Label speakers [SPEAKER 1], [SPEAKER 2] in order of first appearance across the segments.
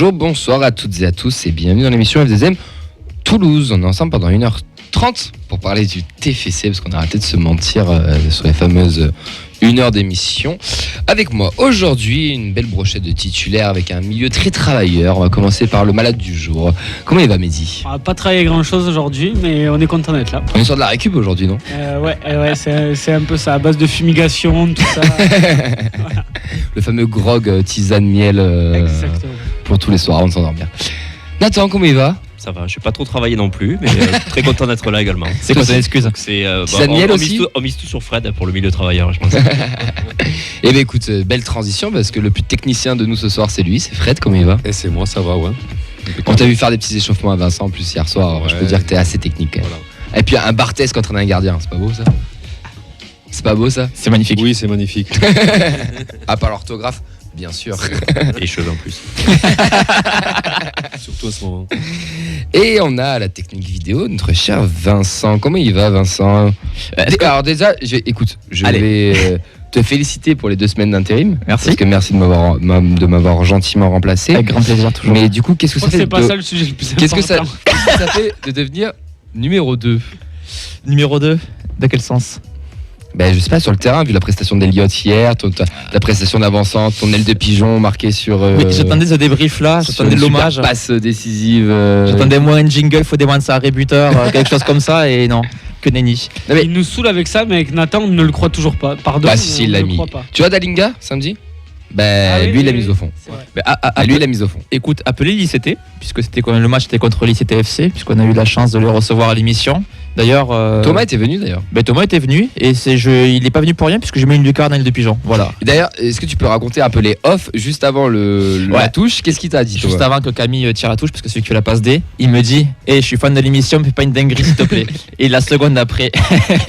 [SPEAKER 1] Bonjour, bonsoir à toutes et à tous et bienvenue dans l'émission F2M Toulouse. On est ensemble pendant 1h30 pour parler du TFC parce qu'on a arrêté de se mentir sur les fameuses 1 heure d'émission. Avec moi aujourd'hui, une belle brochette de titulaires avec un milieu très travailleur. On va commencer par le malade du jour. Comment il va, Mehdi ?
[SPEAKER 2] On va pas travailler grand chose aujourd'hui, mais on est content d'être là.
[SPEAKER 1] On est sur de la récup aujourd'hui, non ?
[SPEAKER 2] Ouais, c'est un peu ça, à base de fumigation, tout ça. Voilà.
[SPEAKER 1] Le fameux grog tisane miel
[SPEAKER 2] Exactement.
[SPEAKER 1] pour tous les soirs avant de s'endormir. Nathan, comment il va ?
[SPEAKER 3] Ça va, je n'ai pas trop travaillé non plus, mais très content d'être là également.
[SPEAKER 4] C'est quoi ton excuse ?
[SPEAKER 3] C'est, on mise tout sur Fred pour le milieu travailleur, je pense.
[SPEAKER 1] Eh bien écoute, belle transition parce que le plus technicien de nous ce soir c'est lui, c'est Fred, comment il va ?
[SPEAKER 5] Et c'est moi, ça va, ouais.
[SPEAKER 1] On t'a vu faire des petits échauffements à Vincent en plus hier soir, alors je peux dire que t'es assez technique quand même.
[SPEAKER 5] Voilà.
[SPEAKER 1] Et puis un Barthès contre un gardien, c'est pas beau ça ? C'est pas beau ça ?
[SPEAKER 4] C'est magnifique.
[SPEAKER 5] Oui, c'est magnifique.
[SPEAKER 1] À part l'orthographe, bien sûr.
[SPEAKER 3] Et les cheveux en plus.
[SPEAKER 5] Surtout à ce moment.
[SPEAKER 1] Et on a à la technique vidéo notre cher Vincent. Comment il va, Vincent ? Alors déjà, je vais te féliciter pour les 2 semaines d'intérim.
[SPEAKER 4] Merci.
[SPEAKER 1] Parce que merci de m'avoir gentiment remplacé.
[SPEAKER 4] Avec grand plaisir, toujours.
[SPEAKER 1] Mais du coup, qu'est-ce que
[SPEAKER 2] Je
[SPEAKER 1] ça
[SPEAKER 2] crois que
[SPEAKER 1] fait
[SPEAKER 2] c'est pas ça le sujet le plus important.
[SPEAKER 1] Qu'est-ce que ça fait de devenir numéro 2 ?
[SPEAKER 4] Numéro 2, dans quel sens ?
[SPEAKER 1] Ben, je sais pas, sur le terrain, vu la prestation d'Eliott hier, ta prestation d'avancante, ton aile de pigeon marquée sur.
[SPEAKER 4] Oui, j'attendais ce débrief là, j'attendais l'hommage.
[SPEAKER 1] Passe décisive.
[SPEAKER 4] J'attendais moi un jingle, faut démontrer ça, rébuteur, quelque chose comme ça, et non, que nenni.
[SPEAKER 2] Il nous saoule avec ça, mais avec Nathan, on ne le croit toujours pas. Pardon,
[SPEAKER 1] Bah, si, il
[SPEAKER 2] on
[SPEAKER 1] l'a
[SPEAKER 2] ne le
[SPEAKER 1] mis.
[SPEAKER 2] croit pas.
[SPEAKER 1] Tu vois Dalinga samedi ? Ben,
[SPEAKER 2] Ah oui,
[SPEAKER 1] lui, il l'a
[SPEAKER 2] oui,
[SPEAKER 1] mis au fond.
[SPEAKER 2] c'est vrai.
[SPEAKER 4] Mais
[SPEAKER 1] Lui, il l'a mis au fond.
[SPEAKER 4] écoute, appelez l'ICT, puisque c'était quand même le match était contre l'ICT FC, puisqu'on a eu la chance de le recevoir à l'émission. D'ailleurs,
[SPEAKER 1] Thomas était venu d'ailleurs.
[SPEAKER 4] Thomas était venu, et il est pas venu pour rien, puisque j'ai mis une lucarne dans l'île de pigeon. Voilà.
[SPEAKER 1] Et d'ailleurs, est-ce que tu peux raconter un peu les off juste avant la touche ? Qu'est-ce qu'il t'a dit,
[SPEAKER 4] Juste
[SPEAKER 1] Thomas ?
[SPEAKER 4] avant que Camille tire la touche, parce que c'est celui qui fait la passe D, il me dit « je suis fan de l'émission, fais pas une dinguerie s'il te plaît. » Et la seconde d'après,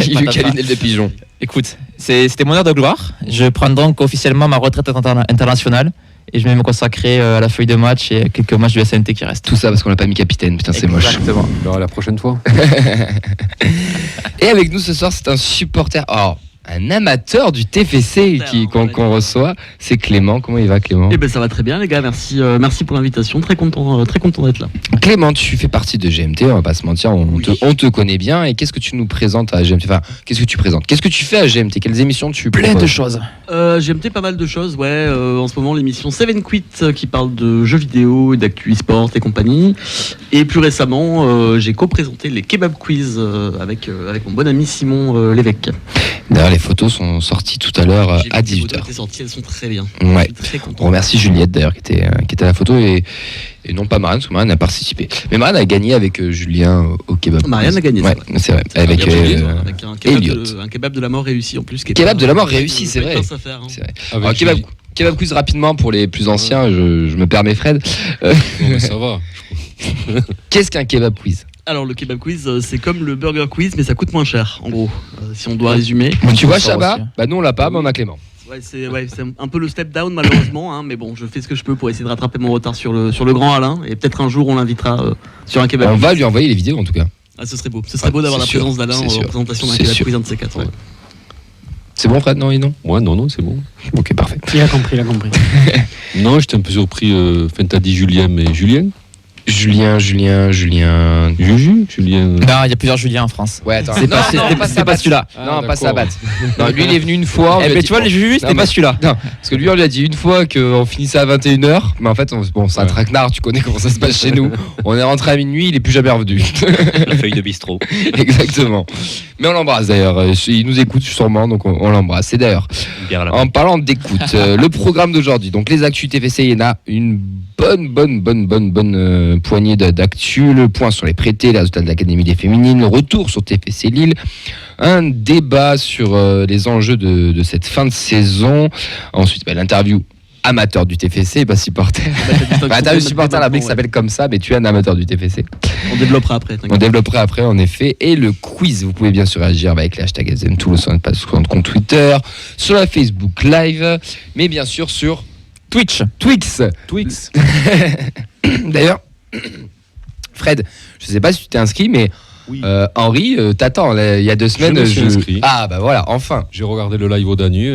[SPEAKER 1] Il lui cale une aile de pigeon.
[SPEAKER 4] écoute, c'était mon heure de gloire. Je prends donc officiellement ma retraite internationale et je vais me consacrer à la feuille de match et quelques matchs du SNT qui restent.
[SPEAKER 1] Tout ça parce qu'on l'a pas mis capitaine, putain, c'est moche.
[SPEAKER 4] Exactement.
[SPEAKER 5] On verra la prochaine fois.
[SPEAKER 1] Et avec nous ce soir, c'est un supporter, un amateur du TFC qu'on reçoit. C'est Clément. Comment il va, Clément ?
[SPEAKER 6] Eh ben ça va très bien les gars, merci pour l'invitation, très content d'être là.
[SPEAKER 1] Clément, tu fais partie de GMT, on va pas se mentir, on te connaît bien. Et qu'est-ce que tu nous présentes à GMT ? Enfin, qu'est-ce que tu présentes ? Qu'est-ce que tu fais à GMT ? Quelles émissions tu
[SPEAKER 4] Plein
[SPEAKER 1] proposes ?
[SPEAKER 4] de choses.
[SPEAKER 6] GMT pas mal de choses, en ce moment l'émission 7 Quit qui parle de jeux vidéo, d'actu e-sport et compagnie. Et plus récemment, j'ai co-présenté les Kebab Quiz avec mon bon ami Simon Lévesque.
[SPEAKER 1] D'ailleurs, les photos sont sorties tout à l'heure à 18h.
[SPEAKER 6] Elles sont très bien.
[SPEAKER 1] Ouais.
[SPEAKER 6] Je suis très
[SPEAKER 1] On
[SPEAKER 6] content.
[SPEAKER 1] remercie Juliette d'ailleurs qui était à la photo et non pas Marianne, parce que Marianne a participé. Mais Marianne a gagné avec Julien au kebab.
[SPEAKER 6] Marianne a gagné,
[SPEAKER 1] Ouais, c'est vrai. Avec
[SPEAKER 6] Avec
[SPEAKER 1] Elliot.
[SPEAKER 6] un kebab de la mort réussi en plus.
[SPEAKER 1] Kebab de la mort réussi, c'est vrai.
[SPEAKER 6] Pince à faire, hein.
[SPEAKER 1] C'est vrai.
[SPEAKER 5] Avec
[SPEAKER 1] Alors, kebab quiz rapidement pour les plus anciens, je me permets Fred.
[SPEAKER 5] Non, mais ça va.
[SPEAKER 1] Qu'est-ce qu'un kebab quiz ?
[SPEAKER 6] Alors le kebab quiz, c'est comme le burger quiz, mais ça coûte moins cher, en gros, si on doit résumer.
[SPEAKER 1] Tu vois
[SPEAKER 4] ça
[SPEAKER 1] Chabat
[SPEAKER 4] aussi.
[SPEAKER 1] Bah nous on l'a pas, mais on a Clément.
[SPEAKER 6] C'est un peu le step down malheureusement, hein, mais bon, je fais ce que je peux pour essayer de rattraper mon retard sur le grand Alain, et peut-être un jour on l'invitera sur un kebab
[SPEAKER 1] On
[SPEAKER 6] quiz.
[SPEAKER 1] va lui envoyer les vidéos en tout cas.
[SPEAKER 6] Ah, ce serait beau. Ce serait beau d'avoir
[SPEAKER 1] c'est
[SPEAKER 6] la
[SPEAKER 1] sûr,
[SPEAKER 6] présence d'Alain
[SPEAKER 1] c'est
[SPEAKER 6] en
[SPEAKER 1] sûr,
[SPEAKER 6] représentation d'un
[SPEAKER 1] c'est
[SPEAKER 6] kebab
[SPEAKER 1] sûr.
[SPEAKER 6] quiz, un de ces quatre.
[SPEAKER 1] Ouais. C'est bon Fred ? Non, non ?
[SPEAKER 5] Ouais, non, c'est bon.
[SPEAKER 1] Ok, parfait.
[SPEAKER 2] Il a compris.
[SPEAKER 5] Non, j'étais un peu surpris. Enfin, t'as dit Julien, mais Julien
[SPEAKER 1] Julien.
[SPEAKER 5] Juju Julien.
[SPEAKER 4] Non, il y a plusieurs Julien en France.
[SPEAKER 1] Ouais, attends.
[SPEAKER 4] C'est pas celui-là.
[SPEAKER 1] Non, pas
[SPEAKER 5] d'accord.
[SPEAKER 1] Sabat. Non, lui il est venu une fois. on lui a dit-
[SPEAKER 4] Tu vois, les Juju, c'était
[SPEAKER 1] Non, mais-
[SPEAKER 4] pas celui-là.
[SPEAKER 1] Non, parce que lui on lui a dit une fois qu'on finissait à 21h, mais en fait c'est un
[SPEAKER 5] Ouais.
[SPEAKER 1] traquenard, tu connais comment ça se passe chez nous. On est rentré à minuit, il est plus jamais revenu.
[SPEAKER 3] La feuille de bistrot.
[SPEAKER 1] Exactement. Mais on l'embrasse d'ailleurs, il nous écoute sûrement, donc on l'embrasse. Et d'ailleurs,
[SPEAKER 3] Une bière à la main.
[SPEAKER 1] en parlant d'écoute, le programme d'aujourd'hui, donc les actus TFC, il y en a une bonne poignée d'actu, le point sur les prêtés, les résultats de l'Académie des Féminines, le retour sur TFC Lille, un débat sur les enjeux de cette fin de saison, ensuite l'interview amateur du TFC, pas supporter. Interview supporter, la brique s'appelle comme ça, mais tu es un amateur du TFC.
[SPEAKER 6] On développera après.
[SPEAKER 1] On développera après en effet. Et le quiz, vous pouvez bien sûr réagir avec les hashtags FZM Toulouse sur notre compte Twitter, sur la Facebook Live, mais bien sûr sur
[SPEAKER 4] Twitch.
[SPEAKER 1] Twix. D'ailleurs, Fred, je sais pas si tu t'es inscrit, mais
[SPEAKER 5] Oui.
[SPEAKER 1] Henri t'attend. Là, il y a 2 semaines.
[SPEAKER 5] me suis inscrit.
[SPEAKER 1] Ah bah voilà, enfin.
[SPEAKER 5] J'ai regardé le live au Danu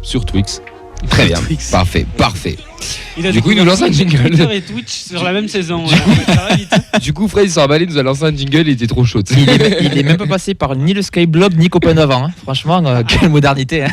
[SPEAKER 5] sur Twix.
[SPEAKER 1] Très bien,
[SPEAKER 2] Twix.
[SPEAKER 1] parfait.
[SPEAKER 2] Il a
[SPEAKER 1] Du coup, il nous
[SPEAKER 2] découvert
[SPEAKER 1] lance un jingle.
[SPEAKER 2] Twitter et Twitch sur la même saison. Ça va vite.
[SPEAKER 1] Du coup, Fred, il s'en emballé, il nous a lancé un jingle, il était trop chaud.
[SPEAKER 4] Il est même pas passé par ni le Skyblog ni Copain avant. Hein. Franchement, quelle modernité. Hein.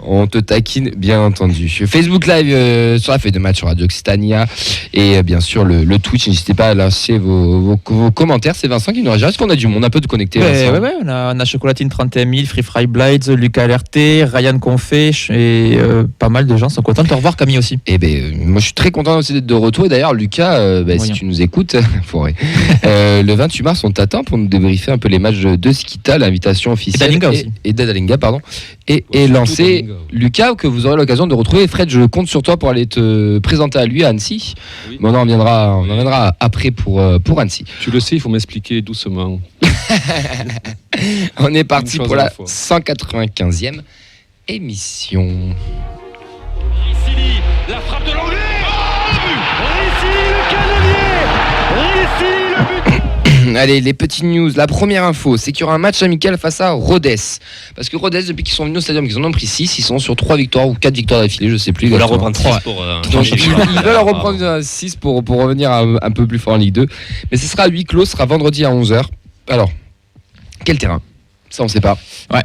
[SPEAKER 1] On te taquine, bien entendu. Facebook Live sur la feuille de match sur Radio Occitania et bien sûr le Twitch. N'hésitez pas à lâcher vos commentaires. C'est Vincent qui nous réagit. Est-ce qu'on a du monde un peu de connecté?
[SPEAKER 4] Ouais, on a Chocolatine 31 000, Free Fry Blides, Lucas LRT, Ryan Confé et pas mal de gens sont contents de te revoir, Camille aussi.
[SPEAKER 1] Eh ben, moi je suis très content aussi d'être de retour. Et d'ailleurs, Lucas, si tu nous écoutes, le 28 mars, on t'attend pour nous débriefer un peu les matchs de Skita, l'invitation officielle.
[SPEAKER 4] d'Alinga aussi.
[SPEAKER 1] Et d'Adalinga, pardon. Et lancer Lucas, que vous aurez l'occasion de retrouver. Fred, je compte sur toi pour aller te présenter à lui à Annecy.
[SPEAKER 5] Oui.
[SPEAKER 1] Mais on en reviendra après pour Annecy.
[SPEAKER 5] Tu le sais, il faut m'expliquer doucement.
[SPEAKER 1] On est parti
[SPEAKER 5] Une chose
[SPEAKER 1] pour
[SPEAKER 5] à
[SPEAKER 1] la
[SPEAKER 5] la fois.
[SPEAKER 1] 195e émission.
[SPEAKER 7] Ricili, la frappe de l'anglais. Ricili, le cannonier. Ricili, le but.
[SPEAKER 1] Allez, les petites news. La première info, c'est qu'il y aura un match amical face à Rodez. Parce que Rodez, depuis qu'ils sont venus au stadium, qu'ils en ont pris 6, ils sont sur 3 victoires ou 4 victoires d'affilée, je sais plus.
[SPEAKER 3] Il faut la
[SPEAKER 1] exactement.
[SPEAKER 3] reprendre 6 pour.
[SPEAKER 1] Donc, ils veulent en reprendre 6 pour revenir un peu plus fort en Ligue 2. Mais ce sera à huis clos, ce sera vendredi à 11h. Alors, quel terrain? Ça, on sait pas.
[SPEAKER 4] Ouais.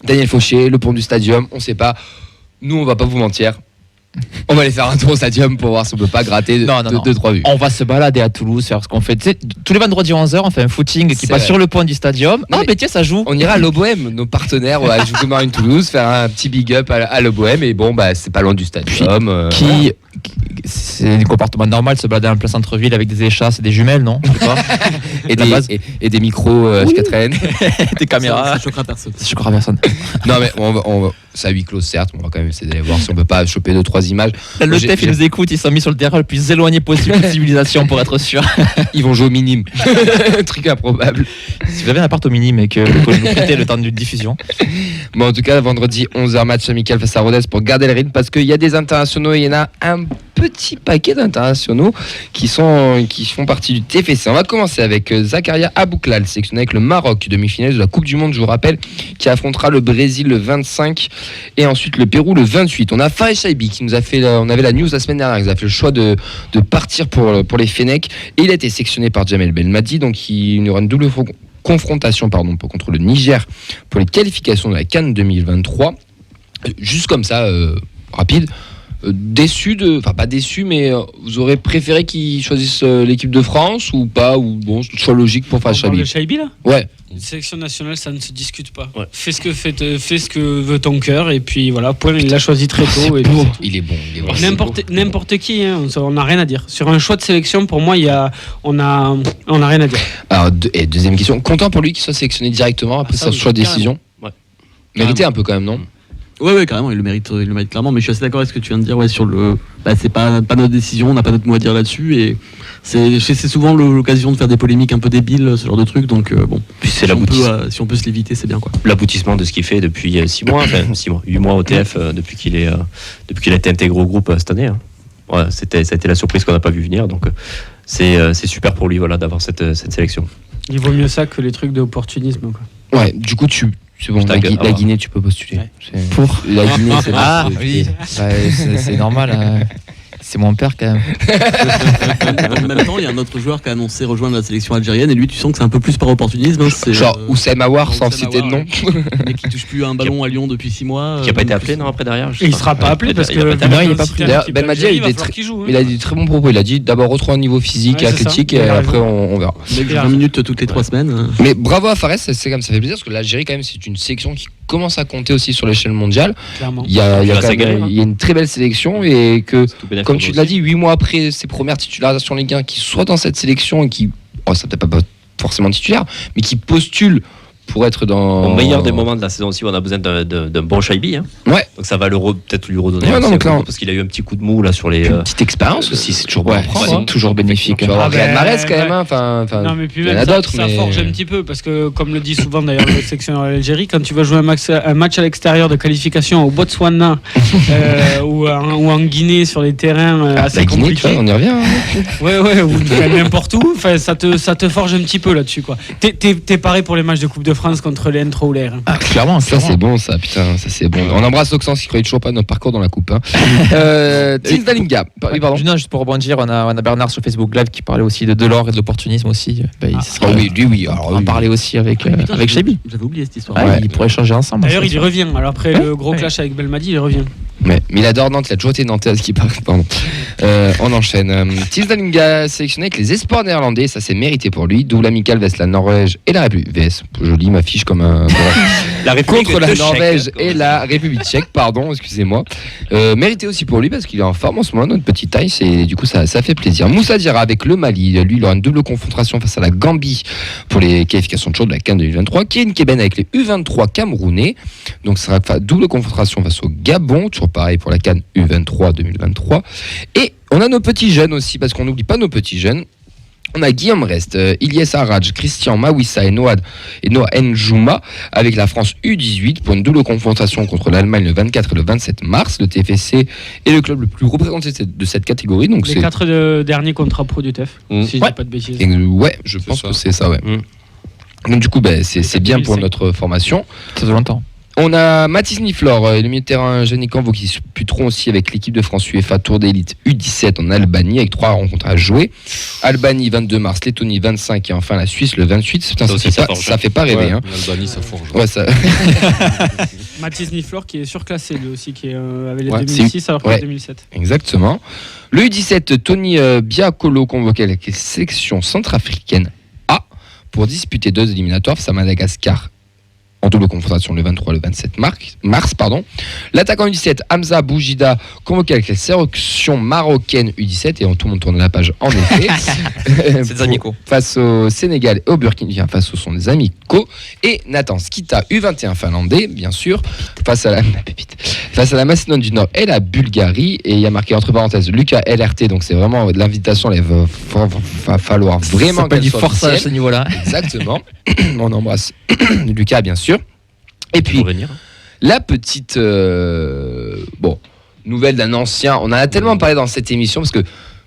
[SPEAKER 1] Daniel Fauché, le pont du stadium, on sait pas. Nous, on va pas vous mentir. On va aller faire un tour au stadium pour voir si on peut pas gratter 2-3 buts.
[SPEAKER 4] On va se balader à Toulouse, faire ce qu'on fait. Tu sais, tous les vendredis 11h, on fait un footing qui
[SPEAKER 1] C'est
[SPEAKER 4] passe
[SPEAKER 1] vrai.
[SPEAKER 4] sur le pont du stadium.
[SPEAKER 1] Non, mais
[SPEAKER 4] tiens, ça joue.
[SPEAKER 1] On ira à l'Oboème, nos partenaires à Jouer Marine Toulouse, faire un petit big up à l'Oboème. Et bon, c'est pas loin du stadium. Voilà.
[SPEAKER 4] C'est du comportement normal, se balader en plein centre-ville avec des échasses et des jumelles, non? Je sais pas.
[SPEAKER 1] et des micros H4N.
[SPEAKER 4] Des caméras.
[SPEAKER 6] Ça choquera personne.
[SPEAKER 4] Ça choquera personne.
[SPEAKER 1] Non, mais on va, c'est à huis clos, certes. On va quand même essayer d'aller voir si on peut pas choper 2-3 images.
[SPEAKER 4] Là, le
[SPEAKER 1] J'ai-
[SPEAKER 4] TEF, ils nous écoutent, ils sont mis sur le terrain le plus éloigné possible de civilisation pour être sûr.
[SPEAKER 1] Ils vont jouer au minime. Truc improbable.
[SPEAKER 4] Si vous avez un appart au minimum et que vous pouvez nous prêter le temps d'une diffusion.
[SPEAKER 1] Bon, en tout cas, vendredi 11h, match amical face à Rodez pour garder le rythme parce qu'il y a des internationaux et il y en a un petit paquet d'internationaux qui font partie du TFC. On va commencer avec Zakaria Abouklal, sélectionné avec le Maroc, demi-finale de la Coupe du Monde, je vous rappelle, qui affrontera le Brésil le 25 et ensuite le Pérou le 28. On a Fares Chaibi qui nous a fait, on avait la news la semaine dernière, ils a fait le choix de partir pour les Fennecs et il a été sélectionné par Jamel Belmadi, donc il y aura une double confrontation contre le Niger pour les qualifications de la CAN 2023. Juste comme ça, rapide. Déçu enfin pas déçu, mais vous aurez préféré qu'ils choisissent l'équipe de France ou pas, ou bon, choix logique pour Fares
[SPEAKER 2] On parle de
[SPEAKER 1] Chaibi.
[SPEAKER 2] Chaibi là.
[SPEAKER 1] Ouais.
[SPEAKER 2] Une sélection nationale, ça ne se discute pas.
[SPEAKER 3] Ouais.
[SPEAKER 2] Fais ce que veut ton cœur et puis voilà. Point. Il l'a choisi très tôt. Et puis c'est tout.
[SPEAKER 1] Il est bon.
[SPEAKER 2] N'importe qui, hein, on n'a rien à dire. Sur un choix de sélection, pour moi, on a rien à dire.
[SPEAKER 1] Alors et deuxième question, content pour lui qu'il soit sélectionné directement après
[SPEAKER 2] ça,
[SPEAKER 1] sa
[SPEAKER 2] oui,
[SPEAKER 1] choix de
[SPEAKER 2] carrément.
[SPEAKER 1] décision.
[SPEAKER 3] Ouais.
[SPEAKER 1] Mérité un peu quand même, non?
[SPEAKER 6] Ouais, carrément, il le mérite clairement. Mais je suis assez d'accord avec ce que tu viens de dire. Ouais, sur le, c'est pas notre décision, on n'a pas notre mot à dire là-dessus. Et c'est souvent l'occasion de faire des polémiques un peu débiles, ce genre de trucs. Donc bon,
[SPEAKER 3] Puis c'est
[SPEAKER 6] si on peut se l'éviter, c'est bien quoi.
[SPEAKER 3] l'aboutissement de ce qu'il fait depuis 8 mois au TF, depuis qu'il a été intégré au groupe cette année. Hein. Voilà, ça a été la surprise qu'on n'a pas vu venir. Donc c'est super pour lui d'avoir cette sélection.
[SPEAKER 2] Il vaut mieux ça que les trucs d'opportunisme. Quoi.
[SPEAKER 1] Ouais, du coup c'est bon, la Guinée tu peux postuler.
[SPEAKER 2] Ouais.
[SPEAKER 4] Pour
[SPEAKER 1] La Guinée, c'est
[SPEAKER 4] Ah oui, c'est normal. C'est mon père quand même.
[SPEAKER 6] En même temps, il y a un autre joueur qui a annoncé rejoindre la sélection algérienne et lui, tu sens que c'est un peu plus par opportunisme. Hein, c'est,
[SPEAKER 1] genre Oussem Aouar sans
[SPEAKER 6] Oussem
[SPEAKER 1] citer de
[SPEAKER 6] Aouar,
[SPEAKER 1] nom.
[SPEAKER 6] mais qui touche plus un ballon à Lyon depuis 6 mois.
[SPEAKER 3] Qui n'a pas été
[SPEAKER 6] donc,
[SPEAKER 3] appelé, non, après derrière
[SPEAKER 2] Et il sera pas appelé parce que
[SPEAKER 3] il a pas été
[SPEAKER 4] Non,
[SPEAKER 3] appelé.
[SPEAKER 4] il est pas pris.
[SPEAKER 1] D'ailleurs, Belmadi a eu des il a dit de très bons propos. Il a dit d'abord retrouver un niveau physique et
[SPEAKER 2] Ouais, c'est
[SPEAKER 1] athlétique
[SPEAKER 2] ça.
[SPEAKER 1] et
[SPEAKER 2] Il a
[SPEAKER 1] après
[SPEAKER 2] raison.
[SPEAKER 1] on verra.
[SPEAKER 6] Le mec joue 20 minutes toutes les 3 semaines.
[SPEAKER 1] Mais bravo à Fares, c'est comme ça fait plaisir parce que l'Algérie quand même c'est une sélection qui commence à compter aussi sur l'échelle mondiale.
[SPEAKER 2] Clairement.
[SPEAKER 1] Il y a
[SPEAKER 3] Il va
[SPEAKER 1] quand
[SPEAKER 3] s'égaler,
[SPEAKER 1] même,
[SPEAKER 3] hein.
[SPEAKER 1] il y a une très belle sélection et que
[SPEAKER 3] C'est tout bénéf
[SPEAKER 1] comme
[SPEAKER 3] pour
[SPEAKER 1] tu
[SPEAKER 3] nous
[SPEAKER 1] l'as
[SPEAKER 3] aussi.
[SPEAKER 1] dit, 8 mois après ses premières titularisations Ligue 1, qui soit dans cette sélection et qui, ça peut-être pas forcément titulaire, mais qui postule pour être dans
[SPEAKER 3] Au meilleur des moments de la saison aussi, on a besoin d'un bon Chaibi. Hein.
[SPEAKER 1] Ouais.
[SPEAKER 3] Donc ça va peut-être lui redonner
[SPEAKER 1] Ouais,
[SPEAKER 3] un
[SPEAKER 1] non,
[SPEAKER 3] petit
[SPEAKER 1] clairement.
[SPEAKER 3] coup, parce qu'il a eu un petit coup de mou là sur les.
[SPEAKER 1] Une petite expérience aussi, c'est toujours bon à prendre,
[SPEAKER 4] c'est
[SPEAKER 1] hein.
[SPEAKER 4] toujours bénéfique.
[SPEAKER 1] Tu vas avoir
[SPEAKER 2] Ah
[SPEAKER 1] Riyad
[SPEAKER 2] ben,
[SPEAKER 1] Mahrez quand même,
[SPEAKER 2] ouais.
[SPEAKER 1] hein. enfin,
[SPEAKER 2] Non mais puis
[SPEAKER 1] il y en
[SPEAKER 2] même
[SPEAKER 1] a d'autres,
[SPEAKER 2] ça
[SPEAKER 1] mais
[SPEAKER 2] forge un petit peu parce que comme le dit souvent d'ailleurs le sélectionneur d'Algérie, quand tu vas jouer un match à l'extérieur de qualification au Botswana ou en Guinée sur les terrains assez
[SPEAKER 1] la Guinée, tu
[SPEAKER 2] compliqués,
[SPEAKER 1] vois, on y revient. Hein.
[SPEAKER 2] ouais ou n'importe où, ça te forge un petit peu là-dessus quoi. T'es paré pour les matchs de Coupe de France contre les N-Trollers.
[SPEAKER 4] Ah, clairement,
[SPEAKER 1] Ça c'est bon, ça putain, ça c'est bon. On embrasse Auxence qui croyait toujours pas notre parcours dans la coupe. Hein. Tins Dalinga, oui pardon.
[SPEAKER 4] Non, juste pour rebondir, on a Bernard sur Facebook Live qui parlait aussi de l'or et de l'opportunisme aussi. Il serait-
[SPEAKER 1] Ah oui, lui oui. Alors,
[SPEAKER 4] on en
[SPEAKER 1] oui.
[SPEAKER 4] parlait aussi avec Shaibi.
[SPEAKER 6] J'avais oublié cette histoire.
[SPEAKER 4] Ouais,
[SPEAKER 1] Ouais.
[SPEAKER 4] ils pourraient échanger ensemble.
[SPEAKER 2] D'ailleurs,
[SPEAKER 4] ça,
[SPEAKER 2] il y revient. Alors après
[SPEAKER 4] Ouais.
[SPEAKER 2] le gros
[SPEAKER 4] Ouais.
[SPEAKER 2] clash avec Belmadi, il revient.
[SPEAKER 1] Mais il adore Nantes, il a toujours été nantaise qui parle. Pardon. On enchaîne. Tins Dalinga sélectionné avec les espoirs néerlandais, ça c'est mérité pour lui. Double amical vs la Norvège et la République. VS, joli, m'affiche comme un.
[SPEAKER 3] La République
[SPEAKER 1] Contre
[SPEAKER 3] de
[SPEAKER 1] la
[SPEAKER 3] Tchèque,
[SPEAKER 1] Norvège
[SPEAKER 3] comme
[SPEAKER 1] et
[SPEAKER 3] on
[SPEAKER 1] la République tchèque, pardon, excusez-moi. Mérité aussi pour lui parce qu'il est en forme en ce moment, notre petite taille, du coup ça fait plaisir. Moussa Diarra avec le Mali, lui il aura une double confrontation face à la Gambie pour les qualifications de jour de la CAN 2023. Kien Keben avec les U23 camerounais, donc ça sera double confrontation face au Gabon, toujours pareil pour la CAN U23 2023. Et on a nos petits jeunes aussi, parce qu'on n'oublie pas nos petits jeunes. On a Guillaume Rest, Ilyes Arraj, Christian Mawissa et Noah Njouma avec la France U18 pour une double confrontation contre l'Allemagne le 24 et le 27 mars. Le TFC est le club le plus représenté de cette catégorie. Donc
[SPEAKER 2] Les
[SPEAKER 1] c'est
[SPEAKER 2] 4 derniers contrats pro du TEF,
[SPEAKER 5] Mm.
[SPEAKER 2] si je
[SPEAKER 1] Ouais.
[SPEAKER 2] dis pas de bêtises.
[SPEAKER 1] ouais, je pense
[SPEAKER 5] ça.
[SPEAKER 1] que c'est ça, ouais.
[SPEAKER 3] Mm.
[SPEAKER 1] Donc du coup, c'est bien pour
[SPEAKER 2] 2005.
[SPEAKER 1] notre formation.
[SPEAKER 4] Ça fait longtemps.
[SPEAKER 1] On a Mathis Niflor, le milieu de terrain Jeannick Canvo qui disputeront aussi avec l'équipe de France UEFA Tour d'élite U17 en Albanie avec 3 rencontres à jouer. Albanie 22 mars, Lettonie 25 et enfin la Suisse le 28. Putain,
[SPEAKER 3] Ça aussi, ça
[SPEAKER 1] fait pas rêver.
[SPEAKER 5] Ouais,
[SPEAKER 1] Hein.
[SPEAKER 5] L'Albanie, ça forge.
[SPEAKER 1] Ouais, ça...
[SPEAKER 2] Mathis Niflor qui est surclassé lui aussi, qui est avec les
[SPEAKER 1] Ouais,
[SPEAKER 2] 2006 alors que
[SPEAKER 1] ouais.
[SPEAKER 2] les 2007.
[SPEAKER 1] Exactement. Le U17, Tony Biakolo convoqué avec la sélection centrafricaine A pour disputer 2 éliminatoires face à Madagascar en double confrontation le 23 et le 27 mars. L'attaquant U17, Hamza Boujida, convoqué avec la sélection marocaine U17, et tout le monde tourne la page en effet.
[SPEAKER 4] C'est des amicaux.
[SPEAKER 1] Face au Sénégal et au Burkina Faso sont des amicaux. Et Nathan Skita, U21 finlandais, bien sûr, face à la Macédoine du Nord et la Bulgarie. Et il y a marqué entre parenthèses Lucas LRT, donc c'est vraiment l'invitation, il va falloir vraiment
[SPEAKER 4] Ça peut
[SPEAKER 1] qu'elle
[SPEAKER 4] du
[SPEAKER 1] soit
[SPEAKER 4] forçage à ce
[SPEAKER 1] officielle.
[SPEAKER 4] niveau-là.
[SPEAKER 1] Exactement. On embrasse Lucas, bien sûr. Et puis,
[SPEAKER 3] Pour venir.
[SPEAKER 1] la petite nouvelle d'un ancien. On en a tellement parlé dans cette émission parce que,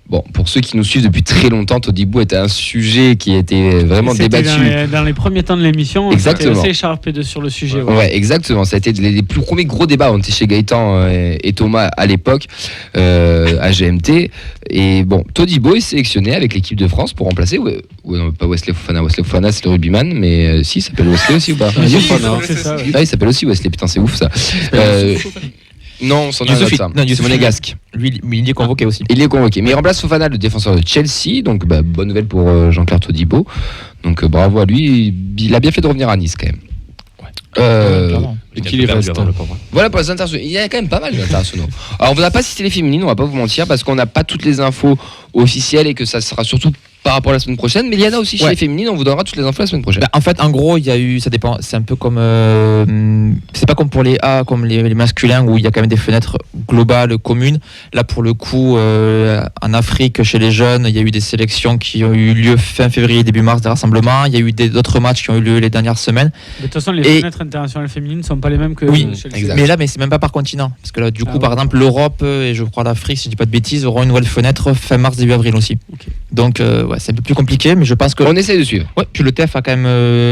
[SPEAKER 1] bon, pour ceux qui nous suivent depuis très longtemps, Todibo était un sujet qui était vraiment
[SPEAKER 2] C'était
[SPEAKER 1] débattu.
[SPEAKER 2] dans les premiers temps de l'émission,
[SPEAKER 1] Exactement.
[SPEAKER 2] c'était assez écharpé sur le sujet. ouais.
[SPEAKER 1] Ouais, exactement. Ça a été les plus premiers gros débats. On était chez Gaëtan et Thomas à l'époque, à GMT. Et bon, Todibo est sélectionné avec l'équipe de France pour remplacer. Non, pas Wesley Fofana. Wesley Fofana, c'est le rugbyman, mais si, il s'appelle Wesley aussi ou pas
[SPEAKER 2] Oui,
[SPEAKER 5] Fofana.
[SPEAKER 2] c'est ça. ouais.
[SPEAKER 1] Ah, il s'appelle aussi Wesley. Putain, c'est ouf ça. Non, son nom
[SPEAKER 4] Youssouf,
[SPEAKER 1] ça.
[SPEAKER 4] non,
[SPEAKER 1] C'est
[SPEAKER 4] Youssouf,
[SPEAKER 1] monégasque.
[SPEAKER 4] Lui, il est convoqué aussi.
[SPEAKER 1] Il est convoqué. Mais il remplace Fofana, le défenseur de Chelsea. Donc, bonne nouvelle pour Jean-Claire Todibo. Donc, bravo à lui. Il a bien fait de revenir à Nice quand même.
[SPEAKER 4] Clairement.
[SPEAKER 5] Et qu'il y reste.
[SPEAKER 3] Le pauvre.
[SPEAKER 1] Voilà pour les internationaux. Il y a quand même pas mal d'internationaux. Alors, on ne va pas citer les féminines, on va pas vous mentir, parce qu'on n'a pas toutes les infos officielles et que ça sera surtout par rapport à la semaine prochaine. Mais il y en a aussi chez
[SPEAKER 4] Ouais.
[SPEAKER 1] les féminines, on vous donnera toutes les infos la semaine prochaine.
[SPEAKER 4] Bah, en fait, en gros, il y a eu, ça dépend, c'est un peu comme, c'est pas comme pour les A, comme les masculins où il y a quand même des fenêtres globales, communes. Là, pour le coup, en Afrique, chez les jeunes, il y a eu des sélections qui ont eu lieu fin février, début mars, des rassemblements. Il y a eu d'autres matchs qui ont eu lieu les dernières semaines.
[SPEAKER 2] De toute façon, les
[SPEAKER 4] Et-
[SPEAKER 2] fenêtres internationales féminines ne sont pas les mêmes que
[SPEAKER 4] Oui,
[SPEAKER 2] chez les
[SPEAKER 1] exact.
[SPEAKER 4] Mais là, mais c'est même pas par continent. Parce que là, du coup,
[SPEAKER 2] ouais.
[SPEAKER 4] par exemple, l'Europe et je crois l'Afrique, si je dis pas de bêtises, auront une nouvelle fenêtre fin mars, début avril aussi.
[SPEAKER 2] Ok.
[SPEAKER 4] Donc, ouais, c'est un peu plus compliqué, mais je pense que.
[SPEAKER 1] On essaye de suivre.
[SPEAKER 4] Ouais, puis le TEF a quand même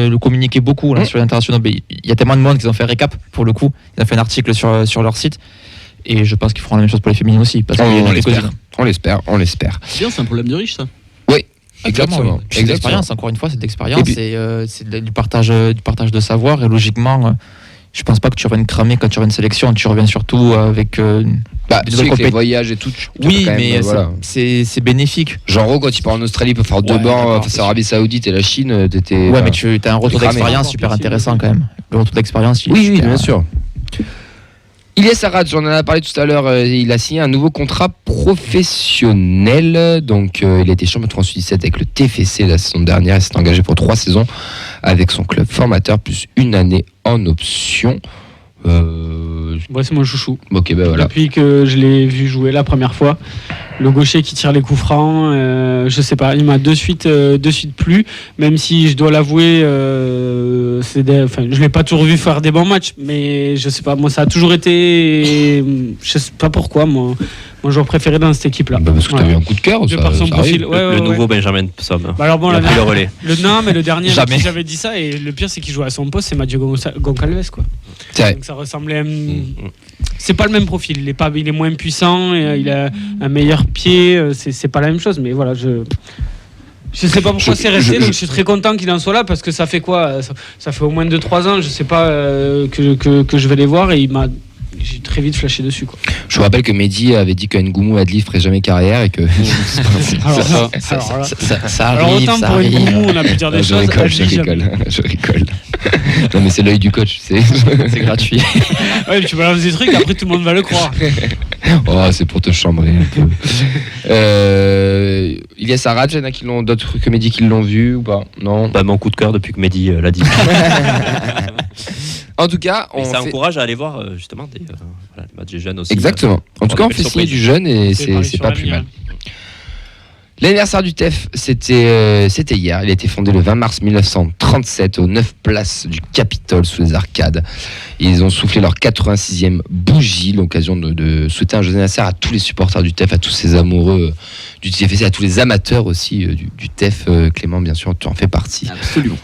[SPEAKER 4] le communiqué beaucoup là, sur l'international. Il y a tellement de monde qu'ils ont fait un récap pour le coup. Ils ont fait un article sur leur site. Et je pense qu'ils feront la même chose pour les féminines aussi. Parce qu'il y en a
[SPEAKER 1] On l'espère.
[SPEAKER 4] quelques-unes.
[SPEAKER 1] On l'espère, on l'espère.
[SPEAKER 6] C'est bien, c'est un problème de riche, ça.
[SPEAKER 1] Exactement.
[SPEAKER 4] Puis c'est de l'expérience, encore une fois, c'est de l'expérience.
[SPEAKER 1] Et puis-
[SPEAKER 4] C'est du partage de savoir. Et logiquement, je pense pas que tu reviennes cramer quand tu reviens de sélection. Tu reviens surtout avec.
[SPEAKER 1] Bah,
[SPEAKER 4] Des
[SPEAKER 1] tu sais
[SPEAKER 4] nouvelles
[SPEAKER 1] que les
[SPEAKER 4] compét-
[SPEAKER 1] voyages et tout.
[SPEAKER 4] Oui,
[SPEAKER 1] quand même,
[SPEAKER 4] mais
[SPEAKER 1] voilà.
[SPEAKER 4] c'est bénéfique.
[SPEAKER 1] Genre, quand il part en Australie, il peut faire deux
[SPEAKER 4] Ouais,
[SPEAKER 1] bancs
[SPEAKER 4] d'accord,
[SPEAKER 1] face
[SPEAKER 4] c'est
[SPEAKER 1] à l'Arabie Saoudite et la Chine. T'étais.
[SPEAKER 4] Ouais, mais tu as un retour
[SPEAKER 1] cramé.
[SPEAKER 4] d'expérience super
[SPEAKER 2] Possible.
[SPEAKER 4] intéressant quand même. Le retour d'expérience, il est
[SPEAKER 1] Oui, oui,
[SPEAKER 4] super-
[SPEAKER 1] bien sûr. Ilyes Arraj, on en a parlé tout à l'heure, il a signé un nouveau contrat professionnel. Donc, il a été champion de France U17 avec le TFC la saison dernière. Il s'est engagé pour 3 saisons avec son club formateur, plus une année en option.
[SPEAKER 2] Ouais, c'est mon chouchou.
[SPEAKER 1] Ok, ben voilà.
[SPEAKER 2] Depuis que je l'ai vu jouer la première fois, le gaucher qui tire les coups francs, je sais pas, il m'a de suite plu, même si je dois l'avouer, je l'ai pas toujours vu faire des bons matchs, mais je sais pas, moi ça a toujours été, je sais pas pourquoi, moi, mon joueur préféré dans cette équipe-là.
[SPEAKER 1] Bah, parce que t'as
[SPEAKER 2] Voilà.
[SPEAKER 1] eu un coup de cœur,
[SPEAKER 2] De par son
[SPEAKER 1] ça
[SPEAKER 2] profil.
[SPEAKER 1] arrive.
[SPEAKER 2] Ouais,
[SPEAKER 3] Le
[SPEAKER 2] ouais.
[SPEAKER 3] nouveau Benjamin Psaume.
[SPEAKER 2] Bah alors bon,
[SPEAKER 3] Il a
[SPEAKER 2] la
[SPEAKER 3] pris le
[SPEAKER 2] dernière-
[SPEAKER 3] relais.
[SPEAKER 2] non, mais le dernier,
[SPEAKER 4] Jamais.
[SPEAKER 2] j'avais dit ça, et le pire, c'est qu'il jouait à son poste, c'est Mathieu Goncalves, quoi.
[SPEAKER 1] C'est vrai.
[SPEAKER 2] Donc ça ressemblait à c'est pas le même profil, il est moins puissant, et, il a un meilleur pied, c'est pas la même chose, mais voilà, je sais pas pourquoi c'est resté, donc je suis très content qu'il en soit là, parce que ça fait quoi, ça fait au moins 2-3 ans, je sais pas, que je vais les voir, et j'ai très vite flashé dessus, quoi.
[SPEAKER 1] Je vous rappelle que Mehdi avait dit que Ngoumou Adli ferait jamais carrière et que
[SPEAKER 4] Ça
[SPEAKER 2] Alors
[SPEAKER 4] arrive,
[SPEAKER 2] autant
[SPEAKER 4] ça
[SPEAKER 2] pour
[SPEAKER 4] arrive.
[SPEAKER 2] Ngoumou, on a pu dire des
[SPEAKER 1] je
[SPEAKER 2] choses,
[SPEAKER 1] rigole, je
[SPEAKER 2] Adli, jamais.
[SPEAKER 1] rigole, je rigole. Non mais c'est l'œil du coach, c'est gratuit.
[SPEAKER 2] Ouais, mais tu balances des trucs, après tout le monde va le croire.
[SPEAKER 1] Oh, c'est pour te chambrer un peu. Ilyes Arad, il y en a qui l'ont, d'autres que Mehdi qui l'ont vu ou pas? Non.
[SPEAKER 3] Bah, mon coup de cœur depuis que Mehdi l'a dit.
[SPEAKER 1] En tout cas,
[SPEAKER 3] Et
[SPEAKER 1] on
[SPEAKER 3] ça
[SPEAKER 1] fait...
[SPEAKER 3] encourage à aller voir justement des voilà, les matchs des jeunes aussi.
[SPEAKER 1] Exactement. En tout cas, on
[SPEAKER 3] des
[SPEAKER 1] fait
[SPEAKER 3] belles
[SPEAKER 1] signer
[SPEAKER 3] surprises.
[SPEAKER 1] du jeune et
[SPEAKER 2] pareil
[SPEAKER 1] c'est
[SPEAKER 2] sur
[SPEAKER 1] pas
[SPEAKER 2] l'avenir.
[SPEAKER 1] plus mal. L'anniversaire du TEF, c'était hier. Il a été fondé le 20 mars 1937 aux 9 places du Capitole sous les arcades. Ils ont soufflé leur 86e bougie, l'occasion de souhaiter un joyeux anniversaire à tous les supporters du TEF, à tous ces amoureux du TFC, à tous les amateurs aussi du TEF. Clément, bien sûr, tu en fais partie.
[SPEAKER 6] Absolument.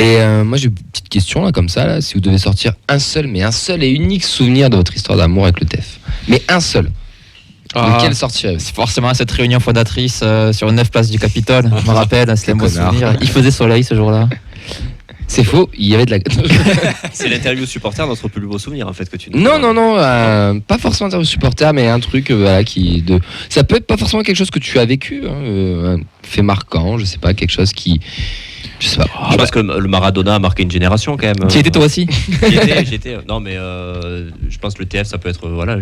[SPEAKER 1] Et moi, j'ai une petite question là, comme ça. Là, si vous devez sortir un seul et unique souvenir de votre histoire d'amour avec le TEF, mais un seul, lequel sortirez-vous?
[SPEAKER 4] C'est forcément cette réunion fondatrice sur 9 places du Capitole. Je me rappelle, c'est un beau
[SPEAKER 1] connard.
[SPEAKER 4] souvenir. Il faisait soleil ce jour-là.
[SPEAKER 1] C'est faux, il y avait de la...
[SPEAKER 3] C'est l'interview supporter, notre plus beau souvenir en fait que tu nous
[SPEAKER 1] Non, pas forcément interview supporter, mais un truc voilà, ça peut être pas forcément quelque chose que tu as vécu, un fait marquant, je sais pas, quelque chose qui... Je sais pas.
[SPEAKER 3] Je pense que le Maradona a marqué une génération quand même.
[SPEAKER 4] Qui étais toi aussi?
[SPEAKER 3] J'étais. Non, mais je pense que le TF, ça peut être voilà,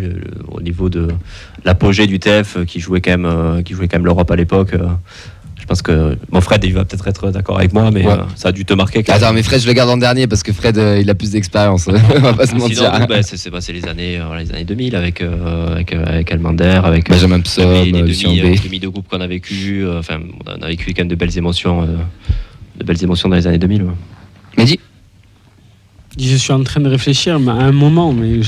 [SPEAKER 3] au niveau de l'apogée du TF qui jouait quand même l'Europe à l'époque. Je pense que mon Fred, il va peut-être être d'accord avec moi, mais
[SPEAKER 1] Ouais.
[SPEAKER 3] ça a dû te marquer. Quand
[SPEAKER 1] Attends,
[SPEAKER 3] même.
[SPEAKER 1] mais Fred, je le garde en dernier parce que Fred, il a plus d'expérience. On va pas se
[SPEAKER 3] Sinon,
[SPEAKER 1] mentir.
[SPEAKER 3] nous, c'est les années 2000 avec Almander, avec
[SPEAKER 1] Benjamin Psaume,
[SPEAKER 3] les
[SPEAKER 1] Lucien B.
[SPEAKER 3] demi de groupe qu'on a vécu. Enfin, on a vécu quand même de belles émotions dans les années 2000. Ouais.
[SPEAKER 1] Mehdi?
[SPEAKER 2] Je suis en train de réfléchir, mais à un moment, mais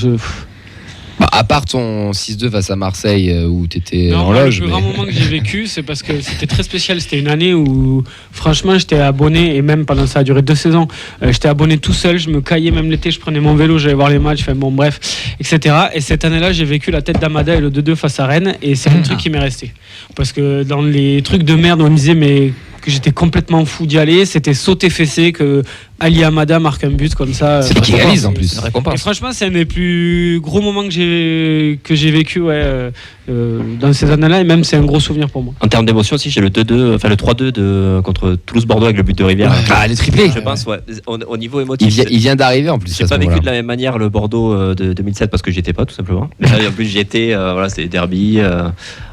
[SPEAKER 1] Bah, à part ton 6-2 face à Marseille où t'étais
[SPEAKER 2] Non,
[SPEAKER 1] en
[SPEAKER 2] moi,
[SPEAKER 1] loge.
[SPEAKER 2] le plus grand moment que j'ai vécu, c'est parce que c'était très spécial. C'était une année où, franchement, j'étais abonné, et même pendant ça a duré 2 saisons, j'étais abonné tout seul. Je me caillais même l'été, je prenais mon vélo, j'allais voir les matchs, enfin bon, bref, etc. Et cette année-là, j'ai vécu la tête d'Amada et le 2-2 face à Rennes, et c'est un truc qui m'est resté. Parce que dans les trucs de merde, on me disait, mais que j'étais complètement fou d'y aller, c'était sauter fessé, que Ali Amada marque un but comme ça.
[SPEAKER 1] C'est lui qui réalise en plus.
[SPEAKER 4] Une
[SPEAKER 2] Et
[SPEAKER 4] récompense.
[SPEAKER 2] franchement, c'est un des plus gros moments que j'ai vécu dans ces années-là, et même c'est un gros souvenir pour moi.
[SPEAKER 3] En termes d'émotion aussi, j'ai le 2-2, enfin le 3-2 contre Toulouse-Bordeaux avec le but de Rivière.
[SPEAKER 1] Ah, les triplés.
[SPEAKER 3] Je pense, ouais. Au niveau émotif.
[SPEAKER 1] Il vient d'arriver en plus.
[SPEAKER 3] J'ai
[SPEAKER 1] à ce
[SPEAKER 3] pas vécu
[SPEAKER 1] moment-là.
[SPEAKER 3] de la même manière le Bordeaux de 2007 parce que j'y étais pas tout simplement. Mais là, en plus j'y étais, voilà, c'était derby,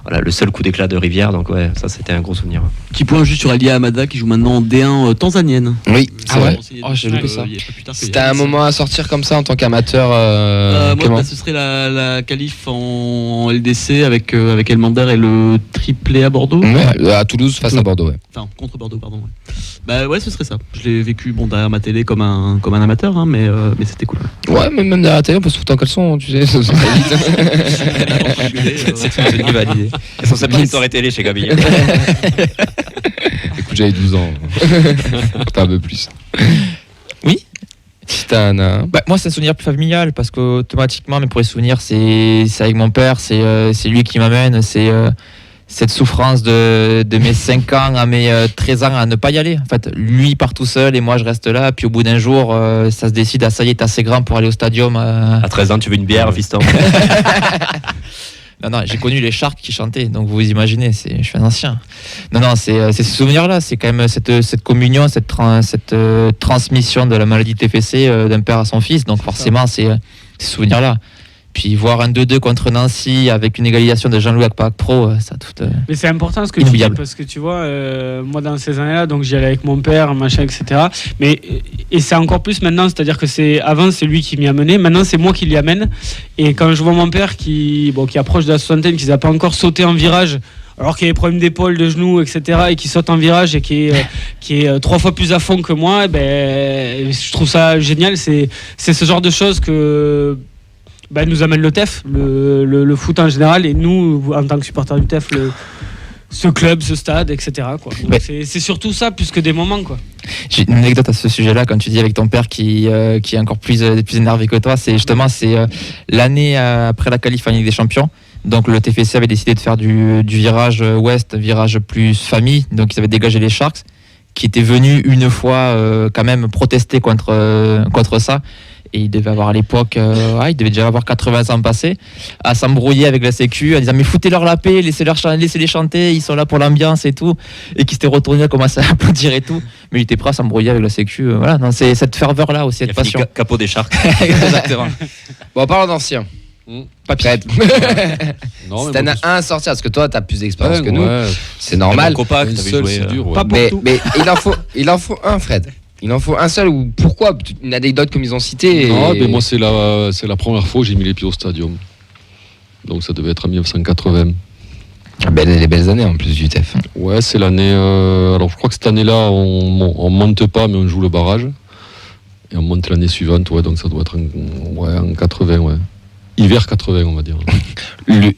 [SPEAKER 3] voilà, le seul coup d'éclat de Rivière, donc ouais, ça c'était un gros souvenir.
[SPEAKER 6] Petit point juste sur Alia Amada qui joue maintenant en D1 tanzanienne.
[SPEAKER 1] Oui, c'est vrai.
[SPEAKER 4] Oh, j'ai loupé ça.
[SPEAKER 1] C'était un moment à sortir comme ça en tant qu'amateur.
[SPEAKER 6] Moi,
[SPEAKER 1] Clément.
[SPEAKER 6] bah, ce serait la qualif en LDC avec Elmander et le triplé à Bordeaux.
[SPEAKER 1] Ouais, à Toulouse face à Bordeaux. Ouais.
[SPEAKER 6] Enfin, contre Bordeaux, pardon. Ouais. Bah ouais, ce serait ça. Je l'ai vécu derrière ma télé comme un amateur, hein, mais c'était cool.
[SPEAKER 1] Ouais, mais même derrière la télé, on peut se foutre en caleçon, tu sais. Ça va vite.
[SPEAKER 3] C'est une validée. Ils sont sympas les soirées télé chez Gabi.
[SPEAKER 1] Écoute, j'avais 12 ans. Pas un peu plus.
[SPEAKER 4] Oui.
[SPEAKER 1] Stan.
[SPEAKER 4] Bah, moi, c'est un souvenir plus familial parce qu'automatiquement, mes premiers souvenirs, c'est avec mon père, c'est lui qui m'amène, c'est cette souffrance de mes 5 ans à mes 13 ans à ne pas y aller. En fait, lui part tout seul et moi je reste là. Puis au bout d'un jour, ça se décide, ça y est, t'es assez grand pour aller au stadium.
[SPEAKER 3] À 13 ans, tu veux une bière, fiston?
[SPEAKER 4] Non, j'ai connu les Sharks qui chantaient, donc vous imaginez, je suis un ancien. Non, c'est ce souvenir-là, c'est quand même cette communion, cette transmission de la maladie TFC d'un père à son fils, donc forcément, c'est ce souvenir-là. Puis voir un 2-2 contre Nancy avec une égalisation de Jean-Louis Akpak Pro, ça tout.
[SPEAKER 2] Mais c'est important ce que tu dis,
[SPEAKER 4] Inoubliable.
[SPEAKER 2] parce que tu vois, moi dans ces années-là, donc j'y allais avec mon père, machin, etc. Mais et c'est encore plus maintenant, c'est-à-dire que avant c'est lui qui m'y a mené, maintenant c'est moi qui l'y amène. Et quand je vois mon père qui approche de la soixantaine, qui n'a pas encore sauté en virage, alors qu'il a des problèmes d'épaule, de genoux, etc., et qui saute en virage et qui est 3 fois plus à fond que moi, ben je trouve ça génial. C'est ce genre de choses que nous amène le TEF, le foot en général, et nous, en tant que supporters du TEF, ce club, ce stade, etc. Quoi. Donc c'est surtout ça, plus que des moments. Quoi.
[SPEAKER 4] J'ai une anecdote à ce sujet-là, quand tu dis avec ton père qui est encore plus énervé que toi, c'est l'année après la qualif en Ligue des Champions. Donc le TFC avait décidé de faire du virage ouest, virage plus famille, donc ils avaient dégagé les Sharks, qui étaient venus une fois quand même protester contre ça. Et il devait avoir à l'époque, il devait déjà avoir 80 ans passés, à s'embrouiller avec la Sécu, à dire mais foutez-leur la paix, laissez-les chanter, ils sont là pour l'ambiance et tout. Et qui s'était retourné à commencer à applaudir et tout. Mais il était prêt à s'embrouiller avec la Sécu. Voilà, non, c'est cette ferveur-là aussi, cette passion.
[SPEAKER 3] Capot des Sharks.
[SPEAKER 4] Exactement.
[SPEAKER 1] Bon, parlons d'anciens. Papier.
[SPEAKER 5] Non,
[SPEAKER 1] Si t'en as un à sortir, parce que toi, t'as plus d'expérience que nous,
[SPEAKER 5] ouais.
[SPEAKER 1] c'est normal.
[SPEAKER 3] Compact,
[SPEAKER 5] Une
[SPEAKER 3] t'avais
[SPEAKER 5] seule,
[SPEAKER 3] joué,
[SPEAKER 5] c'est dur. Ouais.
[SPEAKER 2] Pas pour tout.
[SPEAKER 1] Mais il en faut un, Fred. Il en faut un seul. Ou pourquoi une anecdote comme ils ont cité.
[SPEAKER 5] Non, mais moi, c'est la première fois où j'ai mis les pieds au stadium. Donc ça devait être en 1980.
[SPEAKER 1] Les belles années en plus du TEF.
[SPEAKER 5] Ouais, c'est l'année. Alors je crois que cette année-là, on monte pas, mais on joue le barrage. Et on monte l'année suivante, ouais, donc ça doit être en 80, ouais. Hiver 80, on va dire.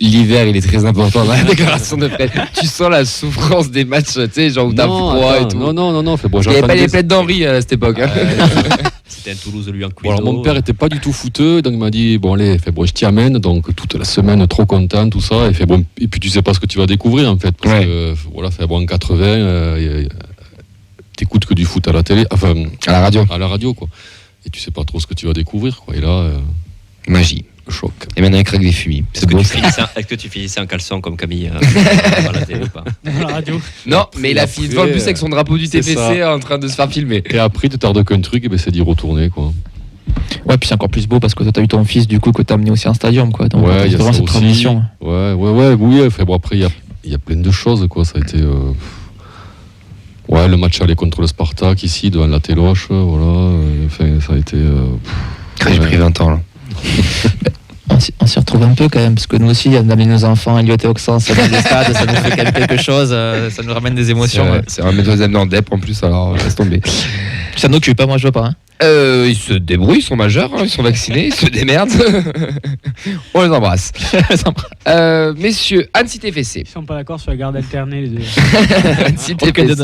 [SPEAKER 1] L'hiver, il est très important dans la déclaration de Fred. Tu sens la souffrance des matchs, tu sais, genre où t'as froid et tout.
[SPEAKER 5] Non. Fait, bon,
[SPEAKER 1] Il n'y avait pas les plaies d'Henri à cette époque.
[SPEAKER 3] C'était un Toulouse, lui, en
[SPEAKER 5] Bon, alors, mon père était pas du tout fouteux, donc il m'a dit bon allez, je t'y amène, donc toute la semaine trop content, tout ça, et puis tu sais pas ce que tu vas découvrir en fait, parce que voilà, en 80, t'écoutes que du foot à la télé, enfin à la radio quoi, et tu sais pas trop ce que tu vas découvrir quoi, et là
[SPEAKER 1] magie,
[SPEAKER 5] choc.
[SPEAKER 1] Et maintenant il craque des fumis.
[SPEAKER 3] Est-ce que tu finissais en caleçon comme Camille à la télé ou pas?
[SPEAKER 2] Dans la radio.
[SPEAKER 1] Non, mais il a fini devant le bus avec son drapeau du TFC en train de se faire filmer.
[SPEAKER 5] Et après, tu tardes qu'un truc, et c'est d'y retourner quoi.
[SPEAKER 4] Ouais, puis c'est encore plus beau parce que toi, t'as eu ton fils du coup que t'as amené aussi en stadium, quoi. Donc,
[SPEAKER 5] ouais, il y a
[SPEAKER 4] vraiment
[SPEAKER 5] ça
[SPEAKER 4] cette
[SPEAKER 5] aussi.
[SPEAKER 4] transition.
[SPEAKER 5] Oui. Après, il y a plein de choses, quoi. Ça a été. Le match aller contre le Spartak ici, devant la Téloche, voilà. Ça a été.
[SPEAKER 1] J'ai pris 20 ans là.
[SPEAKER 4] On s'y retrouve un peu quand même, parce que nous aussi, on a mis nos enfants, Elliot et Auxence, dans les stades, ça nous fait quand même quelque chose, ça nous ramène des émotions.
[SPEAKER 1] C'est un mettre en dep en plus, alors laisse tomber.
[SPEAKER 4] Ça nous occupe, moi je veux pas. Hein.
[SPEAKER 1] Ils se débrouillent, ils sont majeurs, ils sont vaccinés, ils se démerdent. On les embrasse. Messieurs, Annecy TFC.
[SPEAKER 2] Ils sont pas d'accord sur la garde alternée, les deux.
[SPEAKER 1] Annecy TFC.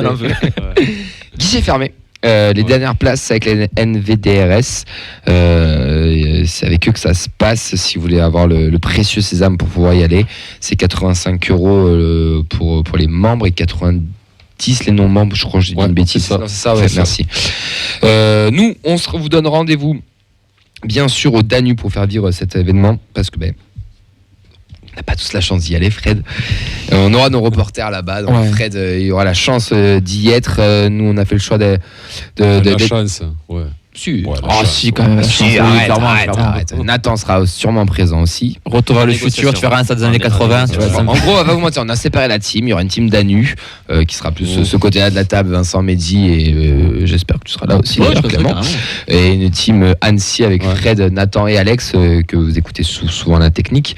[SPEAKER 1] Guichet fermé. Les dernières places avec les NVDRS, c'est avec eux que ça se passe. Si vous voulez avoir le précieux sésame pour pouvoir y aller, c'est 85 € pour les membres et 90 les non-membres. Je crois que j'ai dit une bêtise.
[SPEAKER 5] C'est ça,
[SPEAKER 1] merci. Nous, vous donne rendez-vous bien sûr au Danube pour faire vivre cet événement parce que on n'a pas tous la chance d'y aller, Fred. On aura nos reporters là-bas. Donc Fred, il aura la chance d'y être. Nous, on a fait le choix de
[SPEAKER 5] la chance, ouais.
[SPEAKER 1] Si.
[SPEAKER 5] Ouais,
[SPEAKER 4] si, quand même.
[SPEAKER 1] Arrête. Nathan sera sûrement présent aussi.
[SPEAKER 4] Retour vers le futur, tu feras un stade des années 80.
[SPEAKER 1] En gros, on va vous mentir, on a séparé la team. Il y aura une team Danu qui sera plus ce côté-là de la table, Vincent, Mehdi, et j'espère que tu seras là aussi, clairement. Et une team Annecy avec Fred, Nathan et Alex, que vous écoutez souvent la technique,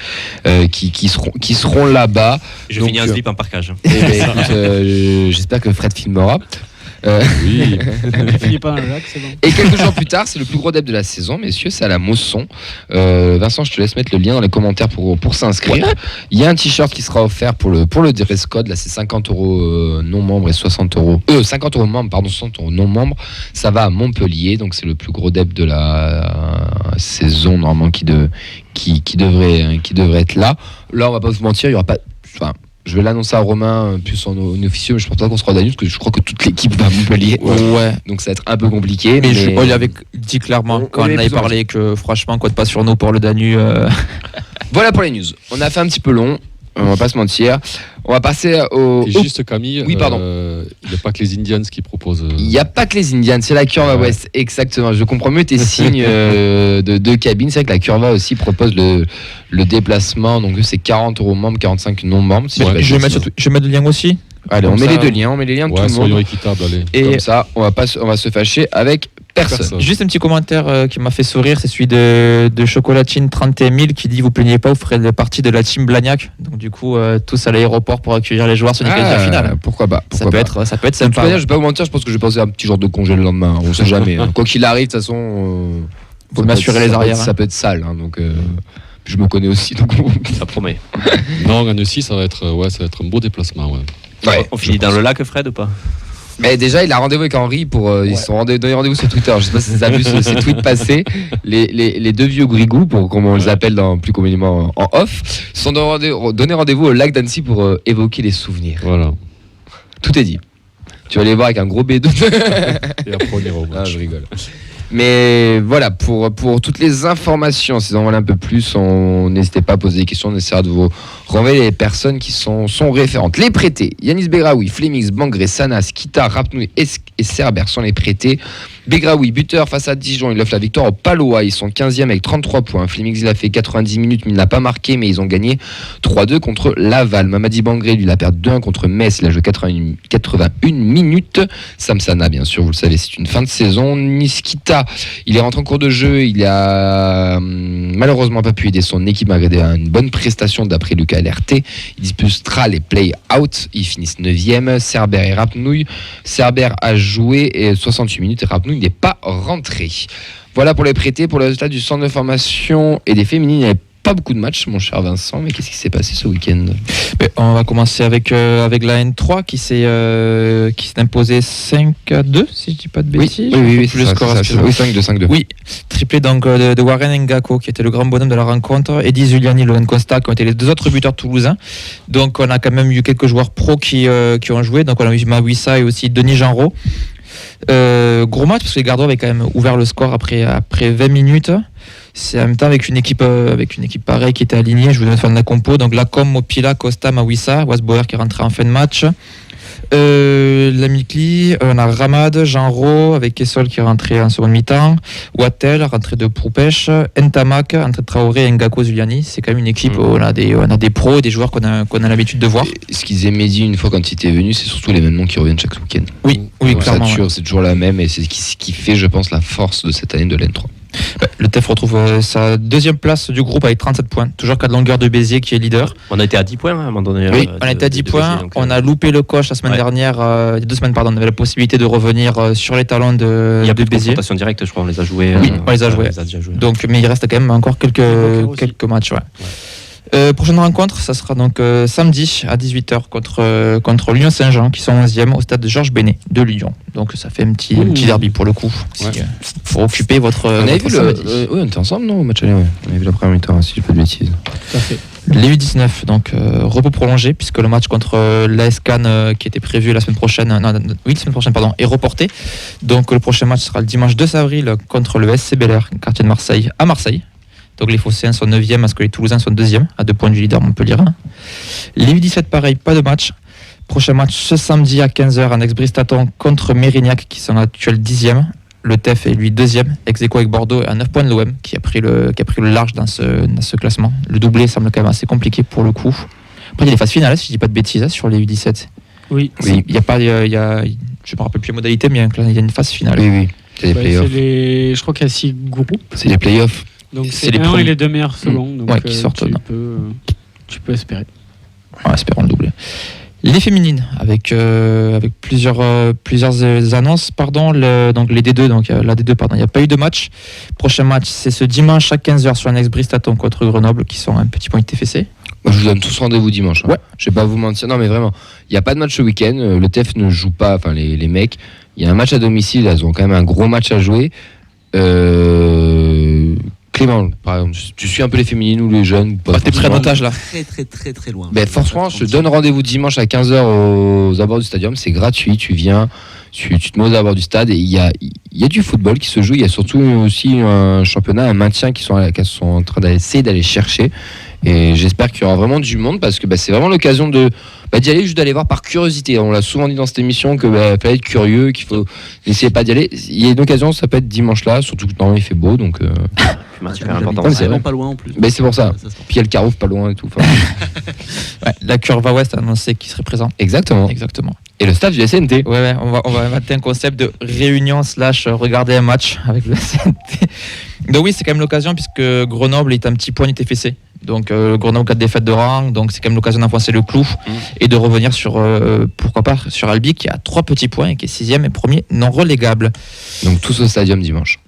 [SPEAKER 1] qui seront là-bas.
[SPEAKER 3] Je finis un slip en parkage.
[SPEAKER 1] J'espère que Fred filmera.
[SPEAKER 5] Oui.
[SPEAKER 2] Pas un lac, c'est bon.
[SPEAKER 1] Et quelques jours plus tard, c'est le plus gros deb de la saison, messieurs, c'est à la Mosson. Vincent, je te laisse mettre le lien dans les commentaires pour s'inscrire. Il y a un t-shirt qui sera offert pour le dress code. Là, c'est 50 € non membres et 50 € membres, pardon, 60 € non membres. Ça va à Montpellier, donc c'est le plus gros deb de la saison normalement qui devrait être là. Là, on va pas se mentir, il y aura pas. Enfin, je vais l'annoncer à Romain plus en officieux, mais je pense pas qu'on sera au Danube parce que je crois que toute l'équipe va à Montpellier. Ouais. Donc ça va être un peu compliqué.
[SPEAKER 4] Mais il avait dit clairement quand on avait parlé que franchement, compte pas sur nous pour le Danube.
[SPEAKER 1] Voilà pour les news. On a fait un petit peu long. On va pas se mentir. On va passer au.
[SPEAKER 5] Et juste Camille.
[SPEAKER 1] Oui, pardon.
[SPEAKER 5] Il n'y a pas que les Indians qui proposent.
[SPEAKER 1] Il n'y a pas que les Indians, c'est la Curva West, exactement. Je comprends mieux tes signes de cabine. C'est vrai que la Curva aussi propose le déplacement. Donc c'est 40 € membres, 45 non membres. Si
[SPEAKER 4] je vais mettre le lien aussi.
[SPEAKER 1] Allez, on met les deux liens, de tout le monde.
[SPEAKER 5] Soyons équitables, allez.
[SPEAKER 1] Et comme ça, on va se fâcher avec personne.
[SPEAKER 4] Juste un petit commentaire qui m'a fait sourire, c'est celui de Chocolatine 31 000 qui dit vous plaignez pas, vous ferez partie de la team Blagnac. Donc du coup, tous à l'aéroport pour accueillir les joueurs sur une qualification finale.
[SPEAKER 1] Pourquoi pas.
[SPEAKER 4] Ça peut être sympa.
[SPEAKER 1] Je vais pas vous mentir, je pense que je vais passer un petit jour de congé le lendemain. On sait jamais. Quoi qu'il arrive, de toute façon.
[SPEAKER 4] Faut m'assurer les arrières.
[SPEAKER 1] Ça peut être sale, hein, donc je me connais aussi. Donc
[SPEAKER 3] Ça promet.
[SPEAKER 5] Non, Annecy, ça va être un beau déplacement. Ouais.
[SPEAKER 3] On finit dans le lac, Fred, ou pas?
[SPEAKER 1] Mais déjà, il a rendez-vous avec Henri ils se sont donné rendez-vous sur Twitter. Je sais pas si vous avez vu ces tweets passés. Les deux vieux grigous, comme on les appelle plus communément en off, se sont donné rendez-vous au lac d'Annecy pour évoquer les souvenirs.
[SPEAKER 5] Voilà.
[SPEAKER 1] Tout est dit. Tu vas les voir avec un gros B2.
[SPEAKER 5] Et après, on ira au
[SPEAKER 1] Ah,
[SPEAKER 5] match.
[SPEAKER 1] je rigole. Mais voilà, pour toutes les informations, si vous en voulez un peu plus, n'hésitez pas à poser des questions, on essaiera de vous renvoyer les personnes qui sont référentes. Les prêtés, Yanis Begraoui, Flemings, Bangré, Sanas, Kita, Rapnouille et Cerber sont les prêtés. Begraoui, buteur face à Dijon, il offre la victoire au Palois, ils sont 15e avec 33 points. Flemings, il a fait 90 minutes, mais il n'a pas marqué, mais ils ont gagné 3-2 contre Laval. Mamadi Bangré, lui, il a perdu 2-1 contre Metz, il a joué 81 minutes. Samsana, bien sûr, vous le savez, c'est une fin de saison. Niskita, il est rentré en cours de jeu, il a malheureusement pas pu aider son équipe malgré une bonne prestation d'après Lucas LRT. Il disputera les play-out, ils finissent 9e. Cerber et Rapnouille. Cerber a joué 68 minutes et Rapnouille n'est pas rentré. Voilà pour les prêtés. Pour le résultat du centre de formation et des féminines, il n'y avait pas beaucoup de matchs, mon cher Vincent, mais qu'est-ce qui s'est passé ce week-end?
[SPEAKER 4] On va commencer avec la N3 qui s'est imposée 5-2, si je dis pas de bêtises.
[SPEAKER 1] Oui,
[SPEAKER 4] Plus le score.
[SPEAKER 1] oui, 5-2.
[SPEAKER 4] Oui, triplé donc de Warren Ngako qui était le grand bonhomme de la rencontre, Eddie Zuliani, Loren Costa qui ont été les deux autres buteurs toulousains. Donc on a quand même eu quelques joueurs pros qui ont joué. Donc on a eu Mawissa et aussi Denis Genreau. Gros match parce que les gardiens avaient quand même ouvert le score après 20 minutes. C'est en même temps avec une équipe pareille qui était alignée. Je vous donne faire de la compo. Donc Lacombe, Mopila, Costa, Mawissa, Wasbauer qui est rentré en fin de match. Lamikli, on a Ramad, Genreau avec Kessol qui est rentré en seconde mi-temps, Wattel, rentré de Proupèche, Ntamak, rentré de Traoré et Ngako Zuliani. C'est quand même une équipe où on a des pros et des joueurs qu'on a l'habitude de voir.
[SPEAKER 1] Et ce qu'ils aimaient dit une fois quand il était venu, c'est surtout les mêmes noms qui reviennent chaque week-end.
[SPEAKER 4] Oui, clairement.
[SPEAKER 1] C'est toujours la même et c'est ce qui fait, je pense, la force de cette année de l'N3.
[SPEAKER 4] Le TEF retrouve sa deuxième place du groupe avec 37 points. Toujours qu'à de longueur de Béziers qui est leader.
[SPEAKER 3] On a été à 10 points à un moment donné.
[SPEAKER 4] Oui, on était à 10 points.
[SPEAKER 3] Béziers, donc,
[SPEAKER 4] on a loupé le coche la semaine dernière. Il y a 2 semaines, pardon. On avait la possibilité de revenir sur les talons de
[SPEAKER 3] il y a plus de
[SPEAKER 4] Béziers.
[SPEAKER 3] confrontation directe, je crois. On les a joués.
[SPEAKER 4] Oui, on les a joués.
[SPEAKER 3] déjà joués.
[SPEAKER 4] Donc, mais il reste quand même encore quelques matchs. Ouais. Prochaine rencontre, ça sera donc samedi à 18h contre Lyon Saint-Jean qui sont 11e au stade de Georges Bénet de Lyon. Donc ça fait un petit derby pour le coup. Pour occuper votre.
[SPEAKER 1] On avait vu
[SPEAKER 4] samedi.
[SPEAKER 1] oui, on était ensemble, non, au match aller, ouais. On avait vu la première mi-temps, si je dis pas de bêtises.
[SPEAKER 2] Tout à fait.
[SPEAKER 4] Les U19, donc repos prolongé puisque le match contre l'AS Cannes qui était prévu la semaine prochaine, est reporté. Donc le prochain match sera le dimanche 2 avril contre le SC Bel Air, quartier de Marseille, à Marseille. Donc les Phocéens sont 9e, parce que les Toulousains sont 2e, à 2 points du leader Montpellier. Les U17, pareil, pas de match. Prochain match ce samedi à 15h en ex-Bristaton contre Mérignac, qui sont actuels 10e. Le TEF est lui 2e, ex-aequo avec Bordeaux, à 9 points de l'OM, qui a pris le large dans ce classement. Le doublé semble quand même assez compliqué pour le coup. Après, il y a les phases finales, si je dis pas de bêtises, sur les U17.
[SPEAKER 2] Oui.
[SPEAKER 4] Il y a pas, je me rappelle plus les modalités, mais il y a une phase finale.
[SPEAKER 1] Oui. C'est les playoffs.
[SPEAKER 2] Je crois qu'il y a 6 groupes.
[SPEAKER 1] C'est les playoffs.
[SPEAKER 2] Donc
[SPEAKER 4] C'est
[SPEAKER 2] c'est
[SPEAKER 4] les
[SPEAKER 2] les
[SPEAKER 4] premiers.
[SPEAKER 2] et les 2 meilleurs seconds. Donc
[SPEAKER 4] qui sortent.
[SPEAKER 2] tu peux espérer.
[SPEAKER 4] Espérons le doubler. Les féminines, avec plusieurs annonces, donc les D2, donc la D2, pardon, il n'y a pas eu de match. Prochain match, c'est ce dimanche à 15h sur un ex-Bristaton contre Grenoble, qui sont un petit point TFC.
[SPEAKER 1] Moi, je vous donne tous rendez-vous dimanche. Hein.
[SPEAKER 4] Ouais.
[SPEAKER 1] Je vais pas vous mentir. Non, mais vraiment, il n'y a pas de match ce week-end. Le TEF ne joue pas, enfin, les mecs. Il y a un match à domicile, elles ont quand même un gros match à jouer. Clément, par exemple, tu suis un peu les féminines ou les jeunes?
[SPEAKER 4] T'es pris en otage là.
[SPEAKER 6] Très loin.
[SPEAKER 1] Ben, franchement, je te donne rendez-vous dimanche à 15h aux abords du stadium. C'est gratuit. Tu viens, tu te mets aux abords du stade et il y a du football qui se joue. Il y a surtout aussi un championnat, un maintien qui sont en train d'essayer d'aller chercher. Et j'espère qu'il y aura vraiment du monde parce que c'est vraiment l'occasion d'y aller, juste d'aller voir par curiosité. On l'a souvent dit dans cette émission que fallait être curieux, qu'il faut n'essayer pas d'y aller. Il y a une occasion, ça peut être dimanche là, surtout que normalement il fait beau, donc.
[SPEAKER 3] C'est important.
[SPEAKER 1] c'est vrai.
[SPEAKER 6] Pas loin en plus.
[SPEAKER 1] Mais c'est pour ça.
[SPEAKER 6] se passe.
[SPEAKER 1] Puis il y a le Carouf pas loin et tout. Enfin,
[SPEAKER 4] Ouais, la Curva Ouest a annoncé qu'il serait présent.
[SPEAKER 1] exactement.
[SPEAKER 4] Exactement.
[SPEAKER 1] Et le staff du SNT.
[SPEAKER 4] Ouais, on va inventer un concept de réunion / regarder un match avec le SNT. Donc oui, c'est quand même l'occasion puisque Grenoble est un petit point du TFC. Donc Grenoble 4 défaites de rang, donc c'est quand même l'occasion d'enfoncer le clou et de revenir sur, pourquoi pas, sur Albi qui a 3 petits points et qui est 6e et premier non relégable.
[SPEAKER 1] Donc tous au stadium dimanche.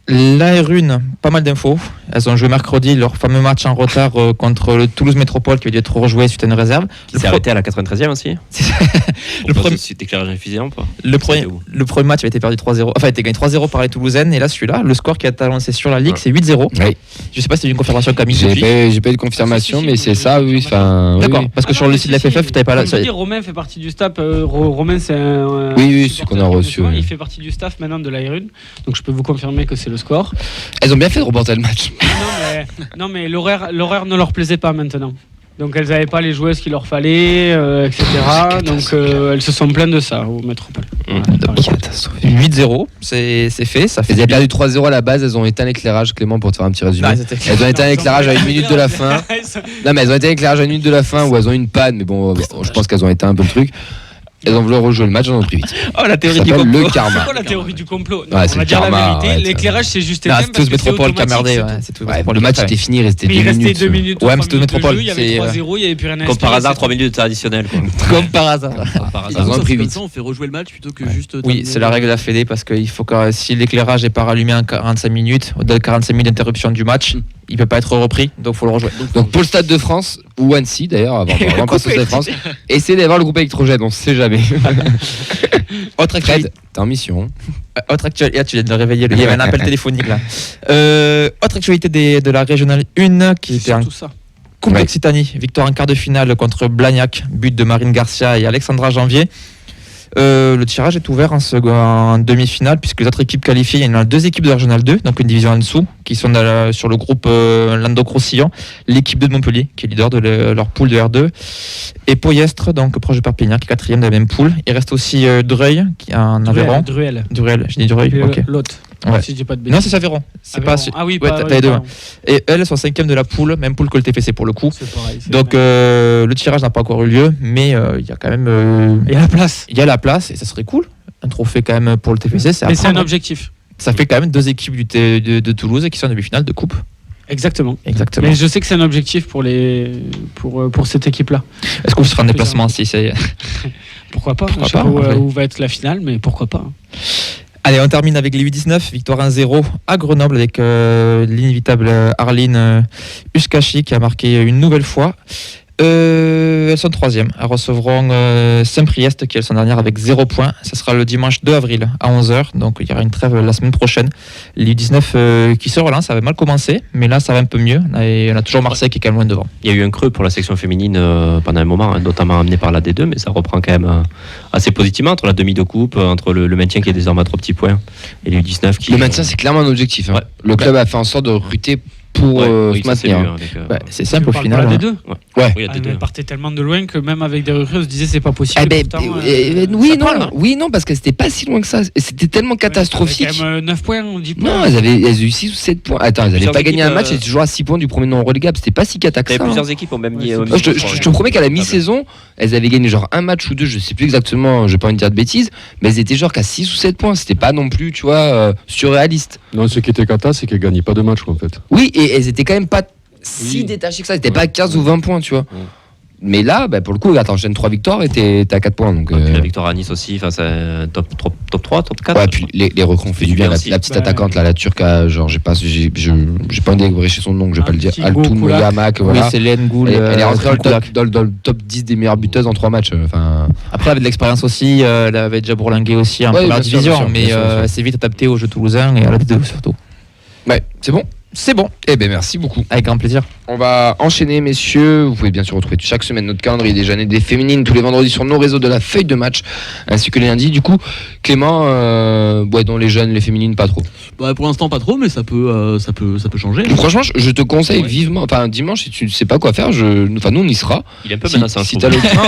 [SPEAKER 4] L'AR1, pas mal d'infos. Elles ont joué mercredi leur fameux match en retard contre le Toulouse Métropole qui a dû être rejoué suite à une réserve.
[SPEAKER 3] Qui s'est arrêté à la 93e aussi.
[SPEAKER 4] Le premier-
[SPEAKER 3] C'est éclairage insuffisant ou pas?
[SPEAKER 4] Le premier match avait été perdu 3-0. Enfin, a été gagné 3-0 par les Toulousaines. Et là, celui-là, le score qui a été annoncé sur la Ligue, c'est 8-0.
[SPEAKER 1] Oui.
[SPEAKER 4] Je sais pas si c'est une confirmation Camille.
[SPEAKER 1] J'ai
[SPEAKER 4] depuis.
[SPEAKER 1] pas eu de confirmation,
[SPEAKER 2] Ah, si,
[SPEAKER 1] mais
[SPEAKER 2] si,
[SPEAKER 1] c'est
[SPEAKER 2] oui,
[SPEAKER 1] ça, oui. Enfin,
[SPEAKER 4] D'accord,
[SPEAKER 1] oui.
[SPEAKER 4] parce que sur le site de la FFF, t'avais pas là.
[SPEAKER 2] Je veux dire, Romain fait partie du staff. Romain, c'est un.
[SPEAKER 1] Oui,
[SPEAKER 2] supporter
[SPEAKER 1] ce qu'on a reçu,
[SPEAKER 2] québécois.
[SPEAKER 1] oui.
[SPEAKER 2] Il fait partie du staff maintenant de l'AR1. Donc je peux vous confirmer que c'est le score.
[SPEAKER 1] Elles ont bien fait de reporter le match.
[SPEAKER 2] Non, mais l'horaire ne leur plaisait pas maintenant. Donc elles n'avaient pas les joueuses qu'il leur fallait, etc. Donc elles se sont plaintes de ça au Métropole. Voilà, pareil.
[SPEAKER 4] 8-0, c'est fait. Ça fait
[SPEAKER 1] Elles avaient perdu 3-0 à la base, elles ont éteint l'éclairage, Clément, pour te faire un petit résumé.
[SPEAKER 4] Non, c'était-
[SPEAKER 1] Elles ont éteint l'éclairage à une minute de la fin. Non, mais elles ont éteint l'éclairage à une minute de la fin où elles ont eu une panne, mais bon, je pense qu'elles ont éteint un peu le truc. Elles ont voulu rejouer le match, elles ont pris vite.
[SPEAKER 4] Oh, la
[SPEAKER 1] Ça
[SPEAKER 4] théorie du
[SPEAKER 1] s'appelle
[SPEAKER 4] complot.
[SPEAKER 1] le
[SPEAKER 2] C'est
[SPEAKER 1] karma.
[SPEAKER 2] quoi la théorie du complot?
[SPEAKER 1] Ouais, c'est
[SPEAKER 2] On va
[SPEAKER 1] le
[SPEAKER 2] dire la
[SPEAKER 1] karma,
[SPEAKER 2] vérité.
[SPEAKER 1] arrête.
[SPEAKER 2] L'éclairage, c'est juste
[SPEAKER 4] Non,
[SPEAKER 2] éteint
[SPEAKER 4] c'est Toulouse
[SPEAKER 2] parce que c'est
[SPEAKER 4] Métropole qui a
[SPEAKER 2] automatique,
[SPEAKER 4] merdé.
[SPEAKER 2] c'est
[SPEAKER 4] Ouais,
[SPEAKER 2] tout.
[SPEAKER 4] c'est Toulouse
[SPEAKER 1] Ouais,
[SPEAKER 4] Métropole
[SPEAKER 1] le
[SPEAKER 4] qui a
[SPEAKER 1] match
[SPEAKER 4] fait.
[SPEAKER 1] était fini, il restait
[SPEAKER 2] Mais
[SPEAKER 1] 2
[SPEAKER 2] il restait
[SPEAKER 1] minutes.
[SPEAKER 2] 2 minutes.
[SPEAKER 4] Ouais, mais
[SPEAKER 2] 3
[SPEAKER 4] c'était
[SPEAKER 2] minutes de
[SPEAKER 4] Métropole,
[SPEAKER 2] jeu, il y avait
[SPEAKER 4] c'est,
[SPEAKER 2] 3-0, il n'y avait plus rien à
[SPEAKER 3] Comme par
[SPEAKER 2] espérer,
[SPEAKER 3] hasard,
[SPEAKER 2] c'était-
[SPEAKER 3] 3 minutes additionnelles. Quoi.
[SPEAKER 4] Comme par hasard.
[SPEAKER 3] Par
[SPEAKER 1] Ils
[SPEAKER 3] hasard.
[SPEAKER 1] ont pris
[SPEAKER 6] Comme
[SPEAKER 1] vite.
[SPEAKER 6] ça, on fait rejouer le match plutôt que
[SPEAKER 1] Ouais.
[SPEAKER 6] juste.
[SPEAKER 4] Oui,
[SPEAKER 6] terminer.
[SPEAKER 4] c'est la règle de la Fédé parce qu'il faut que si l'éclairage n'est pas rallumé en 45 minutes, au-delà de 45 minutes d'interruption du match, il peut pas être repris, donc il faut le rejouer.
[SPEAKER 1] Donc pour le Stade de France, ou Annecy d'ailleurs, avant vraiment pas sur le Stade de France, essayez d'avoir le groupe électrogène, on sait jamais.
[SPEAKER 4] Autre actualité.
[SPEAKER 1] Fred, t'es en mission.
[SPEAKER 4] Autre actualité, tu viens de le réveiller, il y avait un appel téléphonique là. Autre actualité de la régionale 1 qui
[SPEAKER 2] C'est
[SPEAKER 4] était en
[SPEAKER 2] surtout ça.
[SPEAKER 4] Coupe
[SPEAKER 1] Ouais.
[SPEAKER 4] d'Occitanie, victoire en quart de finale contre Blagnac, but de Marine Garcia et Alexandra Janvier. Le tirage est ouvert en demi-finale puisque les autres équipes qualifiées, il y en a 2 équipes de la régionale 2, donc une division en dessous, qui sont sur le groupe Languedoc-Roussillon, l'équipe de Montpellier qui est leader de leur poule de R2, et Poyestre, donc proche de Perpignan, qui est 4e de la même poule. Il reste aussi Dreuil qui est en Aveyron.
[SPEAKER 2] Druel.
[SPEAKER 4] Druel, j'ai dit Dreuil,
[SPEAKER 2] Et
[SPEAKER 4] ok.
[SPEAKER 2] l'autre.
[SPEAKER 4] Ouais.
[SPEAKER 2] Si je dis pas de bêtises.
[SPEAKER 4] Non, c'est Aveyron. C'est pas.
[SPEAKER 2] Ah oui,
[SPEAKER 4] ouais,
[SPEAKER 2] pas.
[SPEAKER 4] t'as les deux.
[SPEAKER 2] pardon.
[SPEAKER 4] Et elles sont 5e de la poule, même poule que le TFC pour le coup.
[SPEAKER 2] C'est pareil. c'est
[SPEAKER 4] Donc
[SPEAKER 2] pareil.
[SPEAKER 4] le tirage n'a pas encore eu lieu, mais il y a quand même
[SPEAKER 2] Il y a la place.
[SPEAKER 4] il y a la place et ça serait cool. Un trophée quand même pour le TFC, c'est à
[SPEAKER 2] Mais c'est un
[SPEAKER 4] prendre.
[SPEAKER 2] objectif.
[SPEAKER 4] Ça fait quand même 2 équipes de Toulouse qui sont en demi-finale de coupe.
[SPEAKER 2] Exactement.
[SPEAKER 4] Exactement.
[SPEAKER 2] Mais je sais que c'est un objectif pour cette équipe-là.
[SPEAKER 4] Est-ce que vous serez en déplacement si c'est
[SPEAKER 2] Pourquoi pas?
[SPEAKER 4] Pourquoi
[SPEAKER 2] Je sais
[SPEAKER 4] pas,
[SPEAKER 2] pas
[SPEAKER 4] en vrai.
[SPEAKER 2] où va être la finale, mais pourquoi pas?
[SPEAKER 4] Allez, on termine avec les U19, victoire 1-0 à Grenoble avec l'inévitable Arline Uskashi qui a marqué une nouvelle fois. Elles sont 3e. Elles recevront Saint-Priest qui est son dernière avec 0 points. Ça sera le dimanche 2 avril à 11h. Donc il y aura une trêve la semaine prochaine. Les U19 qui se relancent, ça avait mal commencé, mais là ça va un peu mieux. Et on a toujours Marseille qui est quand même loin devant.
[SPEAKER 3] Il y a eu un creux pour la section féminine pendant un moment, hein, notamment amené par la D2, mais ça reprend quand même assez positivement entre la demi de coupe, entre le maintien qui est désormais à 3 petits points et les U19 qui.
[SPEAKER 1] Le maintien, c'est clairement un objectif. Hein.
[SPEAKER 3] Ouais.
[SPEAKER 1] Le club a fait en sorte de recruter pour
[SPEAKER 3] oui,
[SPEAKER 1] se
[SPEAKER 3] ça, c'est
[SPEAKER 1] maintenir.
[SPEAKER 3] mieux, avec,
[SPEAKER 4] Bah, c'est simple au
[SPEAKER 2] Tu parles
[SPEAKER 4] final.
[SPEAKER 2] pas
[SPEAKER 4] hein.
[SPEAKER 2] des deux.
[SPEAKER 1] Ouais.
[SPEAKER 3] oui, il y a des deux.
[SPEAKER 2] Elle partait tellement de loin que même avec des recrues, on se disait c'est pas possible.
[SPEAKER 1] Ah ben,
[SPEAKER 2] Pourtant,
[SPEAKER 1] oui,
[SPEAKER 2] ça
[SPEAKER 1] non,
[SPEAKER 2] parle, hein.
[SPEAKER 1] oui, non, parce que c'était pas si loin que ça. Et c'était tellement catastrophique.
[SPEAKER 2] Quand même 9 points, 10 points.
[SPEAKER 1] Non, elles avaient eu 6 ou 7 points. Attends, elles n'avaient
[SPEAKER 3] Plusieurs
[SPEAKER 1] pas gagné un
[SPEAKER 3] équipes,
[SPEAKER 1] match, elles étaient toujours à 6 points du premier non relégable. C'était pas si cata que
[SPEAKER 3] Il y
[SPEAKER 1] ça.
[SPEAKER 3] avait
[SPEAKER 1] hein.
[SPEAKER 3] plusieurs équipes ont même mis.
[SPEAKER 2] Ouais,
[SPEAKER 1] Moi, je te promets qu'à la mi-saison, elles avaient gagné genre un match ou deux, je sais plus exactement, je vais pas envie de dire de bêtises, mais elles étaient genre qu'à 6 ou 7 points. C'était pas non plus, tu vois, surréaliste.
[SPEAKER 5] Non, ce qui était cata, c'est qu'elle gagnait pas de match, quoi, en fait.
[SPEAKER 1] Oui, et elles étaient quand même pas si
[SPEAKER 5] Oui.
[SPEAKER 1] détachées que ça. Elles étaient
[SPEAKER 5] Ouais.
[SPEAKER 1] pas à 15 ou 20 points, tu vois.
[SPEAKER 5] Ouais.
[SPEAKER 1] Mais là, bah, pour le coup, attends, je gêne 3 victoires et t'es à 4 points. Donc,
[SPEAKER 3] La victoire à Nice aussi, enfin, c'est top 3, top 4.
[SPEAKER 1] ouais, puis les recrues ont fait du bien. La petite
[SPEAKER 2] Bah,
[SPEAKER 1] attaquante, là, la turque, genre, j'ai pas envie d'égoricher son nom, je vais pas le dire.
[SPEAKER 2] Thibaut
[SPEAKER 1] Altoum
[SPEAKER 2] Koulak.
[SPEAKER 1] Yamak,
[SPEAKER 4] Oui,
[SPEAKER 1] voilà.
[SPEAKER 4] c'est Léane Goul.
[SPEAKER 1] Elle est rentrée dans le,
[SPEAKER 4] Koulak.
[SPEAKER 1] top, dans le top 10 des meilleures buteuses en 3 matchs. Enfin,
[SPEAKER 4] Après, elle avait de l'expérience aussi. Elle avait déjà bourlingué aussi en
[SPEAKER 1] Ouais,
[SPEAKER 4] première
[SPEAKER 1] bien sûr,
[SPEAKER 4] division,
[SPEAKER 1] bien sûr,
[SPEAKER 4] mais
[SPEAKER 1] bien sûr, bien sûr.
[SPEAKER 4] elle s'est vite adaptée au jeu toulousain et à la D2 surtout.
[SPEAKER 1] ouais, c'est bon.
[SPEAKER 4] C'est bon,
[SPEAKER 1] Eh ben merci beaucoup.
[SPEAKER 4] avec grand plaisir.
[SPEAKER 1] On va enchaîner, messieurs. Vous pouvez bien sûr retrouver chaque semaine notre calendrier des jeunes et des féminines tous les vendredis sur nos réseaux de la feuille de match, ainsi que les lundis. Du coup, Clément, ouais, dans les jeunes, les féminines, pas trop.
[SPEAKER 6] Bah, pour l'instant, pas trop, mais ça peut changer.
[SPEAKER 1] Franchement, je te conseille
[SPEAKER 6] Ouais.
[SPEAKER 1] vivement. Enfin, dimanche, si tu ne sais pas quoi faire, nous, on y sera.
[SPEAKER 3] Il est un peu
[SPEAKER 1] Si,
[SPEAKER 3] menaçant, je
[SPEAKER 1] si
[SPEAKER 3] trouve.
[SPEAKER 1] t'as l'occasion,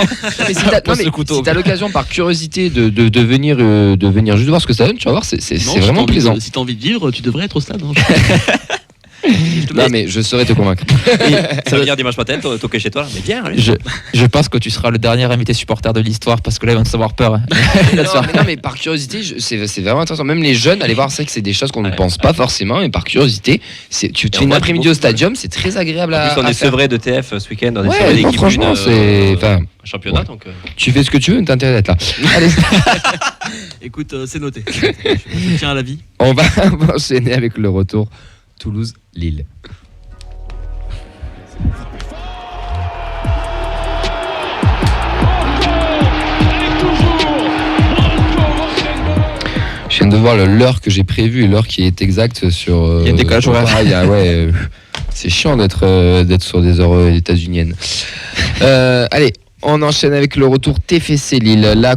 [SPEAKER 1] mais si t'as-
[SPEAKER 3] Pose
[SPEAKER 1] non,
[SPEAKER 3] le couteau.
[SPEAKER 1] si t'as l'occasion par curiosité de venir juste voir ce que ça donne, tu vas voir, c'est
[SPEAKER 6] Non, si
[SPEAKER 1] vraiment
[SPEAKER 6] t'as envie
[SPEAKER 1] plaisant.
[SPEAKER 6] Si t'as envie de vivre, tu devrais être au stade. Hein.
[SPEAKER 1] Non, mais je saurais te convaincre.
[SPEAKER 3] Ça veut dire dimanche matin, toquer chez toi, là. Mais bien, allez.
[SPEAKER 4] Je pense que tu seras le dernier invité supporter de l'histoire parce que là, ils vont tous avoir peur.
[SPEAKER 1] Non, mais par curiosité, c'est vraiment intéressant. Même les jeunes, allez voir, c'est vrai que c'est des choses qu'on ne pense pas forcément, mais par curiosité, tu
[SPEAKER 3] Et
[SPEAKER 1] fais
[SPEAKER 3] on
[SPEAKER 1] une
[SPEAKER 3] voit
[SPEAKER 1] après-midi
[SPEAKER 3] beaucoup
[SPEAKER 1] au stadium, c'est très agréable
[SPEAKER 3] En
[SPEAKER 1] à
[SPEAKER 3] plus, on est
[SPEAKER 1] faire.
[SPEAKER 3] sevré de TF ce week-end, on est
[SPEAKER 1] Ouais,
[SPEAKER 3] sevré
[SPEAKER 1] non,
[SPEAKER 3] d'équipe
[SPEAKER 1] franchement,
[SPEAKER 3] d'une,
[SPEAKER 1] c'est. Enfin,
[SPEAKER 3] championnat,
[SPEAKER 1] ouais.
[SPEAKER 3] donc.
[SPEAKER 1] tu fais ce que tu veux, t'as intérêt d'être là. Allez.
[SPEAKER 6] Écoute, c'est noté. Je tiens à la vie.
[SPEAKER 1] On va enchaîner avec le retour Toulouse-Lille. Je viens de voir l'heure que j'ai prévue et l'heure qui est exacte sur.
[SPEAKER 4] Il y a un décalage
[SPEAKER 1] sur
[SPEAKER 4] horaire.
[SPEAKER 1] pareil, c'est chiant d'être sur des heures états-uniennes. Allez, on enchaîne avec le retour TFC Lille. La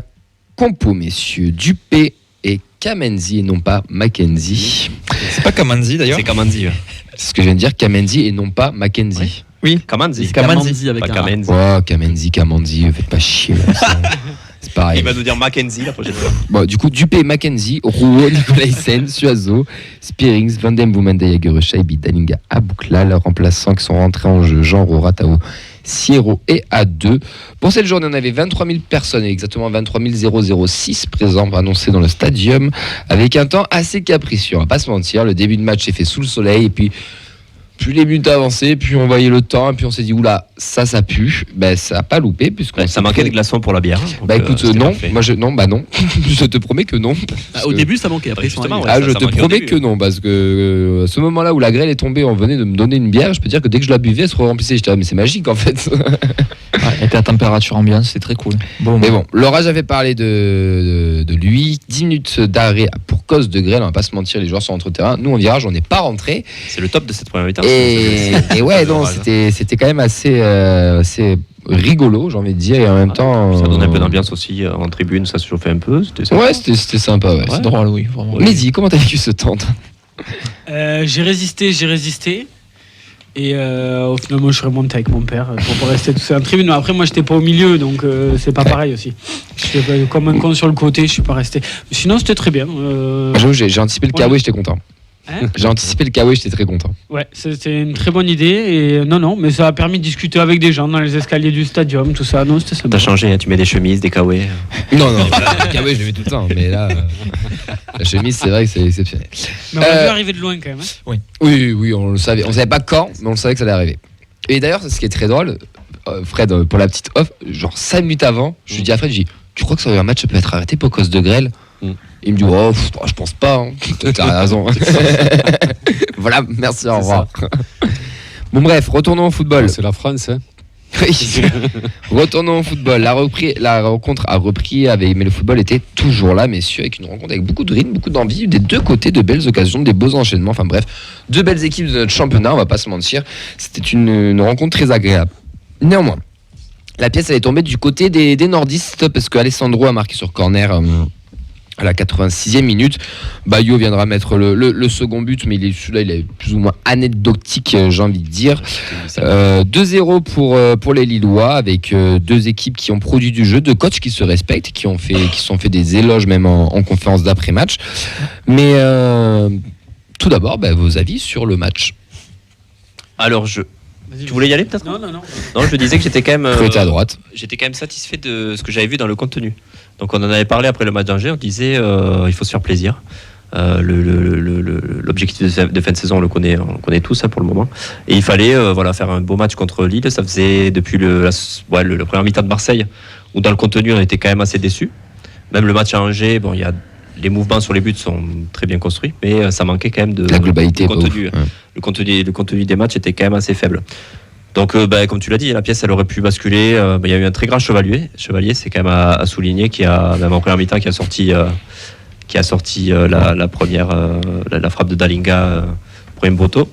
[SPEAKER 1] compo, messieurs, Dupé et Kamenzi et non pas Mackenzie.
[SPEAKER 4] C'est pas Kamanzi d'ailleurs.
[SPEAKER 3] C'est Kamanzi.
[SPEAKER 1] C'est ce que je viens de dire, Kamenzi et non pas Mackenzie.
[SPEAKER 4] Oui.
[SPEAKER 3] Kamanzi.
[SPEAKER 6] Kamanzi avec
[SPEAKER 3] Pas
[SPEAKER 6] un
[SPEAKER 3] Kamenzi.
[SPEAKER 1] Oh, Kamenzi, faites pas chier. Là, c'est pareil.
[SPEAKER 3] Il va nous dire Mackenzie la prochaine fois.
[SPEAKER 1] Bon, du coup, Dupé, Mackenzie, Rouault, Nicolaisen, Suazo, Spearings, Van Den Boumenda, Jagereux, Shaibi, Dalinga, Aboukla, leurs remplaçants qui sont rentrés en jeu, Jean Ratao, Sierro et A2. Pour cette journée, on avait 23 000 personnes, exactement 23 006 présents annoncés dans le stadium, avec un temps assez capricieux. On va pas se mentir, le début de match est fait sous le soleil, et puis plus les minutes avançaient, plus on voyait le temps, et puis on s'est dit, oula, ça pue. Ben, ça n'a pas loupé, puisqu'on
[SPEAKER 3] Ça manquait de glaçons pour la bière. Donc,
[SPEAKER 1] Bah écoute,
[SPEAKER 3] c'était
[SPEAKER 1] non,
[SPEAKER 3] parfait.
[SPEAKER 1] non. Je te promets que non. Parce
[SPEAKER 6] Au
[SPEAKER 1] que-
[SPEAKER 6] début, ça manquait. Après, ils sont
[SPEAKER 3] Justement,
[SPEAKER 6] arrivés.
[SPEAKER 3] ouais.
[SPEAKER 1] je
[SPEAKER 3] ça
[SPEAKER 1] te
[SPEAKER 3] manquait au
[SPEAKER 1] promets
[SPEAKER 3] début.
[SPEAKER 1] que non, parce que à ce moment-là où la grêle est tombée, on venait de me donner une bière, je peux dire que dès que je la buvais, elle se remplissait. J'étais, mais c'est magique en fait.
[SPEAKER 4] Et la température ambiante, c'est très cool.
[SPEAKER 1] Mais bon, l'orage avait parlé de lui. 10 minutes d'arrêt pour cause de grêle, on va pas se mentir, les joueurs sont entre terrain. Nous, en virage, on n'est pas rentré.
[SPEAKER 3] C'est le top de cette première mi-temps.
[SPEAKER 1] Et ouais, non, c'était quand même assez rigolo, j'ai envie de dire, et en même temps.
[SPEAKER 3] Ça donne un peu d'ambiance aussi en tribune, ça se chauffait un peu. C'était sympa.
[SPEAKER 1] Ouais, c'était sympa, ouais.
[SPEAKER 4] C'est drôle, oui, vraiment.
[SPEAKER 1] Mehdi, comment t'as vécu ce temps toi
[SPEAKER 2] J'ai résisté. Et finalement, je suis remonté avec mon père pour pas rester tout seul en tribune. Mais après, moi, j'étais pas au milieu, donc c'est pas pareil aussi. J'étais comme un con sur le côté, je suis pas resté. Mais sinon, c'était très bien.
[SPEAKER 1] J'avoue, j'ai anticipé le kawaii, j'étais content.
[SPEAKER 2] Hein
[SPEAKER 1] J'ai anticipé le kawaii, j'étais très content.
[SPEAKER 2] Ouais, c'était une très bonne idée. Et non, mais ça a permis de discuter avec des gens dans les escaliers du stadium, tout ça. Non, c'était sympa.
[SPEAKER 3] T'as changé, hein, tu mets des chemises, des kawais.
[SPEAKER 1] Non, le kawaii, je le mets tout le temps, mais là, la chemise, c'est vrai que c'est exceptionnel.
[SPEAKER 2] Mais on a vu arriver de loin quand même. Hein.
[SPEAKER 1] Oui, on le savait. On savait pas quand, mais on le savait que ça allait arriver. Et d'ailleurs, ce qui est très drôle, Fred, pour la petite off, genre 5 minutes avant, je lui dis à Fred, tu crois que sur un match peut être arrêté pour cause de grêle Il me dit, je pense pas. Hein. T'as raison. Voilà, merci, au revoir. Bon, bref, retournons au football.
[SPEAKER 5] C'est la France, hein.
[SPEAKER 1] Oui. Retournons au football. La rencontre a repris, mais le football était toujours là, messieurs, avec une rencontre avec beaucoup de rythme, beaucoup d'envie, des deux côtés, de belles occasions, des beaux enchaînements. Enfin bref, deux belles équipes de notre championnat, on va pas se mentir. C'était une rencontre très agréable. Néanmoins, la pièce elle est tombée du côté des nordistes parce que Alessandro a marqué sur corner. À la 86e minute, Bayo viendra mettre le second but, mais celui-là il est plus ou moins anecdotique, j'ai envie de dire. 2-0 pour les Lillois, avec deux équipes qui ont produit du jeu, deux coachs qui se respectent, qui se sont fait des éloges même en conférence d'après-match. Mais tout d'abord, vos avis sur le match.
[SPEAKER 3] Alors,
[SPEAKER 2] Vas-y,
[SPEAKER 3] tu voulais y aller peut-être?
[SPEAKER 2] Non.
[SPEAKER 3] Non, je disais que j'étais quand même.
[SPEAKER 1] Priorité à droite.
[SPEAKER 3] J'étais quand même satisfait de ce que j'avais vu dans le contenu. Donc on en avait parlé après le match d'Angers, on disait il faut se faire plaisir. L'objectif de fin de saison, on le connaît tous hein, pour le moment. Et il fallait faire un beau match contre Lille. Ça faisait depuis le premier mi-temps de Marseille, où dans le contenu on était quand même assez déçus. Même le match à Angers, les mouvements sur les buts sont très bien construits, mais ça manquait quand même de
[SPEAKER 1] La globalité,
[SPEAKER 3] de
[SPEAKER 1] pas
[SPEAKER 3] contenu.
[SPEAKER 1] ouf, ouais.
[SPEAKER 3] Le contenu des matchs était quand même assez faible. Donc, comme tu l'as dit, la pièce, elle aurait pu basculer. Il y a eu un très grand Chevalier. Chevalier, c'est quand même à souligner, qui a, même en première mi-temps, qui a sorti la première, la frappe de Dalinga pour Mboto.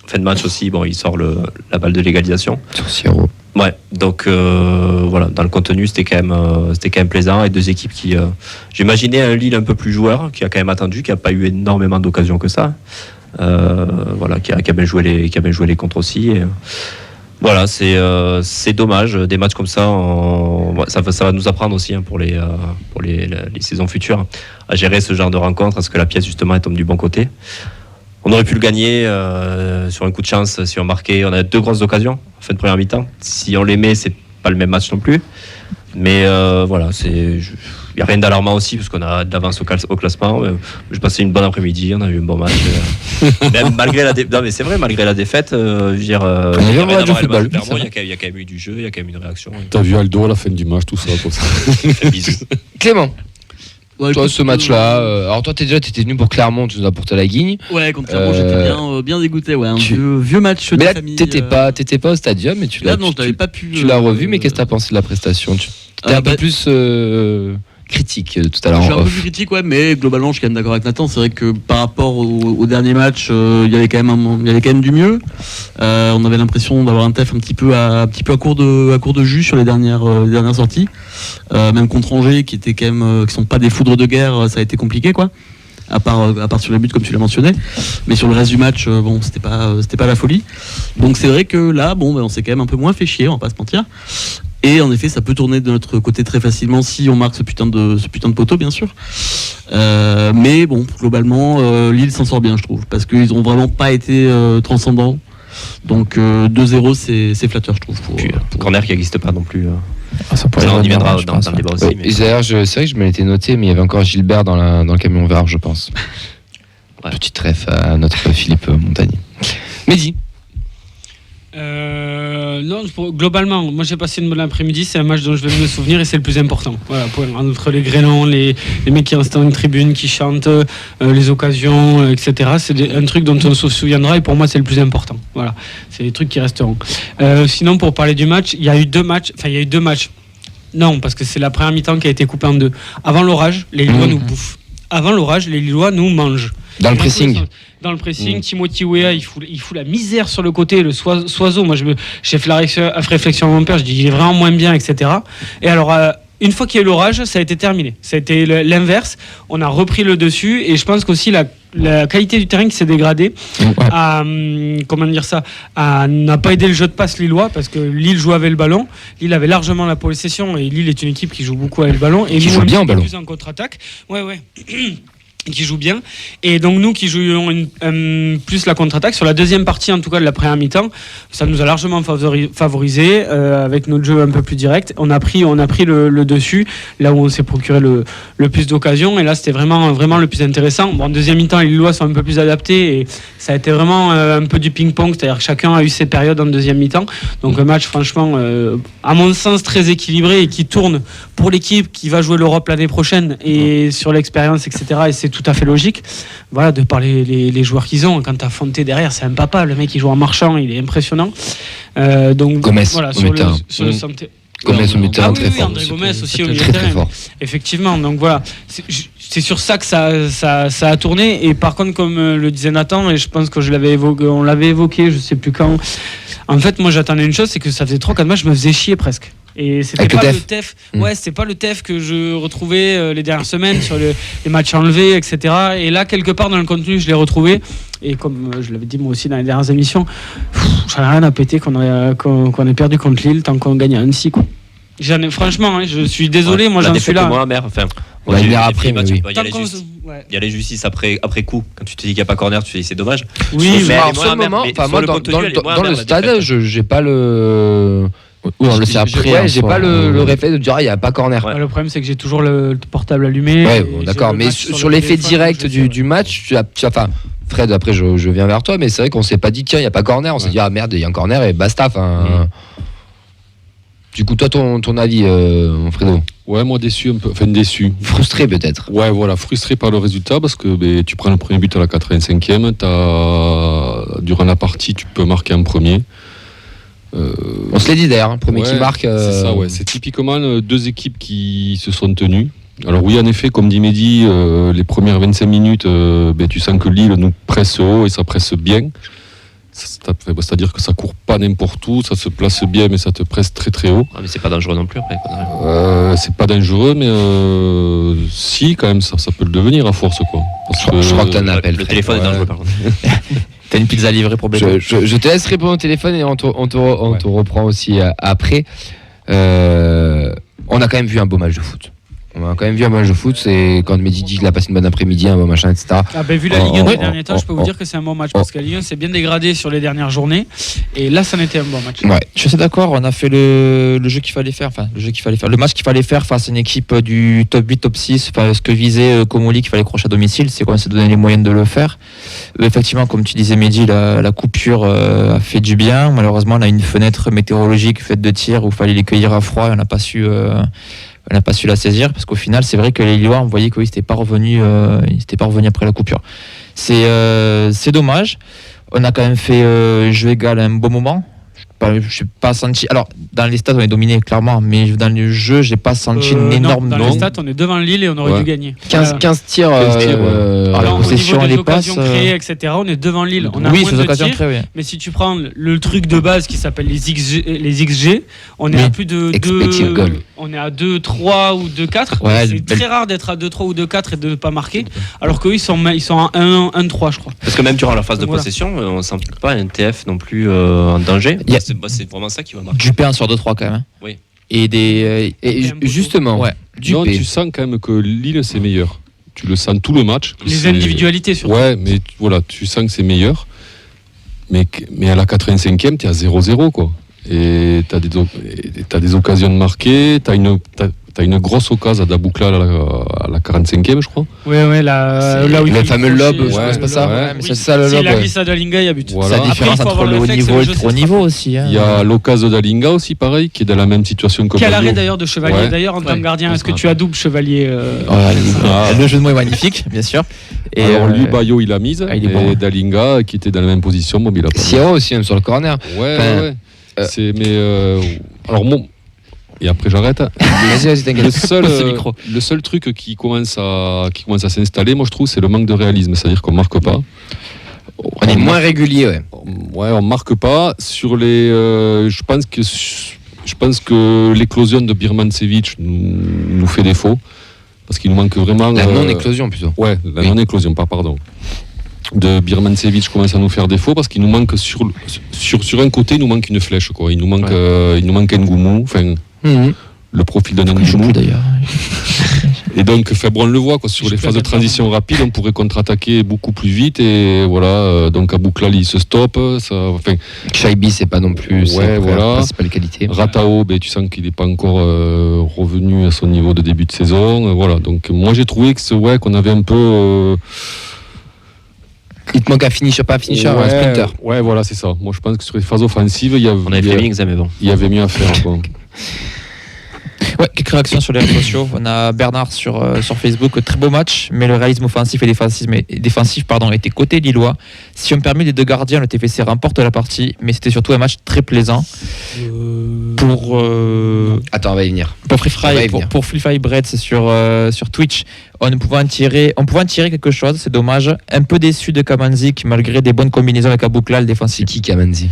[SPEAKER 3] Fin de match aussi, il sort la balle de l'égalisation.
[SPEAKER 1] Sur Sierro.
[SPEAKER 3] Ouais, donc dans le contenu, c'était quand même plaisant. Et deux équipes qui. J'imaginais un Lille un peu plus joueur, qui a quand même attendu, qui n'a pas eu énormément d'occasions que ça. Qui a bien joué les contres aussi. Et, voilà, c'est dommage. Des matchs comme ça, ça va nous apprendre aussi hein, pour les saisons futures à gérer ce genre de rencontre, à ce que la pièce justement elle tombe du bon côté. On aurait pu le gagner sur un coup de chance si on marquait. On a deux grosses occasions en fin de première mi-temps. Si on les met, c'est pas le même match non plus. Mais il n'y a rien d'alarmant aussi parce qu'on a de l'avance au classement. J'ai passé une bonne après-midi, on a eu un bon match. Même malgré la défaite, non mais c'est vrai, malgré la défaite, je veux dire,
[SPEAKER 1] On a vu un match de football.
[SPEAKER 3] il y a quand même eu du jeu, il y a quand même eu une réaction.
[SPEAKER 5] T'as vu Aldo à la fin du match, tout ça.
[SPEAKER 3] Bisous.
[SPEAKER 1] Clément,
[SPEAKER 6] Ouais,
[SPEAKER 1] Toi,
[SPEAKER 6] écoute,
[SPEAKER 1] ce match-là, alors toi, t'étais venu pour Clermont, tu nous as apporté la guigne.
[SPEAKER 6] Ouais, contre Clermont, j'étais bien dégoûté. Ouais, un vieux match
[SPEAKER 1] Mais
[SPEAKER 6] de
[SPEAKER 1] là,
[SPEAKER 6] famille.
[SPEAKER 1] t'étais pas au stadium, mais tu
[SPEAKER 6] Là,
[SPEAKER 1] l'as.
[SPEAKER 6] non, je l'avais pas pu.
[SPEAKER 1] Tu l'as revu, mais qu'est-ce que t'as pensé de la prestation? Tu étais un peu plus critique tout à l'heure.
[SPEAKER 6] Je suis
[SPEAKER 1] en
[SPEAKER 6] un peu
[SPEAKER 1] off.
[SPEAKER 6] plus critique, ouais, mais globalement, je suis quand même d'accord avec Nathan. C'est vrai que par rapport au dernier match, il y avait quand même du mieux. On avait l'impression d'avoir un TEF un petit peu à court de jus sur les dernières sorties. Même contre Angers, qui étaient quand même, qui sont pas des foudres de guerre, ça a été compliqué, quoi. À part sur les buts, comme tu l'as mentionné. Mais sur le reste du match, bon, c'était pas la folie. Donc c'est vrai que là, bon, on s'est quand même un peu moins fait chier, on va pas se mentir. Et en effet, ça peut tourner de notre côté très facilement si on marque ce putain de poteau, bien sûr. Mais bon, globalement, Lille s'en sort bien, je trouve, parce qu'ils ont vraiment pas été transcendants. Donc 2-0, c'est flatteur, je trouve.
[SPEAKER 3] Puis, corner qui n'existe pas non plus.
[SPEAKER 4] Ça pourrait
[SPEAKER 3] on y
[SPEAKER 4] revenir,
[SPEAKER 3] viendra
[SPEAKER 4] je
[SPEAKER 3] dans
[SPEAKER 4] pense,
[SPEAKER 3] le débat aussi.
[SPEAKER 1] Ouais,
[SPEAKER 3] mais-
[SPEAKER 1] et d'ailleurs, c'est vrai que je me l'étais noté, mais il y avait encore Gilbert dans le camion vert, je pense.
[SPEAKER 3] Ouais.
[SPEAKER 1] Petite ref à notre Philippe Montagnier. Mehdi.
[SPEAKER 2] Non, globalement, moi j'ai passé une bonne après-midi, c'est un match dont je vais me souvenir et c'est le plus important. Voilà, entre les grêlons, les mecs qui restent dans une tribune, qui chantent, les occasions, etc. C'est un truc dont on se souviendra et pour moi c'est le plus important. Voilà, c'est les trucs qui resteront. Sinon, pour parler du match, il y a eu deux matchs. Non, parce que c'est la première mi-temps qui a été coupée en deux. Avant l'orage, les Lillois nous bouffent. Avant l'orage, les Lillois nous mangent.
[SPEAKER 1] Dans le pressing.
[SPEAKER 2] Dans le pressing, Timothy Weah, il fout la misère sur le côté, le Soiseau. Moi, j'ai fait la réflexion à mon père, je dis il est vraiment moins bien, etc. Et alors, une fois qu'il y a eu l'orage, ça a été terminé. Ça a été l'inverse. On a repris le dessus et je pense qu'aussi la qualité du terrain qui s'est dégradée n'a pas aidé le jeu de passe lillois parce que Lille jouait avec le ballon. Lille avait largement la possession et Lille est une équipe qui joue beaucoup avec le ballon. Et
[SPEAKER 1] Qui
[SPEAKER 2] nous,
[SPEAKER 1] joue
[SPEAKER 2] on
[SPEAKER 1] bien
[SPEAKER 2] est
[SPEAKER 1] au ballon.
[SPEAKER 2] plus en contre-attaque. Ouais. Qui joue bien et donc nous qui jouions plus la contre-attaque sur la deuxième partie en tout cas de la première mi-temps, ça nous a largement favorisé avec notre jeu un peu plus direct. On a pris le dessus là où on s'est procuré le plus d'occasions et là c'était vraiment le plus intéressant. Bon, en deuxième mi-temps les Lillois sont un peu plus adaptés et ça a été vraiment un peu du ping-pong, c'est-à-dire que chacun a eu ses périodes en deuxième mi-temps, donc un match franchement à mon sens très équilibré et qui tourne pour l'équipe qui va jouer l'Europe l'année prochaine et sur l'expérience, etc. Et c'est tout à fait logique. Voilà, de par les joueurs qu'ils ont. Quand t'as Fonté derrière, c'est un papa. Le mec, il joue en marchant, il est impressionnant. Donc,
[SPEAKER 1] Gomez,
[SPEAKER 2] voilà,
[SPEAKER 1] au milieu
[SPEAKER 2] sur le santé.
[SPEAKER 1] Gomez au milieu de terrain,
[SPEAKER 2] Ah oui,
[SPEAKER 1] très
[SPEAKER 2] oui,
[SPEAKER 1] fort.
[SPEAKER 2] André Gomez aussi au
[SPEAKER 1] Très,
[SPEAKER 2] milieu de
[SPEAKER 1] très
[SPEAKER 2] terrain.
[SPEAKER 1] fort.
[SPEAKER 2] Effectivement, donc voilà, c'est sur ça que ça a tourné. Et par contre, comme le disait Nathan, et je pense que on l'avait évoqué, je sais plus quand. En fait, moi, j'attendais une chose, c'est que ça faisait 3-4 matchs, je me faisais chier presque. Et c'était
[SPEAKER 1] Avec
[SPEAKER 2] pas
[SPEAKER 1] le
[SPEAKER 2] le TEF. Ouais, c'était pas le TEF que je retrouvais les dernières semaines sur les matchs enlevés, etc. Et là, quelque part dans le contenu, je l'ai retrouvé. Et comme je l'avais dit moi aussi dans les dernières émissions, j'en ai rien à péter qu'on ait perdu contre Lille tant qu'on gagne à Annecy, quoi. Franchement, hein, je suis désolé, moi j'en suis là.
[SPEAKER 3] Moi, mère, enfin,
[SPEAKER 1] On va y venir après, mais oui.
[SPEAKER 3] Il y a les justices après coup. Quand tu te dis qu'il n'y a pas corner, tu te dis c'est dommage.
[SPEAKER 2] Oui,
[SPEAKER 3] mais
[SPEAKER 1] Alors,
[SPEAKER 3] moi,
[SPEAKER 1] sur le
[SPEAKER 3] merde,
[SPEAKER 1] moment,
[SPEAKER 3] mais
[SPEAKER 1] enfin,
[SPEAKER 3] sur
[SPEAKER 1] moi,
[SPEAKER 3] le contenu, elle est moins
[SPEAKER 1] dans le
[SPEAKER 3] merde, la
[SPEAKER 1] stade,
[SPEAKER 3] défaite.
[SPEAKER 1] j'ai pas le.
[SPEAKER 4] Oui, on le sait après. en
[SPEAKER 1] J'ai
[SPEAKER 4] soi.
[SPEAKER 1] pas le réflexe de dire il n'y a pas corner.
[SPEAKER 3] Ouais.
[SPEAKER 2] Le problème, c'est que j'ai toujours le portable allumé.
[SPEAKER 1] Ouais,
[SPEAKER 2] et
[SPEAKER 1] bon,
[SPEAKER 2] j'ai
[SPEAKER 1] d'accord.
[SPEAKER 2] le
[SPEAKER 1] Mais
[SPEAKER 2] match
[SPEAKER 1] sur
[SPEAKER 2] le
[SPEAKER 1] l'effet
[SPEAKER 2] téléphone,
[SPEAKER 1] direct
[SPEAKER 2] donc je sais,
[SPEAKER 1] du match, enfin, Fred, après je viens vers toi, mais c'est vrai qu'on s'est pas dit tiens, il n'y a pas corner. On s'est dit ah merde, il y a un corner et basta. Du coup, toi, ton avis, Fredo?
[SPEAKER 5] Ouais, moi déçu un peu, enfin déçu.
[SPEAKER 1] Frustré peut-être.
[SPEAKER 5] Ouais, voilà, frustré par le résultat parce que tu prends le premier but à la 85e, durant la partie, tu peux marquer un premier.
[SPEAKER 1] On se l'est dit d'ailleurs, premier
[SPEAKER 5] Ouais,
[SPEAKER 1] qui marque.
[SPEAKER 5] C'est ça, ouais. C'est typiquement deux équipes qui se sont tenues. Alors oui, en effet, comme dit Mehdi, les premières 25 minutes, tu sens que Lille nous presse haut et ça presse bien. C'est-à-dire que ça court pas n'importe où, ça se place bien, mais ça te presse très très haut.
[SPEAKER 3] Ah, mais c'est pas dangereux non plus après. Quoi.
[SPEAKER 5] C'est pas dangereux, mais si, quand même, ça peut le devenir à force, quoi. Parce
[SPEAKER 1] Je crois que t'as un appel.
[SPEAKER 3] Le
[SPEAKER 1] Fred.
[SPEAKER 3] téléphone est
[SPEAKER 5] Ouais.
[SPEAKER 3] dangereux par contre.
[SPEAKER 4] T'as une pizza livrée pour Béton.
[SPEAKER 1] Je te laisse répondre au téléphone et on te reprend aussi après. On a quand même vu un beau match de foot. C'est quand Mehdi dit qu'il a passé une bonne après-midi, un bon machin, etc.
[SPEAKER 2] Ah ben, vu la Ligue 1
[SPEAKER 1] Oh,
[SPEAKER 2] des derniers temps, je peux vous dire que c'est un bon match parce que la Ligue 1 s'est bien dégradée sur les dernières journées et là, ça en était un bon match.
[SPEAKER 1] Ouais.
[SPEAKER 4] Je suis assez d'accord, on a fait le jeu qu'il fallait faire, le match qu'il fallait faire face à une équipe du top 8, top 6, enfin, ce que visait Comoli qu'il fallait crocher à domicile, c'est qu'on s'est donné les moyens de le faire. Effectivement, comme tu disais Mehdi, la coupure a fait du bien. Malheureusement, on a une fenêtre météorologique faite de tirs où il fallait les cueillir à froid et on n'a pas su On n'a pas su la saisir parce qu'au final, c'est vrai que les Lillois, on voyait qu'ils n'étaient pas revenus après la coupure. C'est dommage. On a quand même fait jeu égal à un bon moment. Je n'ai pas senti. Alors, dans les stats, on est dominé clairement, mais dans le jeu, j'ai pas senti une énorme.
[SPEAKER 2] Dans les stats, on est devant Lille et on aurait dû gagner.
[SPEAKER 1] 15 tirs.
[SPEAKER 4] la possession
[SPEAKER 2] au niveau
[SPEAKER 4] et
[SPEAKER 2] des
[SPEAKER 4] les
[SPEAKER 2] occasions
[SPEAKER 4] passes,
[SPEAKER 2] créées, etc., on est devant Lille. On a
[SPEAKER 4] oui,
[SPEAKER 2] moins
[SPEAKER 4] ces
[SPEAKER 2] de
[SPEAKER 4] occasions
[SPEAKER 2] tirs,
[SPEAKER 4] créées, oui.
[SPEAKER 2] mais si tu prends le truc de base qui s'appelle les XG, on est
[SPEAKER 4] Oui.
[SPEAKER 2] à plus de
[SPEAKER 1] Expected goal.
[SPEAKER 2] on est à 2-3 ou 2-4.
[SPEAKER 4] Ouais,
[SPEAKER 2] c'est très rare d'être à 2-3 ou 2-4 et de ne pas marquer, alors qu'eux, ils sont à 1-3, je crois.
[SPEAKER 3] Parce que même durant leur phase de
[SPEAKER 2] Voilà.
[SPEAKER 3] possession, on sent pas un TF non plus en danger.
[SPEAKER 4] Il y a-
[SPEAKER 3] C'est vraiment ça qui va marquer.
[SPEAKER 4] Dupé 1 sur 2-3 quand même. Hein.
[SPEAKER 3] Oui.
[SPEAKER 4] Et des.
[SPEAKER 1] Et justement,
[SPEAKER 4] Ouais.
[SPEAKER 5] Non,
[SPEAKER 1] Dupé.
[SPEAKER 5] tu sens quand même que Lille, c'est meilleur. Tu le sens tout le match.
[SPEAKER 2] Les
[SPEAKER 5] C'est-
[SPEAKER 2] individualités, surtout.
[SPEAKER 5] Ouais, mais voilà, tu sens que c'est meilleur. Mais à la 85e, tu es à 0-0, quoi. Et tu as des occasions de marquer. Tu as une grosse occasion d'Aboukla à la 45e, je crois.
[SPEAKER 2] Ouais, là où il
[SPEAKER 1] Le
[SPEAKER 2] fait
[SPEAKER 1] fameux
[SPEAKER 2] crochet,
[SPEAKER 1] lob, je
[SPEAKER 5] ouais,
[SPEAKER 1] pense pas ça.
[SPEAKER 5] ouais.
[SPEAKER 1] Mais c'est ça le
[SPEAKER 2] Si
[SPEAKER 1] lob.
[SPEAKER 2] la
[SPEAKER 1] Ouais.
[SPEAKER 2] glissade à Linga, il y a but.
[SPEAKER 5] Voilà.
[SPEAKER 4] C'est la différence
[SPEAKER 2] Après, il faut
[SPEAKER 4] entre
[SPEAKER 2] avoir
[SPEAKER 4] le
[SPEAKER 2] le
[SPEAKER 4] haut
[SPEAKER 2] réflexe
[SPEAKER 4] niveau
[SPEAKER 2] et
[SPEAKER 4] et
[SPEAKER 2] le
[SPEAKER 4] le
[SPEAKER 2] jeu,
[SPEAKER 4] trop
[SPEAKER 2] c'est
[SPEAKER 4] niveau aussi. Hein.
[SPEAKER 5] Il y a l'occasion d'Alinga aussi, pareil, qui est dans la même situation que
[SPEAKER 2] Quel
[SPEAKER 5] Badio.
[SPEAKER 2] arrêt d'ailleurs de Chevalier.
[SPEAKER 5] Ouais.
[SPEAKER 2] D'ailleurs, en tant que gardien, est-ce que
[SPEAKER 5] Ouais.
[SPEAKER 2] tu adoubes Chevalier
[SPEAKER 5] Ah.
[SPEAKER 4] Le jeu de mots est magnifique, bien sûr. Et
[SPEAKER 5] Alors lui, Bayo, il a mise.
[SPEAKER 4] il est
[SPEAKER 5] et
[SPEAKER 4] bon.
[SPEAKER 5] Dalinga, qui était dans la même position, bon, il a pas.
[SPEAKER 1] Sierra aussi, même sur le corner.
[SPEAKER 5] Ouais,
[SPEAKER 1] Enfin,
[SPEAKER 5] ouais. Alors, et après, j'arrête.
[SPEAKER 1] Vas-y, t'inquiète.
[SPEAKER 5] Le seul truc qui commence à s'installer, moi, je trouve, c'est le manque de réalisme. C'est-à-dire qu'on marque pas.
[SPEAKER 1] On est moins régulier, ouais.
[SPEAKER 5] Ouais, on marque pas. Sur les. Je pense que l'éclosion de Birmancevic nous fait défaut. Parce qu'il nous manque vraiment.
[SPEAKER 1] La non-éclosion, plutôt.
[SPEAKER 5] Ouais, la
[SPEAKER 1] Oui.
[SPEAKER 5] non-éclosion, pardon. De Birmancevic commence à nous faire défaut parce qu'il nous manque sur un côté, il nous manque une flèche, quoi. Il nous manque Ngoumou, enfin le profil d'un
[SPEAKER 4] Je joue
[SPEAKER 5] Ngoumou.
[SPEAKER 4] plus d'ailleurs.
[SPEAKER 5] Et donc Fabre, on le voit, quoi, sur
[SPEAKER 2] Je
[SPEAKER 5] les
[SPEAKER 2] peux
[SPEAKER 5] phases de
[SPEAKER 2] mettre
[SPEAKER 5] transition rapides, on pourrait contre-attaquer beaucoup plus vite et voilà. Donc Abouklal il se stoppe, ça. Enfin,
[SPEAKER 1] Shaibi, c'est pas non plus
[SPEAKER 5] Ouais,
[SPEAKER 1] sa
[SPEAKER 5] voilà.
[SPEAKER 1] principale qualité.
[SPEAKER 5] Ratao, ben, tu sens qu'il n'est pas encore revenu à son niveau de début de saison. Voilà. Donc moi j'ai trouvé que qu'on avait un peu.
[SPEAKER 1] Il te manque un finisher, pas un finisher, un sprinter.
[SPEAKER 5] Ouais, voilà, c'est ça. Moi je pense que sur les phases offensives,
[SPEAKER 3] On avait fait Mings, mais bon.
[SPEAKER 5] il y avait mieux à faire, quoi.
[SPEAKER 4] Ouais, quelques réactions sur les réseaux sociaux. On a Bernard sur Facebook. Très beau match, mais le réalisme offensif et défensif était côté lillois. Si on me permet, les deux gardiens, le TFC remporte la partie, mais c'était surtout un match très plaisant. Pour
[SPEAKER 1] Attends, on va y venir.
[SPEAKER 4] Pour Free
[SPEAKER 1] On va y
[SPEAKER 4] Fry,
[SPEAKER 1] venir.
[SPEAKER 4] pour Free Fry Bread, c'est sur Twitch. On pouvait en tirer quelque chose, c'est dommage. Un peu déçu de Kamanzi qui, malgré des bonnes combinaisons avec Abouklal,
[SPEAKER 1] C'est qui Kamanzi?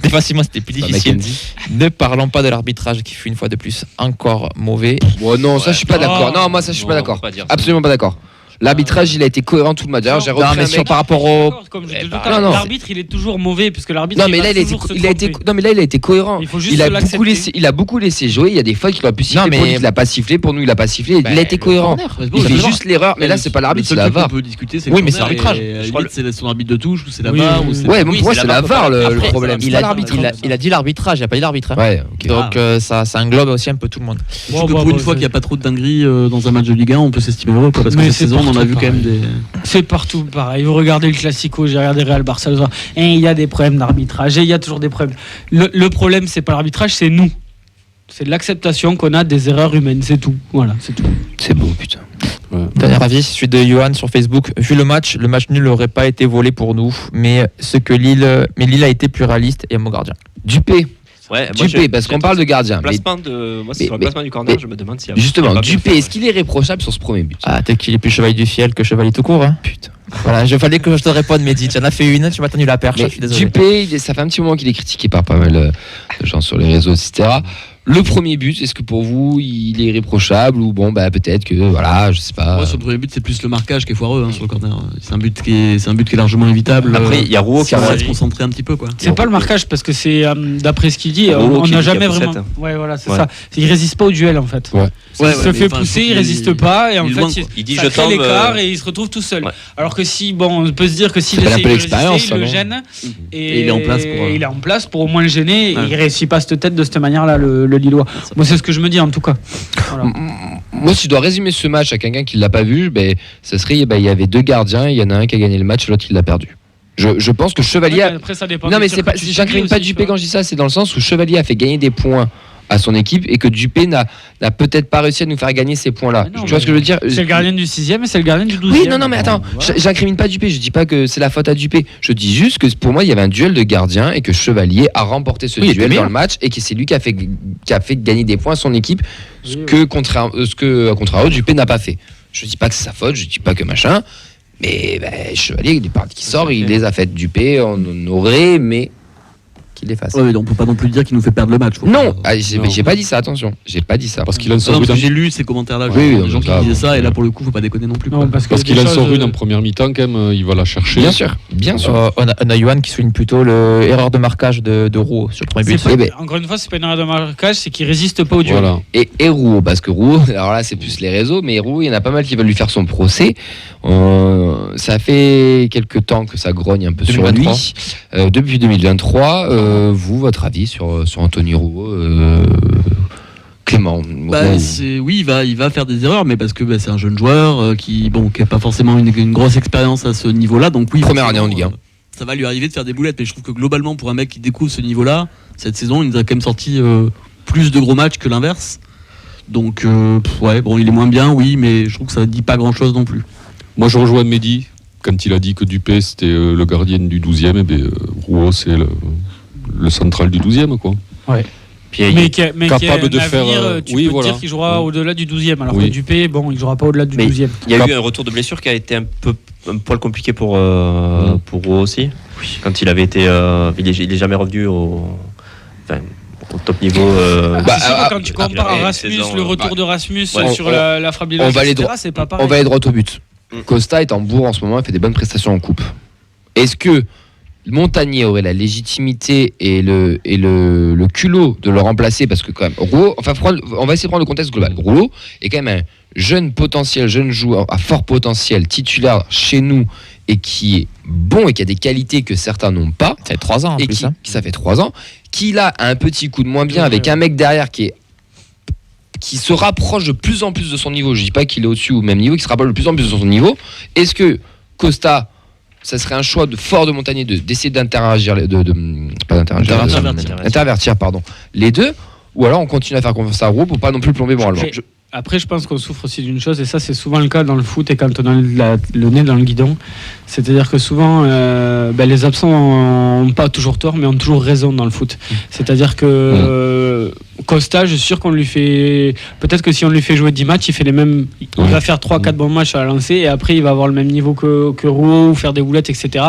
[SPEAKER 4] défensivement c'était plus
[SPEAKER 1] Pas
[SPEAKER 4] difficile.
[SPEAKER 1] Mackenzie.
[SPEAKER 4] Ne parlons pas de l'arbitrage qui fut une fois de plus encore mauvais.
[SPEAKER 1] Bon, non, ça je suis pas d'accord. Non, moi ça je suis pas d'accord. Absolument pas d'accord. L'arbitrage, il a été cohérent tout le match. D'ailleurs, j'ai
[SPEAKER 4] Non,
[SPEAKER 1] repris
[SPEAKER 4] mais
[SPEAKER 1] un
[SPEAKER 4] sur
[SPEAKER 1] mec.
[SPEAKER 4] par rapport au.
[SPEAKER 2] Comme je
[SPEAKER 4] Eh
[SPEAKER 2] dis
[SPEAKER 4] ben,
[SPEAKER 2] tout à l'heure,
[SPEAKER 1] non, non.
[SPEAKER 2] l'arbitre, il est toujours mauvais puisque l'arbitre.
[SPEAKER 1] Non, mais
[SPEAKER 2] va
[SPEAKER 1] là, il a été,
[SPEAKER 2] toujours se
[SPEAKER 1] il a été,
[SPEAKER 2] tromper.
[SPEAKER 1] non, mais là, il a été cohérent.
[SPEAKER 2] Il faut juste
[SPEAKER 1] Il a
[SPEAKER 2] l'accepter.
[SPEAKER 1] beaucoup laissé jouer. Il y a des fois qu'il aurait pu siffler
[SPEAKER 4] Non, mais-
[SPEAKER 1] pour lui, il a pas sifflé. Pour nous, il a pas sifflé. Il a été cohérent. Il fait juste l'erreur. Mais là, c'est pas l'arbitre, c'est la VAR.
[SPEAKER 6] On peut discuter, c'est
[SPEAKER 4] Oui,
[SPEAKER 6] le
[SPEAKER 4] mais c'est
[SPEAKER 6] corner
[SPEAKER 4] l'arbitrage.
[SPEAKER 6] et, à la
[SPEAKER 3] Je crois
[SPEAKER 6] limite, c'est son arbitre de touche ou c'est la
[SPEAKER 2] Oui,
[SPEAKER 6] VAR
[SPEAKER 2] oui,
[SPEAKER 6] ou c'est.
[SPEAKER 1] Ouais, pour moi,
[SPEAKER 3] c'est
[SPEAKER 1] c'est
[SPEAKER 3] la
[SPEAKER 1] la
[SPEAKER 3] VAR,
[SPEAKER 1] VAR le
[SPEAKER 4] Après,
[SPEAKER 1] problème.
[SPEAKER 4] il
[SPEAKER 1] C'est
[SPEAKER 4] a,
[SPEAKER 1] pas l'arbitre.
[SPEAKER 4] il a dit l'arbitrage, il n'a pas dit l'arbitre. Hein.
[SPEAKER 1] Ouais, ok.
[SPEAKER 4] Donc ça englobe aussi un peu tout le monde.
[SPEAKER 6] Je trouve que pour une fois qu'il n'y a pas trop de dingueries dans un match de Ligue 1, on peut s'estimer heureux, quoi, parce que
[SPEAKER 2] Mais
[SPEAKER 6] cette
[SPEAKER 2] c'est
[SPEAKER 6] saison, on en a
[SPEAKER 2] partout
[SPEAKER 6] vu quand même des.
[SPEAKER 2] C'est partout pareil. Vous regardez le Classico, j'ai regardé Real Barça, et il y a des problèmes d'arbitrage, et il y a toujours des problèmes. Le problème, c'est pas l'arbitrage, c'est nous. C'est l'acceptation qu'on a des erreurs humaines, c'est tout. Voilà, c'est tout.
[SPEAKER 1] C'est beau, putain.
[SPEAKER 4] Dernier avis, celui de Johan sur Facebook. Vu le match nul n'aurait pas été volé pour nous, mais Lille a été plus réaliste et un bon gardien.
[SPEAKER 1] Dupé.
[SPEAKER 3] Ouais,
[SPEAKER 1] Dupé, parce qu'on parle de gardien. Mais
[SPEAKER 3] Moi, c'est sur le placement du corner, je me demande s'il y a.
[SPEAKER 1] justement, Dupé, est-ce qu'il est réprochable sur ce premier but?
[SPEAKER 4] Ah, peut-être qu'il est plus chevalier du fiel que chevalier tout court. Hein.
[SPEAKER 1] Putain.
[SPEAKER 4] Voilà, je fallait que je te réponde, Mehdi. Tu en as fait une, tu m'as tenu la perche,
[SPEAKER 1] Mais
[SPEAKER 4] je suis désolé.
[SPEAKER 1] Dupé, ça fait un petit moment qu'il est critiqué par pas mal de gens sur les réseaux, etc. Le premier but, est-ce que pour vous, il est irréprochable ou bon, bah peut-être que voilà, je sais pas.
[SPEAKER 6] Moi, sur le premier but, c'est plus le marquage qui est foireux sur le corner. C'est un but qui est largement évitable.
[SPEAKER 3] Après, il y a Rouault qui
[SPEAKER 6] on va
[SPEAKER 3] a
[SPEAKER 6] se concentrer un petit peu, quoi.
[SPEAKER 2] C'est pas le marquage parce que c'est d'après ce qu'il dit,
[SPEAKER 3] Rouault
[SPEAKER 2] on
[SPEAKER 3] qui
[SPEAKER 2] n'a
[SPEAKER 3] dit qu'il y
[SPEAKER 2] jamais
[SPEAKER 3] a
[SPEAKER 2] vraiment.
[SPEAKER 3] poussette.
[SPEAKER 2] Ouais, voilà, c'est
[SPEAKER 3] Ouais.
[SPEAKER 2] ça. Il résiste pas au duel en fait.
[SPEAKER 5] Ouais.
[SPEAKER 2] Il se fait pousser, il résiste pas et en
[SPEAKER 6] il est
[SPEAKER 2] fait,
[SPEAKER 6] loin,
[SPEAKER 2] il,
[SPEAKER 6] quoi.
[SPEAKER 3] Il dit,
[SPEAKER 2] ça
[SPEAKER 3] je
[SPEAKER 2] crée
[SPEAKER 3] tombe,
[SPEAKER 2] l'écart et il se retrouve tout seul.
[SPEAKER 3] Ouais.
[SPEAKER 2] Alors que si, bon, on peut se dire que s'il
[SPEAKER 1] Ça fait un
[SPEAKER 2] essaye
[SPEAKER 1] peu
[SPEAKER 2] de
[SPEAKER 1] l'expérience,
[SPEAKER 2] résister,
[SPEAKER 1] ça,
[SPEAKER 2] il le
[SPEAKER 1] non
[SPEAKER 2] gêne
[SPEAKER 6] Et il est en place pour,
[SPEAKER 2] il est en place pour au moins le gêner. Et
[SPEAKER 6] Ouais.
[SPEAKER 2] il réussit pas cette tête de cette manière-là, le Lillois. Moi, c'est ce que je me dis en tout cas. Voilà.
[SPEAKER 1] Moi, si je dois résumer ce match à quelqu'un qui l'a pas vu, ben, ça serait, il y avait deux gardiens, il y en a un qui a gagné le match, l'autre qui l'a perdu. Je pense que Chevalier.
[SPEAKER 2] Après, ça dépend
[SPEAKER 1] Non,
[SPEAKER 2] du
[SPEAKER 1] mais
[SPEAKER 2] tir
[SPEAKER 1] c'est pas,
[SPEAKER 2] que tu
[SPEAKER 1] j'incrimine
[SPEAKER 2] subis
[SPEAKER 1] pas
[SPEAKER 2] aussi,
[SPEAKER 1] Dupé
[SPEAKER 2] tu vois.
[SPEAKER 1] quand je dis ça, c'est dans le sens où Chevalier a fait gagner des points à son équipe et que Dupé n'a peut-être pas réussi à nous faire gagner ces points-là.
[SPEAKER 2] Mais non,
[SPEAKER 1] Tu vois ce que je veux dire?
[SPEAKER 2] C'est le gardien du 6e et c'est le gardien du 12e.
[SPEAKER 1] Oui, non, mais attends,
[SPEAKER 2] Voilà.
[SPEAKER 1] j'incrimine pas Dupé, je dis pas que c'est la faute à Dupé. Je dis juste que pour moi, il y avait un duel de gardiens et que Chevalier a remporté ce
[SPEAKER 3] Oui, il était
[SPEAKER 1] duel dans
[SPEAKER 3] meilleur.
[SPEAKER 1] le match et que c'est lui qui a fait gagner des points à son équipe, ce que, à contrario, Dupé n'a pas fait. Je dis pas que c'est sa faute, je dis pas que machin, mais Chevalier, il est parti qui sort, il les a faites. Dupé, on aurait aimé qu'il les fasse.
[SPEAKER 6] Ouais, mais on peut pas non plus dire qu'il nous fait perdre le match. Faut
[SPEAKER 1] Non,
[SPEAKER 6] pas-
[SPEAKER 1] j'ai pas dit ça, attention, j'ai pas dit ça.
[SPEAKER 5] Parce qu'il en
[SPEAKER 6] Non,
[SPEAKER 5] sort
[SPEAKER 6] parce
[SPEAKER 5] une
[SPEAKER 6] que j'ai lu ces commentaires-là,
[SPEAKER 1] Oui,
[SPEAKER 6] des
[SPEAKER 1] non,
[SPEAKER 6] gens
[SPEAKER 1] mais
[SPEAKER 6] qui
[SPEAKER 1] ça,
[SPEAKER 6] disaient ça, et là pour le coup, faut pas déconner non plus.
[SPEAKER 2] Non,
[SPEAKER 6] quoi.
[SPEAKER 2] parce que
[SPEAKER 5] parce qu'il
[SPEAKER 2] des
[SPEAKER 5] en
[SPEAKER 2] choses,
[SPEAKER 5] sort une en première mi-temps quand même, il va la chercher.
[SPEAKER 1] Bien sûr, bien sûr.
[SPEAKER 4] On a Johan qui souligne plutôt l'erreur de marquage de Rouault sur le premier but.
[SPEAKER 2] c'est pas-
[SPEAKER 1] Eh ben.
[SPEAKER 2] Encore une fois, c'est pas une erreur de marquage, c'est qu'il résiste pas au duel.
[SPEAKER 5] Voilà.
[SPEAKER 1] Et Rouault, parce que Rouault, alors là c'est plus les réseaux, mais Rouault, il y en a pas mal qui veulent lui faire son procès. Ça fait quelques temps que ça grogne un peu
[SPEAKER 4] 2023.
[SPEAKER 1] sur lui. Depuis 2023, vous, votre avis sur Anthony Rouault Clément?
[SPEAKER 6] Oui, il va faire des erreurs, mais parce que c'est un jeune joueur qui a pas forcément une grosse expérience à ce niveau-là. Donc oui,
[SPEAKER 1] Première année en
[SPEAKER 6] forcément,
[SPEAKER 1] Ligue 1.
[SPEAKER 6] Ça va lui arriver de faire des boulettes, mais je trouve que globalement, pour un mec qui découvre ce niveau-là, cette saison, il nous a quand même sorti plus de gros matchs que l'inverse. Donc il est moins bien, oui, mais je trouve que ça dit pas grand-chose non plus.
[SPEAKER 5] Moi, je rejoins Mehdi. Quand il a dit que Dupé, c'était le gardien du 12e, et Rouault, c'est le central du 12e, quoi.
[SPEAKER 3] Puis,
[SPEAKER 2] Mais qui a
[SPEAKER 5] capable
[SPEAKER 2] un
[SPEAKER 5] de faire,
[SPEAKER 2] avenir, tu
[SPEAKER 5] oui,
[SPEAKER 2] peux
[SPEAKER 5] voilà.
[SPEAKER 2] dire qu'il jouera au-delà du 12e, alors
[SPEAKER 5] Oui.
[SPEAKER 2] que Dupé, il jouera pas au-delà du
[SPEAKER 3] Mais
[SPEAKER 2] 12e.
[SPEAKER 3] il y a eu un retour de blessure qui a été un poil compliqué pour Rouault aussi. Quand il avait été. Il est jamais revenu au top niveau.
[SPEAKER 2] Quand tu compares à Rasmus, le retour de Rasmus
[SPEAKER 3] Ouais.
[SPEAKER 2] sur la frappe etc., c'est pas pareil.
[SPEAKER 1] On va aller droit au but. Costa est en bourre en ce moment, il fait des bonnes prestations en coupe. Est-ce que Montagnier aurait la légitimité et le culot de le remplacer? Parce que quand même, Rouault, on va essayer de prendre le contexte global. Rouault est quand même un jeune joueur à fort potentiel, titulaire chez nous, et qui est bon et qui a des qualités que certains n'ont pas.
[SPEAKER 4] Ça fait 3 ans en
[SPEAKER 1] Et
[SPEAKER 4] plus. hein.
[SPEAKER 1] ça fait 3 ans, qui là a un petit coup de moins bien avec un mec derrière qui se rapproche de plus en plus de son niveau. Je dis pas qu'il est au-dessus ou au même niveau, qui se rapproche de plus en plus de son niveau. Est-ce que Costa, ça serait un choix fort de Montagnier d'essayer d'interagir, intervertir, les deux, ou alors on continue à faire confiance à Rouault pour pas non plus plomber moralement?
[SPEAKER 2] Après, je pense qu'on souffre aussi d'une chose, et ça, c'est souvent le cas dans le foot et quand on a le nez dans le guidon. C'est-à-dire que souvent, les absents n'ont pas toujours tort, mais ont toujours raison dans le foot. C'est-à-dire que Costa, je suis sûr qu'on lui fait. Peut-être que si on lui fait jouer 10 matchs, il fait les mêmes. Il va faire 3-4 bons matchs à la lancer, et après, il va avoir le même niveau que Rouault, ou faire des boulettes, etc.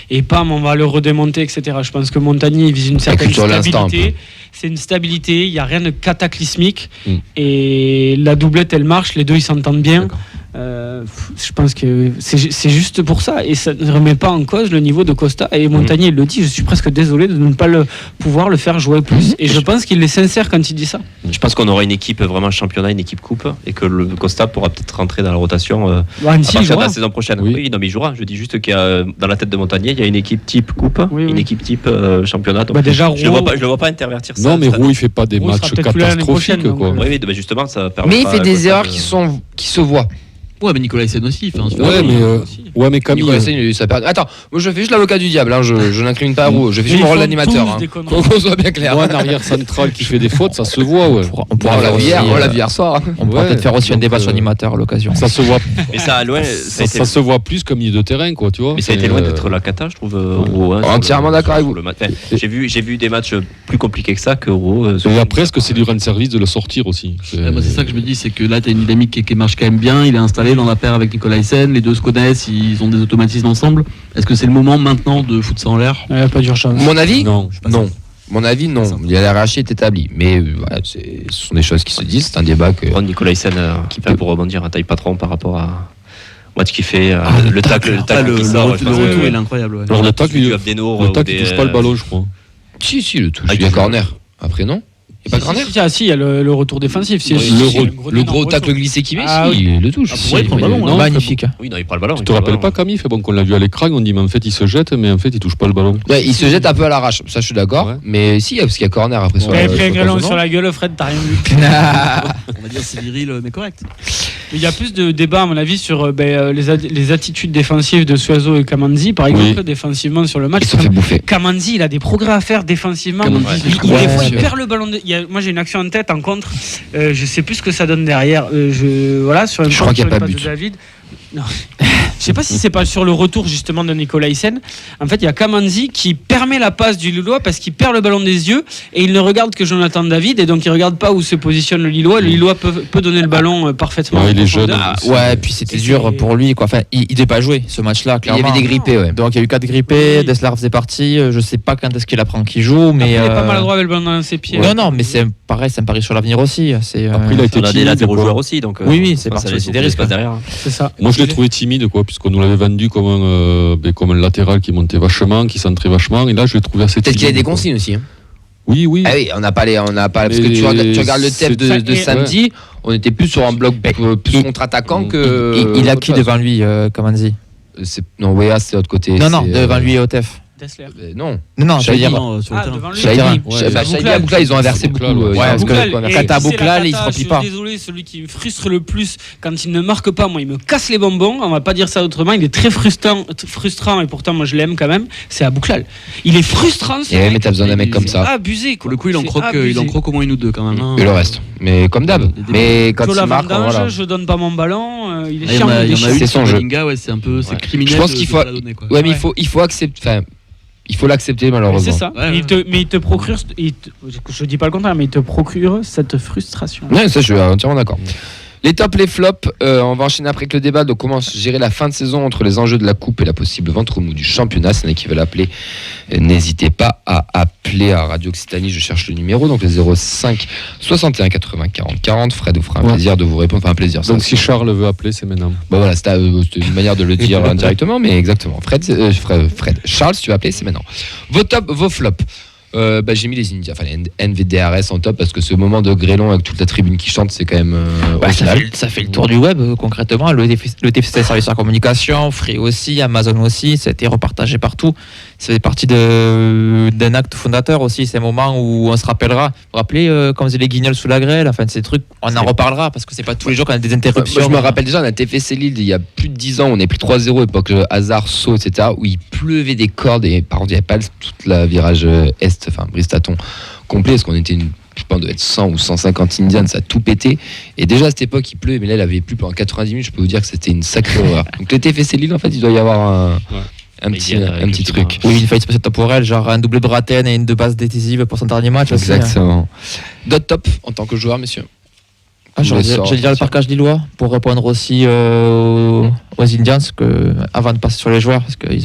[SPEAKER 2] Et pam, on va le redémonter, etc. Je pense que Montagnier, il vise une certaine
[SPEAKER 1] culture de l'instant,
[SPEAKER 2] stabilité. C'est une stabilité, il n'y a rien de cataclysmique. Et la doublette, elle marche, les deux, ils s'entendent bien. Je pense que c'est juste pour ça. Et ça ne remet pas en cause le niveau de Costa. Et Montagnier, il le dit, je suis presque désolé de ne pas pouvoir le faire jouer plus. Et je pense qu'il est sincère quand il dit ça.
[SPEAKER 3] Je pense qu'on aura une équipe vraiment championnat, une équipe coupe, et que le Costa pourra peut-être rentrer dans la rotation à
[SPEAKER 2] Annecy, il
[SPEAKER 3] partir de
[SPEAKER 2] jouera.
[SPEAKER 3] la saison prochaine.
[SPEAKER 5] Oui.
[SPEAKER 3] Oui, non, mais il jouera. Je dis juste qu'il y a dans la tête de Montagnier, il y a une équipe type coupe, une équipe type championnat. Donc,
[SPEAKER 2] Déjà,
[SPEAKER 3] je le vois pas intervertir ça.
[SPEAKER 5] Non, mais
[SPEAKER 3] cette année.
[SPEAKER 5] Rouault, il fait pas des
[SPEAKER 2] Rouault sera
[SPEAKER 5] matchs
[SPEAKER 2] peut-être plus là l'année
[SPEAKER 5] catastrophiques,
[SPEAKER 2] prochaine,
[SPEAKER 5] quoi.
[SPEAKER 2] donc,
[SPEAKER 3] Oui, mais justement, ça permet.
[SPEAKER 1] Mais il fait des erreurs qui se voient.
[SPEAKER 6] Ouais, mais Nicolas Hyssen aussi.
[SPEAKER 5] Ouais, mais Camille.
[SPEAKER 1] Nicolas Seigne, ça perd. Attends, moi je fais juste l'avocat du diable, je n'incline pas à Rouault, je fais juste mon rôle d'animateur. Hein. Qu'on soit bien clair.
[SPEAKER 5] Moi, un arrière central qui fait des fautes, ça se voit, ouais.
[SPEAKER 1] On l'a vu hier soir.
[SPEAKER 4] On pourra
[SPEAKER 5] Ouais,
[SPEAKER 4] peut-être faire aussi un
[SPEAKER 5] donc,
[SPEAKER 4] débat sur l'animateur à l'occasion.
[SPEAKER 5] Ça se voit,
[SPEAKER 3] Mais ça, loin,
[SPEAKER 5] ça se voit plus comme milieu de terrain, quoi, tu vois.
[SPEAKER 3] Mais ça a été loin d'être la cata, je trouve. Rouault, hein,
[SPEAKER 1] Entièrement d'accord avec vous.
[SPEAKER 3] J'ai vu des matchs plus compliqués que ça que Rouault.
[SPEAKER 5] Et après, est-ce que c'est du rendre service de le sortir aussi?
[SPEAKER 6] Moi, c'est ça que je me dis, c'est que là, tu as une dynamique qui marche quand même bien. Il est installé dans la paire avec Nicolas Hyssen, les deux se connaissent, ils ont des automatismes ensemble. Est-ce que c'est le moment maintenant de foutre ça en l'air?
[SPEAKER 2] Pas d'urgence.
[SPEAKER 1] Mon avis
[SPEAKER 5] Non.
[SPEAKER 1] Non. Mon avis, non. Il y a la hiérarchie est établie. Mais voilà, ce sont des choses qui se disent. C'est un débat que.
[SPEAKER 3] Nicolas Hyssen qui fait pour rebondir à taille patron par rapport à match qu'il fait, le tacle qui sort.
[SPEAKER 6] Le retour, il est incroyable. Ouais.
[SPEAKER 5] Alors, le tacle, il touche pas le ballon, je crois.
[SPEAKER 1] Si, le touche. Il y a corner. Après, non? Il n'y a pas corner?
[SPEAKER 2] Si, il y a le retour défensif.
[SPEAKER 1] Le gros tacle glissé qui met, il le touche.
[SPEAKER 6] pourrait prendre le ballon,
[SPEAKER 5] non,
[SPEAKER 4] Magnifique.
[SPEAKER 3] Oui, non, il prend le ballon.
[SPEAKER 5] Tu te rappelles pas, Camille? Fait bon qu'on l'a vu à l'écran, on dit, mais en fait, il se jette, mais en fait, il touche pas le ballon.
[SPEAKER 1] Ouais, il se jette un peu à l'arrache, ça je suis d'accord.
[SPEAKER 5] Ouais.
[SPEAKER 1] Mais si, parce qu'il y a corner après.
[SPEAKER 2] T'avais pris un galon sur la gueule, Fred, t'as rien vu.
[SPEAKER 6] On va dire c'est viril, mais correct.
[SPEAKER 2] Il y a plus de débats, à mon avis, sur les attitudes défensives de Suazo et Kamanzi, par exemple, défensivement sur le match.
[SPEAKER 1] Ils se sont fait bouffer.
[SPEAKER 2] Kamanzi, il a des progrès à faire défensivement. Des fois, il perd le ballon. Moi, j'ai une action en tête en contre. Je sais plus ce que ça donne derrière. Sur une
[SPEAKER 1] Je crois qu'il y a
[SPEAKER 2] sur
[SPEAKER 1] pas
[SPEAKER 2] une
[SPEAKER 1] de
[SPEAKER 2] passe
[SPEAKER 1] but.
[SPEAKER 2] de David. Non. Je sais pas si c'est pas sur le retour justement de Nicolaisen. En fait, il y a Kamanzi qui permet la passe du Lillois parce qu'il perd le ballon des yeux et il ne regarde que Jonathan David et donc il regarde pas où se positionne le Lillois. Le Lillois peut donner le ballon parfaitement.
[SPEAKER 5] Ouais, il est jeune.
[SPEAKER 4] Puis c'était dur pour lui, quoi. Enfin, il devait pas jouer ce match-là,
[SPEAKER 1] Il y
[SPEAKER 4] clairement.
[SPEAKER 1] avait des grippés, ouais.
[SPEAKER 4] Donc il y a eu 4 grippés,
[SPEAKER 2] Oui.
[SPEAKER 4] Dessler faisait partie. Je sais pas quand est-ce qu'il apprend qu'il joue, mais.
[SPEAKER 2] Après, il est pas maladroit avec le ballon dans ses pieds.
[SPEAKER 4] Non, mais c'est pareil, c'est un pari sur l'avenir aussi. C'est,
[SPEAKER 5] Après, il a été
[SPEAKER 3] On a des
[SPEAKER 5] timide,
[SPEAKER 3] latéraux
[SPEAKER 5] quoi.
[SPEAKER 3] joueurs aussi, donc.
[SPEAKER 4] Oui, c'est parti
[SPEAKER 3] ça laisse
[SPEAKER 4] aussi
[SPEAKER 3] beaucoup
[SPEAKER 4] des risques,
[SPEAKER 3] d'espace derrière.
[SPEAKER 2] C'est ça.
[SPEAKER 5] Moi, je l'ai trouvé timide, quoi, puisqu'on nous l'avait vendu comme un latéral qui montait vachement, qui centrait vachement. Et là, je l'ai trouvé assez timide.
[SPEAKER 1] Peut-être qu'il y a des
[SPEAKER 5] quoi.
[SPEAKER 1] consignes aussi. Hein.
[SPEAKER 5] Oui.
[SPEAKER 1] Ah oui, on n'a pas parce que tu regardes le TEF de samedi, on était plus sur un bloc plus contre-attaquant que.
[SPEAKER 4] Il a qui devant lui, Kamanzi?
[SPEAKER 1] Non, Wea, c'est de l'autre côté.
[SPEAKER 4] Non,
[SPEAKER 1] c'est,
[SPEAKER 4] devant lui et Otef.
[SPEAKER 2] Dessler.
[SPEAKER 1] Non.
[SPEAKER 4] Non, je veux dire.
[SPEAKER 6] sur le terrain.
[SPEAKER 2] Devant lui.
[SPEAKER 1] Shaibi,
[SPEAKER 5] Ouais,
[SPEAKER 1] Shaibi, Aboukla, ils ont inversé beaucoup.
[SPEAKER 5] Aboukla,
[SPEAKER 1] ils ont
[SPEAKER 4] parce
[SPEAKER 1] beaucoup
[SPEAKER 4] que
[SPEAKER 1] inversé.
[SPEAKER 4] Kata Aboukla, il se
[SPEAKER 2] Je
[SPEAKER 4] replie
[SPEAKER 2] suis
[SPEAKER 4] pas.
[SPEAKER 2] désolé, celui qui me frustre le plus quand il ne marque pas, moi, il me casse les bonbons. On va pas dire ça autrement. Il est très frustrant et pourtant, moi, je l'aime quand même. C'est Abouklal. Il est frustrant. ce
[SPEAKER 1] Et
[SPEAKER 2] mec.
[SPEAKER 1] mais t'as besoin d'un mec comme ça.
[SPEAKER 2] Abusé.
[SPEAKER 6] Pour le coup, il en
[SPEAKER 2] C'est
[SPEAKER 6] croque
[SPEAKER 2] abusé.
[SPEAKER 6] au moins une ou deux quand même. hein.
[SPEAKER 1] Et le reste. Mais comme d'hab. Mais quand
[SPEAKER 2] Joe
[SPEAKER 1] il marque,
[SPEAKER 2] Lavendange,
[SPEAKER 1] voilà.
[SPEAKER 2] je donne pas mon ballon. Il est
[SPEAKER 6] Il y
[SPEAKER 2] chiant.
[SPEAKER 6] en a
[SPEAKER 2] il est chiant.
[SPEAKER 6] une
[SPEAKER 1] C'est son
[SPEAKER 6] sur
[SPEAKER 1] jeu.
[SPEAKER 6] Bellinga, c'est un peu c'est criminel.
[SPEAKER 1] Je pense
[SPEAKER 6] de
[SPEAKER 1] qu'il faut.
[SPEAKER 6] pas la donner, quoi.
[SPEAKER 1] Ouais, mais
[SPEAKER 2] Ouais.
[SPEAKER 1] il faut accepter. Enfin, il faut l'accepter
[SPEAKER 2] Mais
[SPEAKER 1] malheureusement.
[SPEAKER 2] c'est ça.
[SPEAKER 6] Ouais,
[SPEAKER 2] Mais il te procure. Je dis pas le contraire, mais il te procure cette frustration.
[SPEAKER 1] Ouais, ça, je suis entièrement d'accord. Les tops, les flops, on va enchaîner après avec le débat de comment gérer la fin de saison entre les enjeux de la coupe et la possible ventre mou du championnat. C'est un qui veut l'appeler. N'hésitez pas à appeler à Radio Occitanie, je cherche le numéro, donc le 05 61 80 40 40. Fred vous fera un plaisir de vous répondre, enfin un plaisir.
[SPEAKER 5] Donc,
[SPEAKER 1] ça,
[SPEAKER 5] si Charles veut appeler, c'est maintenant.
[SPEAKER 1] bah voilà, c'était une manière de le dire indirectement, mais exactement. Fred, Charles, si tu veux appeler, c'est maintenant. Vos tops, vos flops. J'ai mis les Indiens, enfin les NVDRS en top parce que ce moment de grêlon avec toute la tribune qui chante, c'est quand même original.
[SPEAKER 4] Ça fait le tour du web, concrètement. Le TFC Service en communication, Free aussi, Amazon aussi, ça a été repartagé partout. Ça fait partie d'un acte fondateur aussi. C'est un moment où on se rappellera. Vous vous rappelez quand on faisait les guignols sous la grêle, enfin ces trucs, on en reparlera parce que c'est pas tous les jours qu'on a des interruptions.
[SPEAKER 1] Moi, je me rappelle déjà, on a TFC Lille il y a plus de 10 ans, on a pris 3-0, époque hasard, saut, etc., où il pleuvait des cordes et par contre, il n'y avait pas toute la virage est, enfin Bristaton complet, parce qu'on était je pense, on devait être 100 ou 150 Indians, ça a tout pété. Et déjà à cette époque, il pleut, mais là, il avait plu pendant 90 minutes. Je peux vous dire que c'était une sacrée horreur. Donc, le TFC Lille, en fait, il doit y avoir un petit truc.
[SPEAKER 4] Oui, une faillite spatio-temporelle, genre un double Braten et une de base décisive pour son dernier match. aussi, hein.
[SPEAKER 1] Exactement. D'autres top en tant que joueur, messieurs.
[SPEAKER 4] J'allais dire le parcage lillois pour répondre aussi aux Indians avant de passer sur les joueurs parce qu'ils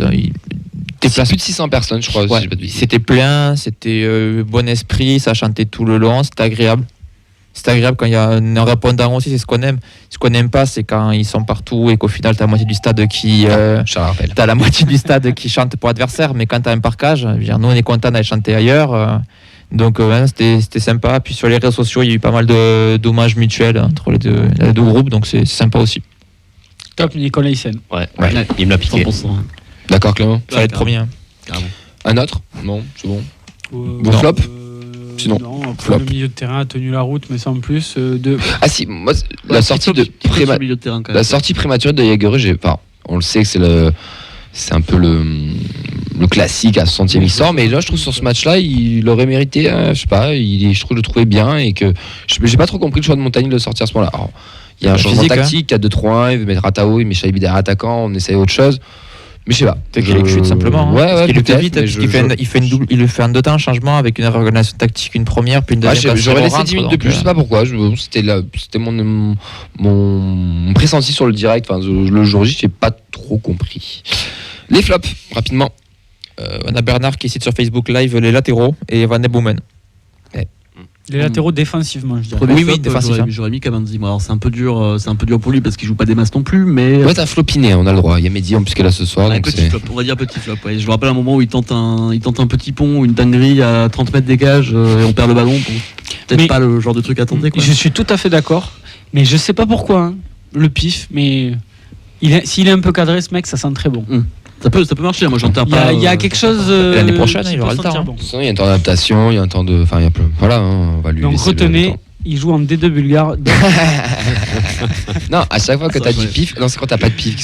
[SPEAKER 1] C'est plus de 600 personnes, je crois.
[SPEAKER 4] Ouais,
[SPEAKER 1] si j'ai pas de bêtises.
[SPEAKER 4] c'était plein, c'était bon esprit, ça chantait tout le long, c'était agréable. C'est agréable quand il y a un répondant aussi, c'est ce qu'on aime. Ce qu'on n'aime pas, c'est quand ils sont partout et qu'au final, t'as la moitié du stade qui.
[SPEAKER 1] Je rappelle.
[SPEAKER 4] T'as la moitié du stade qui chante pour l'adversaire, mais quand t'as un parquage, je veux dire, nous on est content d'aller chanter ailleurs. Donc c'était sympa. Puis sur les réseaux sociaux, il y a eu pas mal d'hommages mutuels entre les deux groupes, donc c'est sympa aussi.
[SPEAKER 2] Top Nicolas Hyssen.
[SPEAKER 3] Ouais, il me l'a piqué.
[SPEAKER 6] 100%.
[SPEAKER 1] D'accord, Clément.
[SPEAKER 4] Fallait être premier.
[SPEAKER 6] Carrément.
[SPEAKER 1] Un autre? Non, c'est bon. Bon
[SPEAKER 2] Non.
[SPEAKER 1] flop. Sinon,
[SPEAKER 2] Non, après,
[SPEAKER 1] flop.
[SPEAKER 2] le milieu de terrain a tenu la route, mais sans plus.
[SPEAKER 1] Ah si, moi, la sortie de
[SPEAKER 6] milieu de terrain quand même.
[SPEAKER 1] la sortie prématurée de Jaegereux, on le sait que c'est un peu le classique à 60e il sort, mais là je trouve sur ce match-là il aurait mérité, je sais pas, je trouve le trouvait bien et que j'ai pas trop compris le choix de Montagny de le sortir à ce moment-là. Alors, il y a un changement
[SPEAKER 4] physique,
[SPEAKER 1] tactique, 4-2-3-1, il veut mettre Ratao, il met Shaibi derrière attaquant, on essaye autre chose. Mais je sais pas.
[SPEAKER 4] Peut-être qu'il chute simplement. Hein, parce qu'il le fait vite, parce qu'il il le fait en 2 temps, un changement avec une réorganisation tactique, une première, puis une deuxième.
[SPEAKER 1] J'aurais laissé 10 minutes de plus, je sais pas pourquoi. C'était mon pressenti sur le direct. Enfin, le jour J, j'ai pas trop compris. Les flops, rapidement.
[SPEAKER 4] On a Bernard qui cite sur Facebook Live les latéraux et Van Boomen.
[SPEAKER 2] Les latéraux défensivement, je dirais.
[SPEAKER 6] Premier
[SPEAKER 4] Oui,
[SPEAKER 6] flop,
[SPEAKER 4] défensif,
[SPEAKER 6] j'aurais mis Kamanzi. Moi, alors c'est un peu dur pour lui parce qu'il joue pas des masses non plus, mais
[SPEAKER 1] Ouais, t'as flopiné, on a le droit. Il y a Mehdi en plus qu'elle a ce soir.
[SPEAKER 6] ouais,
[SPEAKER 1] Donc
[SPEAKER 6] petit flop, on va dire petit flop. Ouais. Je me rappelle un moment où il tente un petit pont ou une dinguerie à 30 mètres des cages et on perd le ballon. Bon, peut-être
[SPEAKER 2] Mais-
[SPEAKER 6] pas le genre de truc à tenter. Quoi.
[SPEAKER 2] Je suis tout à fait d'accord, mais je sais pas pourquoi. Hein, le pif, mais s'il est un peu cadré, ce mec, ça sent très bon.
[SPEAKER 6] Ça peut marcher. Moi, j'enterre pas.
[SPEAKER 2] Il y a quelque chose.
[SPEAKER 4] L'année prochaine,
[SPEAKER 2] qui
[SPEAKER 4] il
[SPEAKER 2] peut
[SPEAKER 4] aura le
[SPEAKER 2] sentir
[SPEAKER 4] temps, hein.
[SPEAKER 2] bon.
[SPEAKER 1] De toute façon, il y a un temps d'adaptation, il y a un temps de. Enfin, il y a plein. Voilà, on va lui
[SPEAKER 2] Donc
[SPEAKER 1] laisser le
[SPEAKER 2] retenez,
[SPEAKER 1] temps.
[SPEAKER 2] il joue en D2 bulgare.
[SPEAKER 1] Non, à chaque fois que
[SPEAKER 6] Ça,
[SPEAKER 1] t'as du
[SPEAKER 6] ouais.
[SPEAKER 1] pif, non, c'est quand t'as pas de pif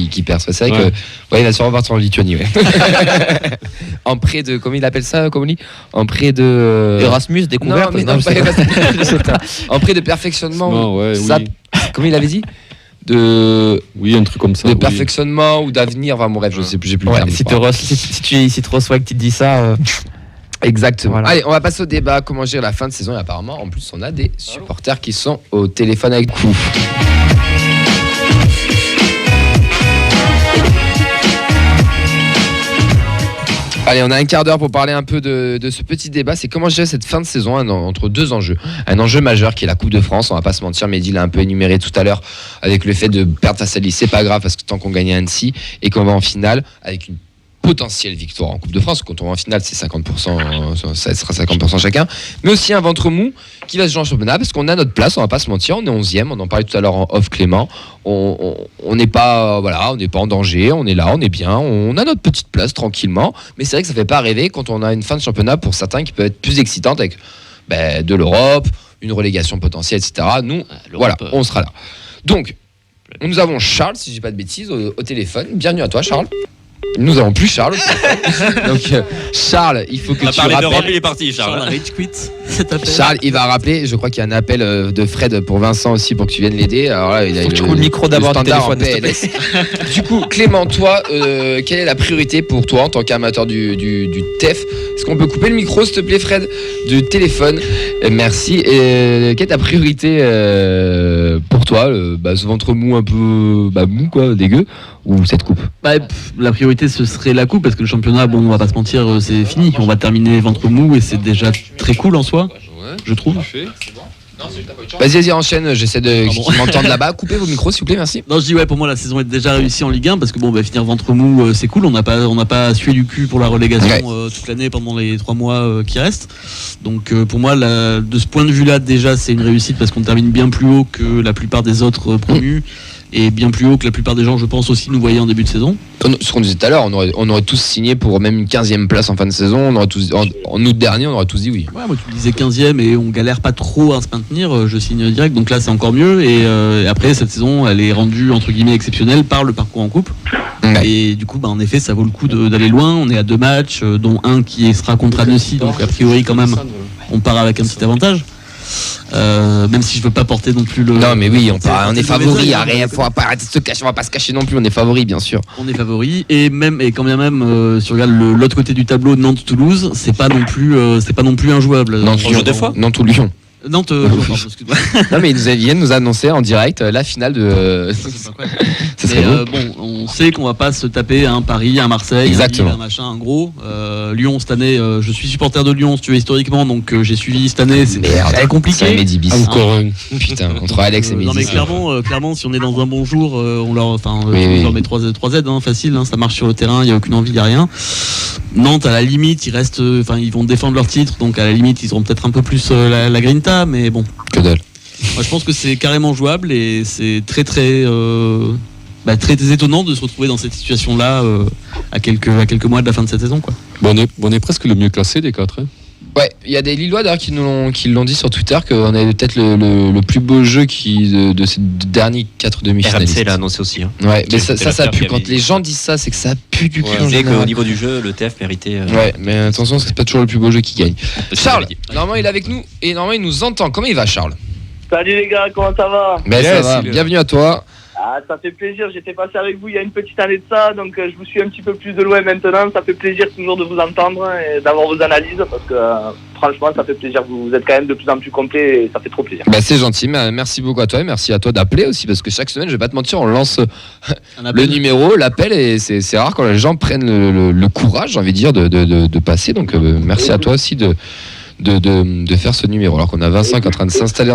[SPEAKER 1] qui percent. C'est vrai que il va sûrement partir en Lituanie. Ouais. En prêt de, comment il appelle ça, comme on dit, en prêt de
[SPEAKER 4] Erasmus, découverte.
[SPEAKER 1] Non, mais non,
[SPEAKER 4] je sais
[SPEAKER 1] pas
[SPEAKER 4] pas.
[SPEAKER 1] Erasmus. En prêt de perfectionnement.
[SPEAKER 5] Non, ouais,
[SPEAKER 1] Ça-
[SPEAKER 5] oui.
[SPEAKER 1] Comment il avait dit
[SPEAKER 5] Oui, un truc comme ça.
[SPEAKER 1] de
[SPEAKER 5] oui.
[SPEAKER 1] perfectionnement ou d'avenir. Enfin, mon rêve, je sais plus, j'ai plus le
[SPEAKER 4] Ouais,
[SPEAKER 1] terme.
[SPEAKER 4] si tu reçois que tu te dis ça,
[SPEAKER 1] Exactement.
[SPEAKER 4] Voilà.
[SPEAKER 1] Allez, on va passer au débat. Comment gérer la fin de saison? Et apparemment, en plus, on a des supporters qui sont au téléphone avec nous. Allez, on a un quart d'heure pour parler un peu de ce petit débat. C'est comment gérer cette fin de saison entre deux enjeux. Un enjeu majeur qui est la Coupe de France. On va pas se mentir, Mehdi l'a un peu énuméré tout à l'heure avec le fait de perdre face à Lille. C'est pas grave parce que tant qu'on gagne à Annecy et qu'on va en finale avec une potentielle victoire en Coupe de France. Quand on va en finale, c'est 50%, ça sera 50% chacun. Mais aussi un ventre mou qui va se jouer en championnat parce qu'on a notre place, on va pas se mentir. On est 11e, on en parlait tout à l'heure en off Clément. On n'est pas, voilà, on n'est pas en danger, on est là, on est bien, on a notre petite place tranquillement. Mais c'est vrai que ça fait pas rêver quand on a une fin de championnat pour certains qui peut être plus excitante avec de l'Europe, une relégation potentielle, etc. Nous, voilà, on sera là. Donc, nous avons Charles, si je dis pas de bêtises, au téléphone. Bienvenue à toi, Charles. Nous avons plus Charles. Donc Charles, il faut que
[SPEAKER 3] On a
[SPEAKER 1] tu
[SPEAKER 3] parlé d'Europe,
[SPEAKER 1] rappelles.
[SPEAKER 3] il est parti,
[SPEAKER 6] Charles
[SPEAKER 3] Charles.
[SPEAKER 6] Rage Quit, cet appel.
[SPEAKER 1] Charles, il va rappeler. Je crois qu'il y a un appel de Fred pour Vincent aussi pour que tu viennes l'aider. Alors là, il a
[SPEAKER 4] Faut que tu coupes le micro d'abord du
[SPEAKER 1] standard en
[SPEAKER 4] téléphone, s'il te
[SPEAKER 1] PLS. Du coup, Clément, toi, quelle est la priorité pour toi en tant qu'amateur du TEF? Est-ce qu'on peut couper le micro, s'il te plaît, Fred, du téléphone? Merci. Et quelle est ta priorité pour toi, ce ventre mou un peu mou quoi, dégueu, ou cette coupe?
[SPEAKER 6] La priorité ce serait la coupe parce que le championnat, bon, on va pas se mentir, c'est fini. On va terminer ventre mou et c'est déjà très cool en soi, je trouve.
[SPEAKER 1] Vas-y, enchaîne. J'essaie de
[SPEAKER 6] Pardon.
[SPEAKER 1] qu'ils m'entendent là-bas. Coupez vos micros, s'il vous plaît, merci.
[SPEAKER 6] Non, je dis pour moi la saison est déjà réussie en Ligue 1 parce que finir ventre mou c'est cool. On n'a pas sué du cul pour la relégation toute l'année pendant les 3 mois qui restent. Donc pour moi, de ce point de vue-là, déjà c'est une réussite parce qu'on termine bien plus haut que la plupart des autres promus. Et bien plus haut que la plupart des gens, je pense, aussi nous voyaient en début de saison.
[SPEAKER 1] Ce qu'on disait tout à l'heure, on aurait tous signé pour même une 15e place en fin de saison. On aurait tous, en août dernier, on aurait tous dit oui.
[SPEAKER 6] Ouais, moi tu me disais 15e et on galère pas trop à se maintenir, je signe direct. Donc là c'est encore mieux. Et après cette saison, elle est rendue entre guillemets exceptionnelle par le parcours en coupe.
[SPEAKER 1] Ouais.
[SPEAKER 6] Et du coup, en effet, ça vaut le coup d'aller loin. On est à 2 matchs, dont un qui sera contre Annecy. Donc a priori quand même, on part avec un petit avantage. Même si je veux pas porter non plus le.
[SPEAKER 1] Non, mais oui, on est favori.
[SPEAKER 6] mauvais
[SPEAKER 1] Arrête, faut pas arrêter de se cacher. On va pas se cacher non plus. On est favori, bien sûr.
[SPEAKER 6] On est favori et quand bien même si tu regardes l'autre côté du tableau, Nantes-Toulouse, c'est pas non plus injouable.
[SPEAKER 1] Nantes ou Lyon.
[SPEAKER 6] Nantes, pardon, excuse-moi.
[SPEAKER 1] Non, mais ils viennent nous annoncer en direct la finale de. Ça serait beau.
[SPEAKER 6] On sait qu'on va pas se taper un Paris, un Marseille,
[SPEAKER 1] Exactement.
[SPEAKER 6] un Lille, un machin, un gros. Lyon cette année, je suis supporter de Lyon, si tu veux historiquement, donc j'ai suivi cette année. C'est très compliqué.
[SPEAKER 1] C'est Mehdi bis.
[SPEAKER 5] Encore un.
[SPEAKER 1] Putain, entre Alex et Mehdi.
[SPEAKER 6] Non mais clairement, si on est dans un bon jour, on leur
[SPEAKER 1] Oui.
[SPEAKER 6] met 3 aides, facile, ça marche sur le terrain, il y a aucune envie, il y a rien. Nantes à la limite, ils vont défendre leur titre, donc à la limite ils auront peut-être un peu plus la grinta, mais bon.
[SPEAKER 1] Que dalle.
[SPEAKER 6] Moi je pense que c'est carrément jouable et c'est très très étonnant de se retrouver dans cette situation-là à quelques mois de la fin de cette saison, quoi.
[SPEAKER 5] Bon, on est presque le mieux classé des 4. Hein.
[SPEAKER 1] Ouais, il y a des Lillois d'ailleurs qui l'ont dit sur Twitter qu'on avait peut-être le plus beau jeu de ces derniers 4 demi-finalistes.
[SPEAKER 3] RMC l'a annoncé aussi. Hein.
[SPEAKER 1] Ouais, mais ça
[SPEAKER 3] l'affaire
[SPEAKER 1] pue.
[SPEAKER 3] qui
[SPEAKER 1] Quand
[SPEAKER 3] avait-
[SPEAKER 1] les gens disent ça, c'est que ça pue du cul.
[SPEAKER 3] Il
[SPEAKER 1] en
[SPEAKER 3] disait
[SPEAKER 1] général.
[SPEAKER 3] qu'au niveau du jeu, le TF méritait.
[SPEAKER 1] Ouais, mais attention, c'est pas toujours le plus beau jeu qui gagne. Charles,
[SPEAKER 3] Charles,
[SPEAKER 1] normalement il est avec nous et normalement il nous entend. Comment il va, Charles?
[SPEAKER 8] Salut les gars, comment ça va?
[SPEAKER 1] Mais ça
[SPEAKER 5] Yes,
[SPEAKER 1] va,
[SPEAKER 5] il est-
[SPEAKER 1] bienvenue à toi.
[SPEAKER 8] Ah, ça fait plaisir, j'étais passé avec vous il y a une petite année de ça, donc je vous suis un petit peu plus de loin maintenant. Ça fait plaisir toujours de vous entendre et d'avoir vos analyses parce que franchement ça fait plaisir, vous êtes quand même de plus en plus complet et ça fait trop plaisir.
[SPEAKER 1] Bah, c'est gentil, mais merci beaucoup à toi et merci à toi d'appeler aussi parce que chaque semaine, je vais pas te mentir, on lance
[SPEAKER 6] Un
[SPEAKER 1] le
[SPEAKER 6] appel.
[SPEAKER 1] numéro, l'appel et c'est rare quand les gens prennent le courage, j'ai envie de dire, de passer. Donc merci à toi aussi de faire ce numéro alors qu'on a Vincent qui est en train de s'installer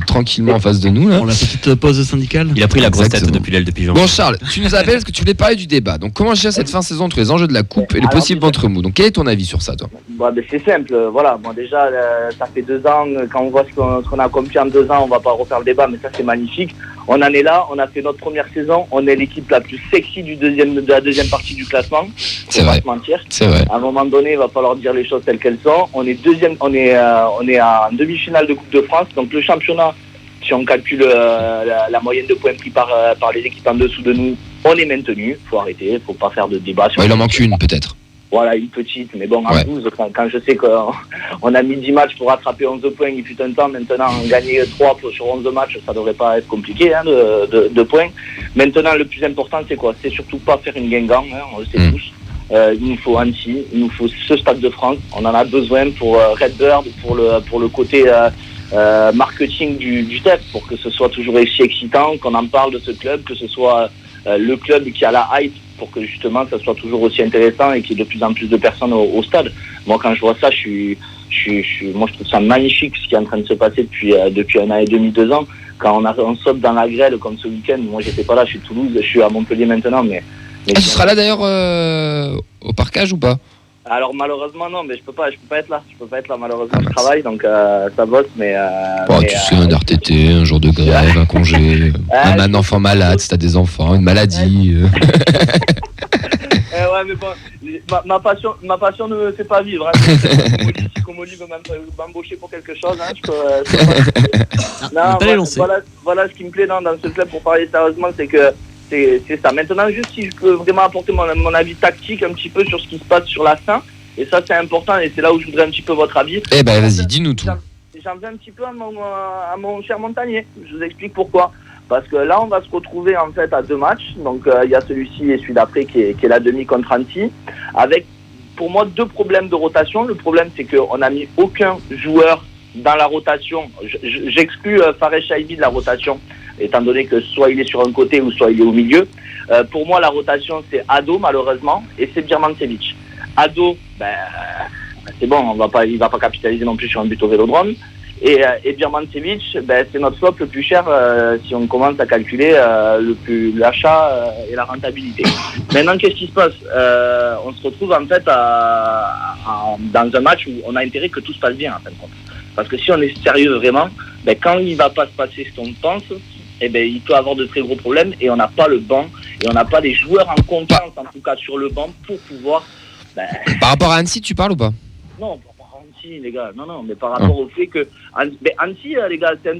[SPEAKER 1] tranquillement en face de nous là.
[SPEAKER 6] Pour la petite pause syndicale.
[SPEAKER 3] Il a pris la grosse tête
[SPEAKER 1] Exactement.
[SPEAKER 3] depuis l'aile de pigeon.
[SPEAKER 1] Bon Charles, tu nous appelles parce que tu voulais parler du débat. Donc comment gérer cette fin de saison entre les enjeux de la coupe et le
[SPEAKER 8] Alors,
[SPEAKER 1] possible ventre mou? Donc quel est ton avis sur ça toi?
[SPEAKER 8] C'est simple, voilà, moi déjà ça fait 2 ans, quand on voit ce qu'on a accompli en 2 ans, on va pas refaire le débat, mais ça c'est magnifique. On en est là, on a fait notre première saison, on est l'équipe la plus sexy de la deuxième partie du classement.
[SPEAKER 1] C'est
[SPEAKER 8] Faut
[SPEAKER 1] vrai.
[SPEAKER 8] pas se mentir.
[SPEAKER 1] C'est vrai.
[SPEAKER 8] À un moment donné, il va falloir dire les choses telles qu'elles sont. On est en demi-finale de Coupe de France, donc le championnat, si on calcule la moyenne de points pris par les équipes en dessous de nous, on est maintenu. Faut arrêter, faut pas faire de débat.
[SPEAKER 1] Il en manque une peut-être.
[SPEAKER 8] Voilà, une petite, mais bon, en
[SPEAKER 1] Ouais.
[SPEAKER 8] 12, quand je sais qu'on a mis 10 matchs pour rattraper 11 points, il fut un temps, maintenant, gagner 3 sur 11 matchs, ça devrait pas être compliqué, hein, de points. Maintenant, le plus important, c'est quoi? C'est surtout pas faire une guingamp, hein, on le sait tous. Il nous faut Annecy, il nous faut ce Stade de France, on en a besoin pour Redbird, pour le côté marketing du TEF, pour que ce soit toujours aussi excitant, qu'on en parle de ce club, que ce soit le club qui a la hype, pour que justement ça soit toujours aussi intéressant et qu'il y ait de plus en plus de personnes au stade. Moi, quand je vois ça, moi je trouve ça magnifique ce qui est en train de se passer depuis 1 an et demi, 2 ans. Quand on saute dans la grêle comme ce week-end, moi j'étais pas là, je suis Toulouse, je suis à Montpellier maintenant, mais
[SPEAKER 1] Tu seras là d'ailleurs au parcage ou pas?
[SPEAKER 8] alors malheureusement non, mais je peux pas être là. Je peux pas être là malheureusement, je travaille donc ça bosse, mais.
[SPEAKER 1] Tu sais, un RTT, un jour de grève, un congé, un enfant malade, si t'as des enfants, une maladie.
[SPEAKER 8] Ouais, mais bon, ma passion ne me fait pas vivre. Hein. Si Comoli veut m'embaucher pour quelque chose, hein, je peux. Non, voilà ce qui me plaît dans ce club, pour parler sérieusement, c'est que. C'est ça. Maintenant, juste si je peux vraiment apporter mon avis tactique un petit peu sur ce qui se passe sur la fin, et ça c'est important, et c'est là où je voudrais un petit peu votre avis.
[SPEAKER 1] Eh ben vas-y, dis-nous tout.
[SPEAKER 8] J'en veux un petit peu à mon cher Montagnier. Je vous explique pourquoi. Parce que là, on va se retrouver en fait à 2 matchs. Donc il y a celui-ci et celui d'après qui est la demi contre Annecy, avec pour moi 2 problèmes de rotation. Le problème, c'est qu'on n'a mis aucun joueur dans la rotation. J'exclus Fares Chaibi de la rotation, étant donné que soit il est sur un côté ou soit il est au milieu. Pour moi, la rotation, c'est Ado, malheureusement, et c'est Birmancevic. Ado, c'est bon, il va pas capitaliser non plus sur un but au Vélodrome. Et Birmancevic, c'est notre flop le plus cher si on commence à calculer l'achat et la rentabilité. Maintenant, qu'est-ce qui se passe? On se retrouve en fait dans un match où on a intérêt que tout se passe bien, en fin de compte. Parce que si on est sérieux vraiment, quand il va pas se passer ce qu'on pense, il peut avoir de très gros problèmes, et on n'a pas le banc, et on n'a pas des joueurs en confiance, en tout cas sur le banc, pour pouvoir...
[SPEAKER 1] Par rapport à Annecy, tu parles ou pas?
[SPEAKER 8] Non, par rapport à Annecy, les gars, non, mais par rapport au fait que... Annecy, les gars, c'est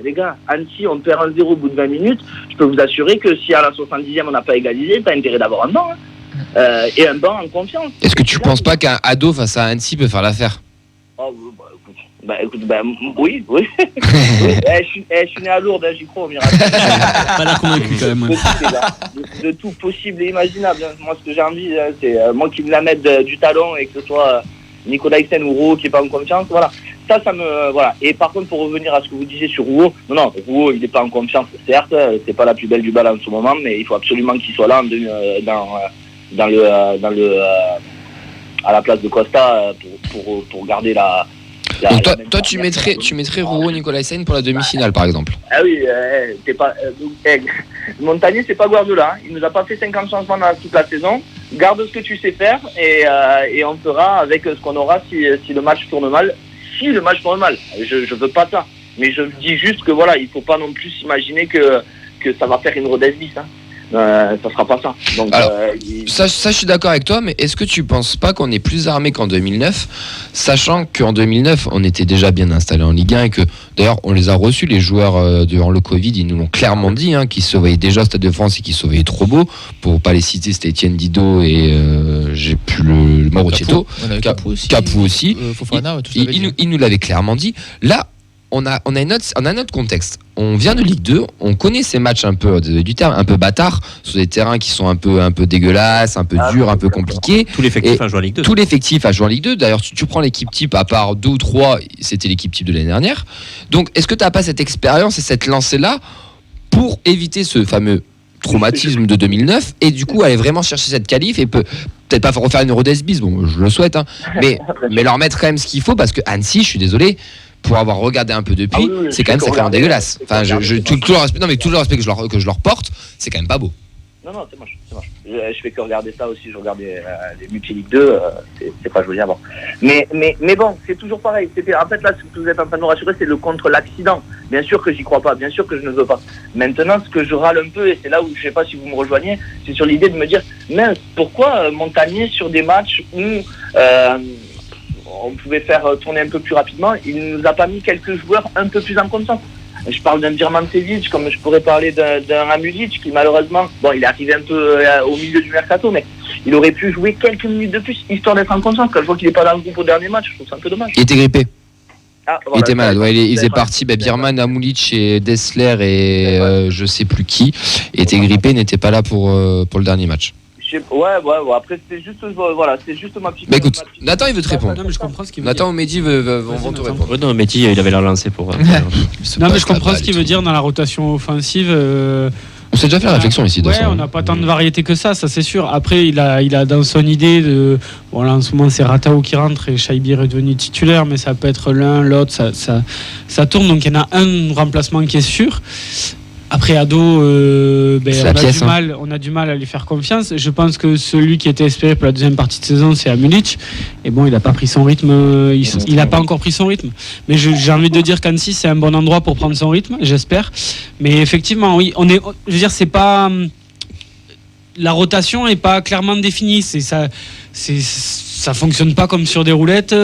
[SPEAKER 8] les gars, Annecy, on perd 1-0 au bout de 20 minutes, je peux vous assurer que si à la 70e on n'a pas égalisé, t'as intérêt d'avoir un banc, hein. Et un banc en confiance.
[SPEAKER 1] Est-ce que tu penses pas qu'un ado face à Annecy peut faire l'affaire?
[SPEAKER 8] Écoute, oui. Oui. Je suis né à Lourdes, j'y crois au miracle.
[SPEAKER 6] Pas l'air convaincu quand même.
[SPEAKER 8] De tout possible et imaginable. Moi, ce que j'ai envie, c'est moi qui me la mette du talon, et que ce soit Nicolas Hyssen ou Rouault qui n'est pas en confiance. Voilà. Ça me. Voilà. Et par contre, pour revenir à ce que vous disiez sur Rouault, non, Rouault, il n'est pas en confiance, certes. C'est pas la plus belle du bal en ce moment, mais il faut absolument qu'il soit là à la place de Costa pour garder la.
[SPEAKER 1] Donc toi tu mettrais Rouault, Nicolas Hyssen pour la demi-finale par exemple?
[SPEAKER 8] Ah oui, t'es pas. Montagnier, c'est pas Guardiola. Il nous a pas fait 50 changements dans toute la saison. Garde ce que tu sais faire, et on fera avec ce qu'on aura si le match tourne mal. Si le match tourne mal, je veux pas ça. Mais je dis juste que voilà, il faut pas non plus s'imaginer que ça va faire une Rodez bis. Hein. Ça sera pas ça. Donc,
[SPEAKER 1] alors, ça je suis d'accord avec toi, mais est-ce que tu penses pas qu'on est plus armé qu'en 2009, sachant qu'en 2009 on était déjà bien installé en Ligue 1, et que d'ailleurs on les a reçus, les joueurs durant le Covid, ils nous l'ont clairement dit, hein, qu'ils se voyaient déjà au Stade de France et qu'ils se voyaient trop beaux. Pour pas les citer, c'était Étienne Didot et j'ai plus le Maurochetto, Capou aussi.
[SPEAKER 4] Fofana,
[SPEAKER 1] il nous l'avait clairement dit. Là, on a notre contexte. On vient de Ligue 2, on connaît ces matchs un peu du terme, un peu bâtards, sur des terrains qui sont un peu dégueulasses, un peu durs, un peu compliqués.
[SPEAKER 3] Tout l'effectif a joué en Ligue 2.
[SPEAKER 1] Tout l'effectif a joué en Ligue 2. D'ailleurs, tu prends l'équipe type, à part 2 ou 3, c'était l'équipe type de l'année dernière. Donc, est-ce que tu n'as pas cette expérience et cette lancée-là pour éviter ce fameux traumatisme de 2009 et du coup aller vraiment chercher cette qualif et peut-être pas refaire une Rodez bis, bon, je le souhaite, hein, mais leur mettre quand même ce qu'il faut, parce que Annecy, je suis désolé, pour avoir regardé un peu depuis, c'est quand même sacrément dégueulasse. Enfin, tout le respect, non, mais tout le respect que je leur porte, c'est quand même pas beau.
[SPEAKER 8] Non, c'est moche. Je fais que regarder ça aussi, je regarde les multi-Ligue 2, c'est pas joli à voir. Mais bon, c'est toujours pareil. En fait, là, ce que vous êtes en train de nous rassurer, c'est le contre l'accident. Bien sûr que j'y crois pas, bien sûr que je ne veux pas. Maintenant, ce que je râle un peu, et c'est là où je sais pas si vous me rejoignez, c'est sur l'idée de me dire, mince, pourquoi Montagnier, sur des matchs où on pouvait faire tourner un peu plus rapidement, il ne nous a pas mis quelques joueurs un peu plus en confiance. Je parle d'un Birmancevic, comme je pourrais parler d'un Amulic, qui malheureusement, bon, il est arrivé un peu au milieu du mercato, mais il aurait pu jouer quelques minutes de plus, histoire d'être en confiance. Quand je vois qu'il n'est pas dans le groupe au dernier match, je trouve ça un peu dommage.
[SPEAKER 1] Il était grippé.
[SPEAKER 8] Ah,
[SPEAKER 1] Il était malade. Ouais, il faisait partie. Birman, Amulic et Dessler et je sais plus qui était grippé, n'était pas là pour le dernier match.
[SPEAKER 8] Ouais, après c'était juste, voilà, c'est juste ma petite.
[SPEAKER 1] Bah écoute, Nathan il veut te répondre.
[SPEAKER 2] Non, mais je comprends ce qu'il veut
[SPEAKER 1] Nathan
[SPEAKER 2] dire.
[SPEAKER 1] ou Mehdi vont te
[SPEAKER 2] Nathan.
[SPEAKER 1] répondre.
[SPEAKER 3] Ouais, non, Mehdi, il avait l'air lancé pour.
[SPEAKER 2] Non, mais je comprends ce qu'il veut dire dans la rotation offensive.
[SPEAKER 1] On s'est déjà fait la réflexion ici. de
[SPEAKER 2] Ouais,
[SPEAKER 1] toute façon.
[SPEAKER 2] on n'a pas tant de variété que ça c'est sûr. Après, il a dans son idée de. Bon, là en ce moment, c'est Ratao qui rentre et Chaibir est devenu titulaire, mais ça peut être l'un, l'autre, ça tourne. Donc il y en a un remplacement qui est sûr. Après, Ado, on a du mal à lui faire confiance. Je pense que celui qui était espéré pour la deuxième partie de saison, c'est Amulic. Et bon, il n'a pas pris son rythme. Il n'a pas encore pris son rythme. Mais j'ai envie de dire qu'Annecy, c'est un bon endroit pour prendre son rythme, j'espère. Mais effectivement, oui, je veux dire, c'est pas. La rotation n'est pas clairement définie. Ça fonctionne pas comme sur des roulettes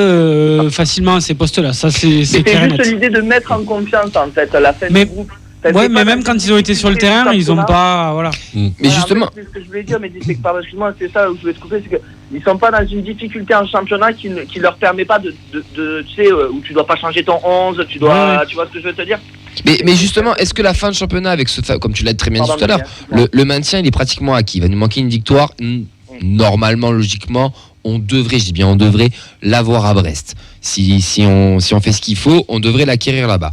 [SPEAKER 2] facilement à ces postes-là. Ça, c'est clair et net.
[SPEAKER 8] C'est juste l'idée de mettre en confiance, en fait, à la fin du groupe.
[SPEAKER 2] Ouais, mais même quand ils ont été sur le terrain, ils ont pas. Voilà.
[SPEAKER 1] Mais justement.
[SPEAKER 8] C'est ce que je voulais dire, mais c'est que, pardon, excuse-moi, c'est ça où je voulais te couper, c'est qu'ils sont pas dans une difficulté en championnat qui leur permet pas de tu sais, où tu dois pas changer ton 11, tu vois ce que je veux te dire.
[SPEAKER 1] Mais justement, est-ce que la fin de championnat avec comme tu l'as très bien dit tout à l'heure, le maintien il est pratiquement acquis. Il va nous manquer une victoire. Normalement, logiquement, on devrait l'avoir à Brest. Si on fait ce qu'il faut, on devrait l'acquérir là-bas.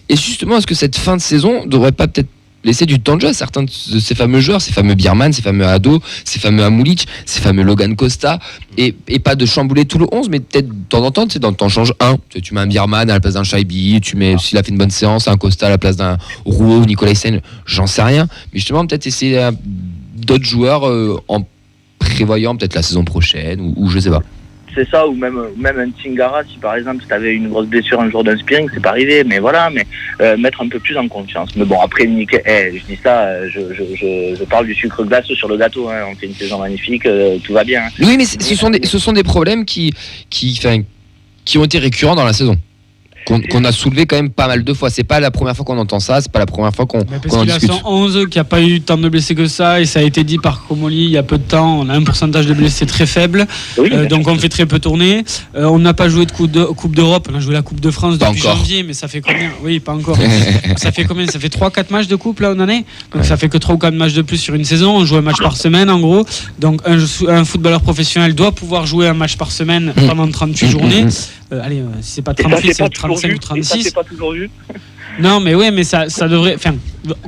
[SPEAKER 1] Et justement, est-ce que cette fin de saison ne devrait pas peut-être laisser du temps de jeu à certains de ces fameux joueurs, ces fameux Birman, ces fameux Ado, ces fameux Amulic, ces fameux Logan Costa, et pas de chambouler tout le 11, mais peut-être de temps en temps, t'en changes un. Tu mets un Birman à la place d'un Shaibi, tu mets, s'il a fait une bonne séance, un Costa à la place d'un Rouault, Nicolas Hyssen, j'en sais rien. Mais justement, peut-être essayer d'autres joueurs en prévoyant peut-être la saison prochaine, ou je sais pas.
[SPEAKER 8] C'est ça, ou même un Tingara, si par exemple tu avais une grosse blessure un jour d'un spearing, c'est pas arrivé, mais voilà, mettre un peu plus en confiance. Mais bon, après, je dis ça, je parle du sucre glace sur le gâteau, hein. On fait une saison magnifique, tout va bien. Hein.
[SPEAKER 1] Oui, mais ce sont des problèmes qui ont été récurrents dans la saison. Qu'on a soulevé quand même pas mal de fois. C'est pas la première fois qu'on entend ça, c'est pas la première fois qu'on en discute.
[SPEAKER 2] Parce qu'il a 111 qui a pas eu tant de blessés que ça, et ça a été dit par Comoli il y a peu de temps. On a un pourcentage de blessés très faible, donc on fait très peu tourner. On n'a pas joué de Coupe d'Europe, on a joué la Coupe de France depuis janvier, mais ça fait combien? Oui, pas encore. Ça fait combien? Ça fait 3-4 matchs de coupe là en année, donc ça fait que 3 ou 4 matchs de plus sur une saison. On joue un match par semaine en gros, donc un footballeur professionnel doit pouvoir jouer un match par semaine pendant 38 journées. Allez, si c'est pas 38, c'est 35 ou 36.
[SPEAKER 8] C'est pas toujours vu.
[SPEAKER 2] Non, mais oui, mais ça devrait. Enfin,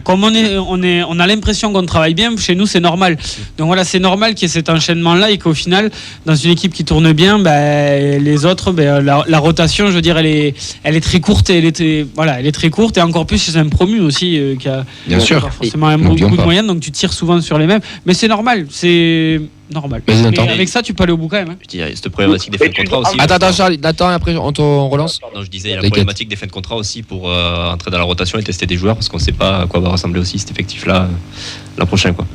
[SPEAKER 2] comme on a l'impression qu'on travaille bien, chez nous, c'est normal. Donc voilà, c'est normal qu'il y ait cet enchaînement-là et qu'au final, dans une équipe qui tourne bien, les autres, la rotation, je veux dire, elle est très courte. Elle est très courte, et encore plus chez un promu aussi qui a
[SPEAKER 1] bien sûr
[SPEAKER 2] pas forcément beaucoup de moyens, donc tu tires souvent sur les mêmes. Mais c'est normal, c'est normal. Mais avec ça, tu peux aller au bout quand même. Hein.
[SPEAKER 3] Je dis, il y a cette problématique des fins de contrat aussi.
[SPEAKER 1] Attends, Charles, attends, après on relance.
[SPEAKER 3] Non, je disais, il y a la problématique des fins de contrat aussi pour entrer dans la rotation et tester des joueurs, parce qu'on ne sait pas à quoi va ressembler aussi cet effectif-là l'an prochain, quoi.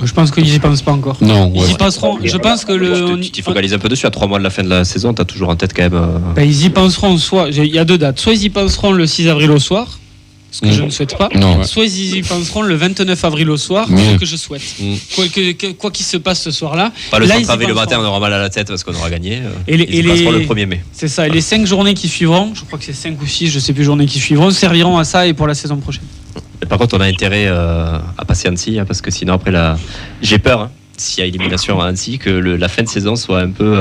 [SPEAKER 2] Je pense qu'ils y pensent pas encore.
[SPEAKER 5] Non,
[SPEAKER 2] ils y penseront. Je pense que
[SPEAKER 3] tu t'y focalises un peu dessus. À 3 mois de la fin de la saison, tu as toujours en tête quand même.
[SPEAKER 2] Ils y penseront. Soit il y a 2 dates. Soit ils y penseront le 6 avril au soir, ce que je ne souhaite pas.
[SPEAKER 5] Non.
[SPEAKER 2] Soit ils y penseront le 29 avril au soir, ce que je souhaite. Quoi qu'il se passe ce soir-là.
[SPEAKER 3] Pas le centre le matin, on aura mal à la tête parce qu'on aura gagné. Ils y passeront le 1er mai.
[SPEAKER 2] C'est ça. Et les 5 journées qui suivront, je crois que c'est 5 ou 6, je sais plus, journées qui suivront, serviront à ça et pour la saison prochaine.
[SPEAKER 3] Par contre, on a intérêt à passer Annecy, parce que sinon, après, j'ai peur, s'il y a élimination à Annecy, que la fin de saison soit un peu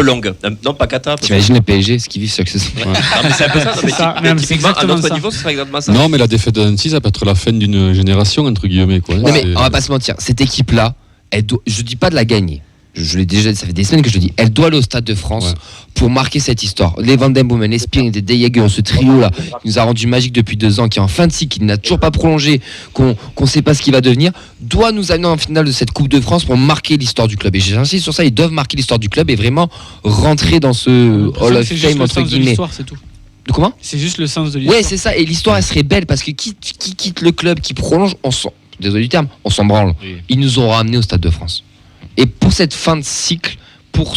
[SPEAKER 3] longue. Non, pas cata.
[SPEAKER 1] T'imagines les PSG, ce qu'ils vivent chaque saison.
[SPEAKER 3] Non, mais c'est un peu ça.
[SPEAKER 2] C'est exactement
[SPEAKER 3] à notre
[SPEAKER 2] ça.
[SPEAKER 3] niveau, ce serait exactement ça.
[SPEAKER 5] Non, mais la défaite d'Annecy, ça peut être la fin d'une génération, entre guillemets. Quoi.
[SPEAKER 1] Non, mais on va pas se mentir, cette équipe-là, je dis pas de la gagner. Je l'ai déjà, ça fait des semaines que je le dis. Elle doit aller au Stade de France pour marquer cette histoire. Les Van Den Boomen, les Spearing, les De Jager, ce trio-là, qui nous a rendu magique depuis 2 ans, qui est en fin de cycle, qui n'a toujours pas prolongé, qu'on ne sait pas ce qu'il va devenir, doit nous amener en finale de cette Coupe de France pour marquer l'histoire du club. Et j'insiste sur ça, ils doivent marquer l'histoire du club et vraiment rentrer dans ce Hall of Fame, entre guillemets.
[SPEAKER 2] C'est tout.
[SPEAKER 1] De comment?
[SPEAKER 2] C'est juste le sens de l'histoire.
[SPEAKER 1] Ouais, c'est ça. Et l'histoire, elle serait belle parce que qui quitte le club, qui prolonge, désolé du terme, on s'en branle.
[SPEAKER 5] Oui.
[SPEAKER 1] Ils nous ont ramenés au Stade de France. Et pour cette fin de cycle, pour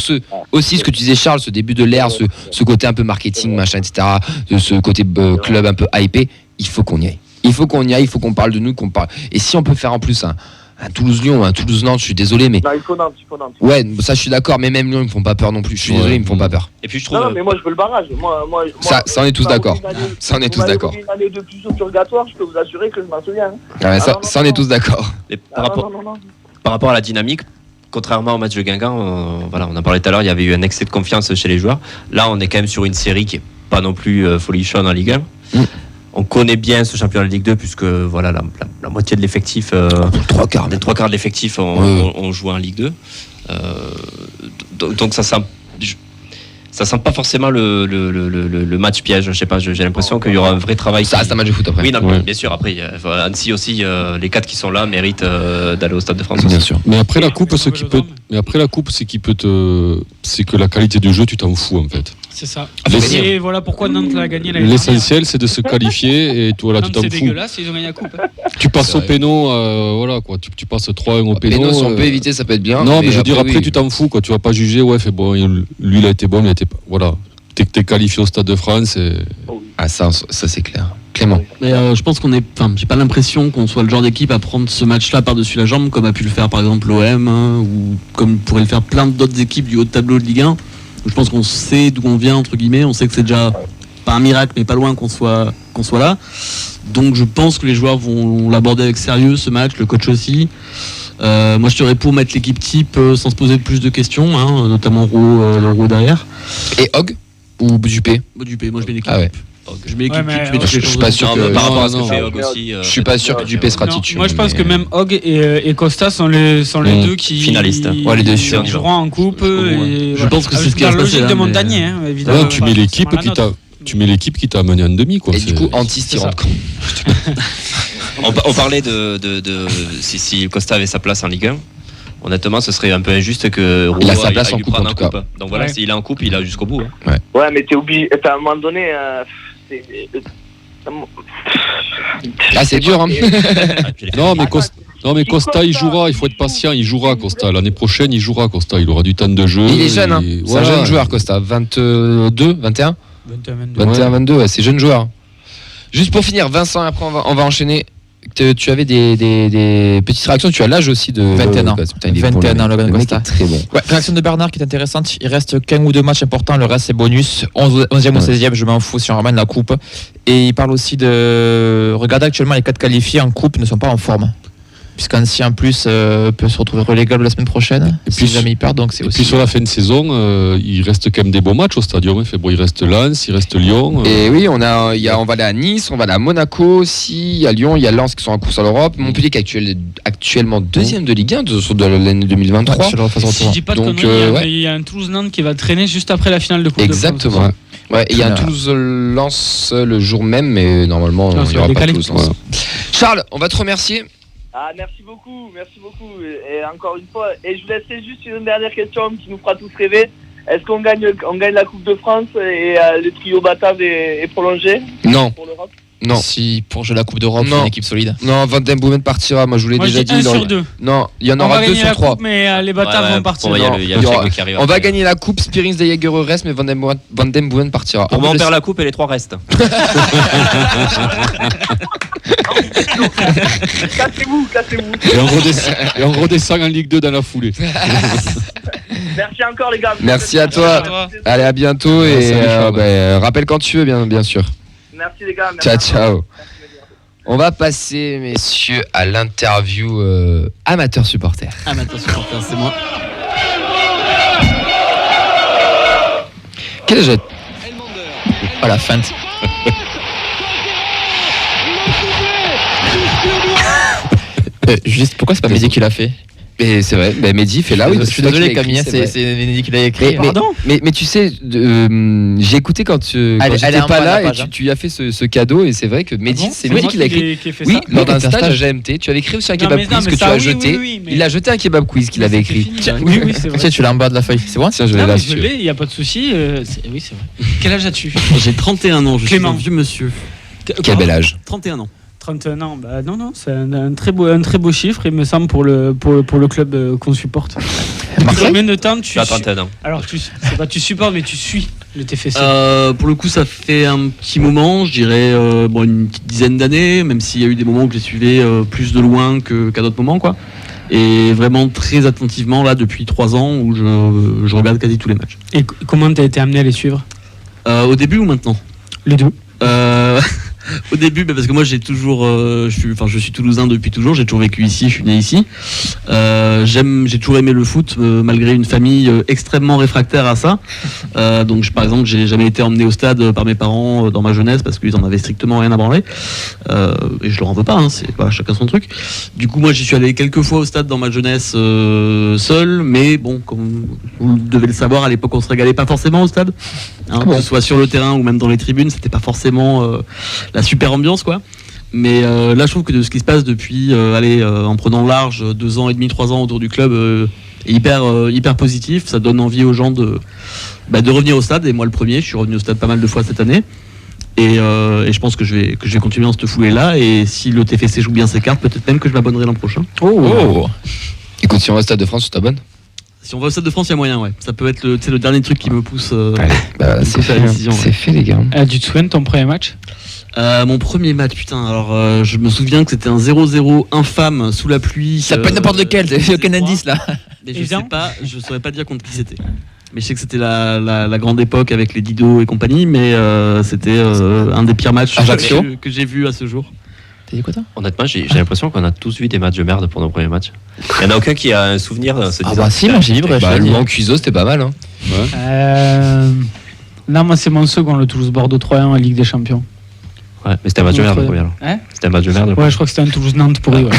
[SPEAKER 1] aussi ce que tu disais, Charles, ce début de l'ère, ce côté un peu marketing, machin, etc., ce côté club un peu hypé, il faut qu'on y aille. Il faut qu'on y aille, il faut qu'on parle de nous, qu'on parle. Et si on peut faire en plus un Toulouse-Lyon, un Toulouse-Nantes, je suis désolé, mais.
[SPEAKER 8] Non, il faut Nantes.
[SPEAKER 1] Ouais, ça je suis d'accord, mais même Lyon, ils me font pas peur non plus. Je suis désolé, ils me font pas peur.
[SPEAKER 3] Et puis je trouve.
[SPEAKER 8] Non, mais moi je veux le barrage.
[SPEAKER 1] Ça, on est tous d'accord. Ça, on est tous d'accord.
[SPEAKER 8] Une année de plus au purgatoire, je peux vous assurer que je m'en souviens.
[SPEAKER 1] Ouais, ça, on est tous d'accord.
[SPEAKER 3] Et par rapport à la dynamique, contrairement au match de Guingamp, voilà, on en parlait tout à l'heure, il y avait eu un excès de confiance chez les joueurs. Là, on est quand même sur une série qui est pas non plus folichonne en Ligue 1. On connaît bien ce championnat de Ligue 2 puisque voilà, la moitié de l'effectif, les trois quarts de l'effectif ont joué en Ligue 2. Donc ça sent pas forcément le match piège. Je sais pas, j'ai l'impression qu'il y aura un vrai travail.
[SPEAKER 1] Ça reste un match de foot après.
[SPEAKER 3] Oui, non, bien sûr. Après, Annecy aussi, les 4 qui sont là méritent d'aller au Stade de France.
[SPEAKER 1] Bien sûr.
[SPEAKER 5] Mais après la coupe, c'est que la qualité du jeu, tu t'en fous en fait.
[SPEAKER 2] C'est ça.
[SPEAKER 5] L'essentiel-
[SPEAKER 2] Et voilà pourquoi Nantes l'a gagné l'année
[SPEAKER 5] L'essentiel, c'est de se qualifier et toi là, tu
[SPEAKER 2] Nantes,
[SPEAKER 5] t'en
[SPEAKER 2] c'est
[SPEAKER 5] fous.
[SPEAKER 2] dégueulasse, ils ont gagné la coupe.
[SPEAKER 5] Tu passes
[SPEAKER 1] C'est
[SPEAKER 5] au
[SPEAKER 1] vrai.
[SPEAKER 5] péno, voilà quoi. Tu passes 3-1 au péno.
[SPEAKER 1] Péno, si on peut éviter, ça peut être bien.
[SPEAKER 5] Non, mais je veux dire, après,
[SPEAKER 1] oui.
[SPEAKER 5] tu t'en fous quoi. Tu vas pas juger, ouais, fait bon, lui il a été bon, il a été. Voilà. T'es qualifié au Stade de France et.
[SPEAKER 1] Ah, ça c'est clair. Clément.
[SPEAKER 6] Mais je pense j'ai pas l'impression qu'on soit le genre d'équipe à prendre ce match-là par-dessus la jambe, comme a pu le faire par exemple l'OM, ou comme pourraient le faire plein d'autres équipes du haut de tableau de Ligue 1. Je pense qu'on sait d'où on vient, entre guillemets, on sait que c'est déjà pas un miracle, mais pas loin qu'on soit là. Donc je pense que les joueurs vont l'aborder avec sérieux ce match, le coach aussi. Moi je serais pour mettre l'équipe type sans se poser plus de questions, hein, notamment le Roux derrière.
[SPEAKER 1] Et Hog ou Dupé?
[SPEAKER 6] Dupé, moi je mets l'équipe
[SPEAKER 1] Ah ouais.
[SPEAKER 6] type. Je mets l'équipe
[SPEAKER 2] Ouais, mais
[SPEAKER 6] type, je mets toutes
[SPEAKER 1] je
[SPEAKER 6] les
[SPEAKER 1] suis
[SPEAKER 6] chances
[SPEAKER 1] pas
[SPEAKER 6] de-
[SPEAKER 1] sûr
[SPEAKER 3] Non,
[SPEAKER 1] que-
[SPEAKER 3] mais par rapport à ce que
[SPEAKER 5] non,
[SPEAKER 3] fait Hog aussi.
[SPEAKER 1] Je suis pas sûr que Dupé sera
[SPEAKER 2] Non,
[SPEAKER 1] titulaire.
[SPEAKER 2] moi je pense
[SPEAKER 1] mais-
[SPEAKER 2] que même Hog et Costa sont les deux qui
[SPEAKER 3] Finalistes.
[SPEAKER 1] Ouais, les deux
[SPEAKER 2] joueront en coupe. Et
[SPEAKER 6] Je pense que c'est ce qui
[SPEAKER 2] la
[SPEAKER 6] va se passer,
[SPEAKER 2] logique
[SPEAKER 6] là,
[SPEAKER 2] de
[SPEAKER 6] mais-
[SPEAKER 2] Montagnier, hein,
[SPEAKER 5] Ah
[SPEAKER 2] évidemment.
[SPEAKER 5] non, tu mets l'équipe
[SPEAKER 2] Forcément la nôtre.
[SPEAKER 5] tu mets l'équipe qui t'a amené en demi quoi.
[SPEAKER 1] Et
[SPEAKER 5] C'est-
[SPEAKER 1] du coup, Antis
[SPEAKER 2] c'est
[SPEAKER 1] s'y
[SPEAKER 2] ça.
[SPEAKER 1] rend compte.
[SPEAKER 3] On parlait de si Costa avait sa place en Ligue 1. Honnêtement, ce serait un peu injuste que Roux
[SPEAKER 1] Il a sa place
[SPEAKER 3] aille
[SPEAKER 1] en
[SPEAKER 3] lui
[SPEAKER 1] coupe,
[SPEAKER 3] prendre
[SPEAKER 1] en tout cas.
[SPEAKER 3] Donc voilà,
[SPEAKER 2] Ouais.
[SPEAKER 3] s'il est en coupe, il a jusqu'au bout. Hein.
[SPEAKER 8] Ouais, mais t'es obligé. À un moment donné.
[SPEAKER 1] Ah, c'est dur, hein.
[SPEAKER 5] Non, mais Costa, il jouera, il faut être patient, il jouera Costa. L'année prochaine, il jouera Costa, il aura du temps de jeu.
[SPEAKER 1] Il est jeune, hein.
[SPEAKER 5] et
[SPEAKER 1] C'est
[SPEAKER 5] voilà.
[SPEAKER 1] un jeune joueur, Costa. 22, 21
[SPEAKER 2] 21-22.
[SPEAKER 1] 21, 22, ouais, c'est jeune joueur. Juste pour finir, Vincent, après on va enchaîner. Tu avais des petites réactions, tu as l'âge aussi de
[SPEAKER 4] 21 ans.
[SPEAKER 1] Putain, il est
[SPEAKER 4] 21
[SPEAKER 1] bon,
[SPEAKER 4] ans,
[SPEAKER 1] le
[SPEAKER 4] Logan
[SPEAKER 1] mec
[SPEAKER 4] Costa.
[SPEAKER 1] est très bon.
[SPEAKER 4] Ouais, réaction de Bernard qui est intéressante. Il reste qu'un ou deux matchs importants, le reste c'est bonus. 11e ou 16e, je m'en fous si on ramène la coupe. Et il parle aussi de. Regardez actuellement, les 4 qualifiés en coupe ne sont pas en forme. Puisqu'Annecy en plus peut se retrouver relégable la semaine prochaine.
[SPEAKER 5] Et
[SPEAKER 4] si
[SPEAKER 5] puis,
[SPEAKER 4] jamais il perd, donc c'est
[SPEAKER 5] Et
[SPEAKER 4] aussi.
[SPEAKER 5] puis sur la fin de saison, il reste quand même des beaux matchs au stadium. Hein. Fait, bon, il reste Lens, il reste Lyon.
[SPEAKER 1] Et oui, on va aller à Nice, on va aller à Monaco aussi, il y a Lyon, il y a Lens qui sont en course à l'Europe. Montpellier qui est actuellement deuxième de Ligue 1 de l'année 2023.
[SPEAKER 4] sur leur phase
[SPEAKER 2] Si je
[SPEAKER 4] retour.
[SPEAKER 2] dis pas de
[SPEAKER 1] Donc,
[SPEAKER 2] conneries,
[SPEAKER 1] ouais.
[SPEAKER 2] il y a un Toulouse-Nantes qui va traîner juste après la finale de Coupe de
[SPEAKER 1] Exactement.
[SPEAKER 2] France.
[SPEAKER 1] Ouais, et il y a un
[SPEAKER 4] Voilà.
[SPEAKER 1] Toulouse-Lens le jour même, mais normalement,
[SPEAKER 2] Non,
[SPEAKER 1] il
[SPEAKER 2] c'est
[SPEAKER 1] n'y aura pas
[SPEAKER 2] décalé.
[SPEAKER 1] Toulouse-Lens. Charles, on va te remercier.
[SPEAKER 8] Ah, merci beaucoup. Et encore une fois, et je vous laisserai juste une dernière question qui nous fera tous rêver. Est-ce qu'on gagne la Coupe de France et le trio Batave est prolongé
[SPEAKER 1] Non,
[SPEAKER 8] pour l'Europe?
[SPEAKER 1] non.
[SPEAKER 4] Si pour jouer la Coupe d'Europe,
[SPEAKER 1] Non.
[SPEAKER 4] une équipe solide.
[SPEAKER 1] Non, Van Den Boomen partira, moi je vous l'ai
[SPEAKER 2] Moi je
[SPEAKER 1] déjà
[SPEAKER 2] dis
[SPEAKER 1] dit.
[SPEAKER 2] 1
[SPEAKER 1] dans
[SPEAKER 2] sur
[SPEAKER 1] le-
[SPEAKER 2] 2.
[SPEAKER 1] Non, il y en
[SPEAKER 2] On
[SPEAKER 1] aura
[SPEAKER 2] va
[SPEAKER 1] 2
[SPEAKER 2] gagner
[SPEAKER 1] sur
[SPEAKER 2] la
[SPEAKER 1] 3.
[SPEAKER 2] coupe, mais les bâtards vont partir.
[SPEAKER 3] Bon, il y a le
[SPEAKER 1] Il y aura-
[SPEAKER 3] chèque qui arrive.
[SPEAKER 1] On va
[SPEAKER 3] après.
[SPEAKER 1] gagner la coupe, Spearings de Jaeger reste, mais Van Den Boomen partira.
[SPEAKER 3] Pour moi, on perd la coupe et les 3 restent.
[SPEAKER 8] Cassez-vous.
[SPEAKER 5] Et on redescend en Ligue 2 dans la foulée.
[SPEAKER 8] Merci encore les gars.
[SPEAKER 1] Merci à toi. Allez, à bientôt
[SPEAKER 5] Ouais,
[SPEAKER 1] et
[SPEAKER 5] salut, Charles.
[SPEAKER 1] rappelle quand tu veux, bien sûr.
[SPEAKER 8] Merci les gars.
[SPEAKER 1] Ciao, ciao. On va passer, messieurs, à l'interview amateur supporter.
[SPEAKER 6] Ah, mais attention, c'est moi.
[SPEAKER 1] Quel âge
[SPEAKER 4] Oh la feinte. Juste, pourquoi c'est pas Médé qui l'a fait?
[SPEAKER 1] Mais c'est vrai, Mehdi fait là. Oui,
[SPEAKER 4] je suis désolé, Camille, c'est Mehdi qui l'a écrit.
[SPEAKER 1] Mais tu sais, j'ai écouté quand j'étais pas là et tu as fait ce cadeau et c'est vrai que Mehdi, c'est Mehdi qui l'a écrit. Oui, lors d'un stage à GMT, tu avais écrit aussi un kebab quiz que tu as jeté. Il a jeté un kebab quiz qu'il avait écrit.
[SPEAKER 2] Oui, c'est vrai.
[SPEAKER 4] Tiens, tu l'as en bas de la feuille, c'est bon?
[SPEAKER 1] Tiens, je l'ai là.
[SPEAKER 2] Je l'ai, il n'y a pas de souci. Oui, c'est vrai. Quel âge as-tu?
[SPEAKER 6] J'ai 31 ans, je suis un vieux monsieur.
[SPEAKER 1] Quel bel âge.
[SPEAKER 6] 31 ans.
[SPEAKER 2] 31 ans, bah non, c'est un très beau chiffre, il me semble, pour le club qu'on supporte. Combien de temps tu...
[SPEAKER 3] Tu as 31 ans.
[SPEAKER 2] Alors, c'est pas tu supportes, mais tu suis le TFC.
[SPEAKER 6] Pour le coup, ça fait un petit moment, je dirais une petite dizaine d'années, même s'il y a eu des moments que j'ai suivi plus de loin qu'à d'autres moments, quoi. Et vraiment très attentivement, là, depuis 3 ans, où je regarde quasi tous les matchs.
[SPEAKER 2] Et comment t'as été amené à les suivre?
[SPEAKER 6] Au début ou maintenant?
[SPEAKER 2] Les deux.
[SPEAKER 6] Au début, parce que moi j'ai toujours, je suis toulousain depuis toujours, j'ai toujours vécu ici, je suis né ici. J'ai toujours aimé le foot, malgré une famille extrêmement réfractaire à ça. Donc par exemple, j'ai jamais été emmené au stade par mes parents dans ma jeunesse parce qu'ils en avaient strictement rien à branler. Et je leur en veux pas, c'est chacun son truc. Du coup, moi j'y suis allé quelques fois au stade dans ma jeunesse seul, mais bon, comme vous devez le savoir, à l'époque on se régalait pas forcément au stade, que ce soit sur le terrain ou même dans les tribunes, c'était pas forcément la super ambiance, quoi. Mais là, je trouve que de ce qui se passe depuis, en prenant large 2 ans et demi, 3 ans autour du club, est hyper positif. Ça donne envie aux gens de revenir au stade. Et moi, le premier, je suis revenu au stade pas mal de fois cette année. Et je pense que je vais continuer dans cette foulée-là. Et si le TFC joue bien ses cartes, peut-être même que je m'abonnerai l'an prochain.
[SPEAKER 1] Écoute, si on va au Stade de France, tu t'abonnes?
[SPEAKER 6] Si on va au Stade de France, il y a moyen, ouais. Ça peut être le dernier truc qui me pousse
[SPEAKER 1] c'est fait,
[SPEAKER 6] à la décision.
[SPEAKER 1] C'est fait, les gars.
[SPEAKER 2] Tu te souviens de ton premier match?
[SPEAKER 6] Mon premier match, putain, alors je me souviens que c'était un 0-0 infâme sous la pluie.
[SPEAKER 4] Ça peut être n'importe lequel, t'as aucun indice là.
[SPEAKER 6] Mais je saurais pas dire contre qui c'était. Mais je sais que c'était la grande époque avec les Dido et compagnie, mais c'était un des pires matchs que j'ai vu à ce jour.
[SPEAKER 4] T'as dit quoi toi?
[SPEAKER 3] Honnêtement, j'ai l'impression qu'on a tous vu des matchs de merde pour nos premiers matchs. Il n'y en a aucun qui a un souvenir de ce
[SPEAKER 4] bah si, moi j'ai libre.
[SPEAKER 1] Le Mancuso, c'était pas mal.
[SPEAKER 2] Non, moi c'est mon second, le Toulouse-Bordeaux 3-1 en Ligue des Champions.
[SPEAKER 3] Ouais, mais c'était un match de merde le premier alors.
[SPEAKER 2] Hein?
[SPEAKER 3] C'était un match de merde.
[SPEAKER 2] Ouais, je crois que c'était un Toulouse-Nantes pourri. Ouais.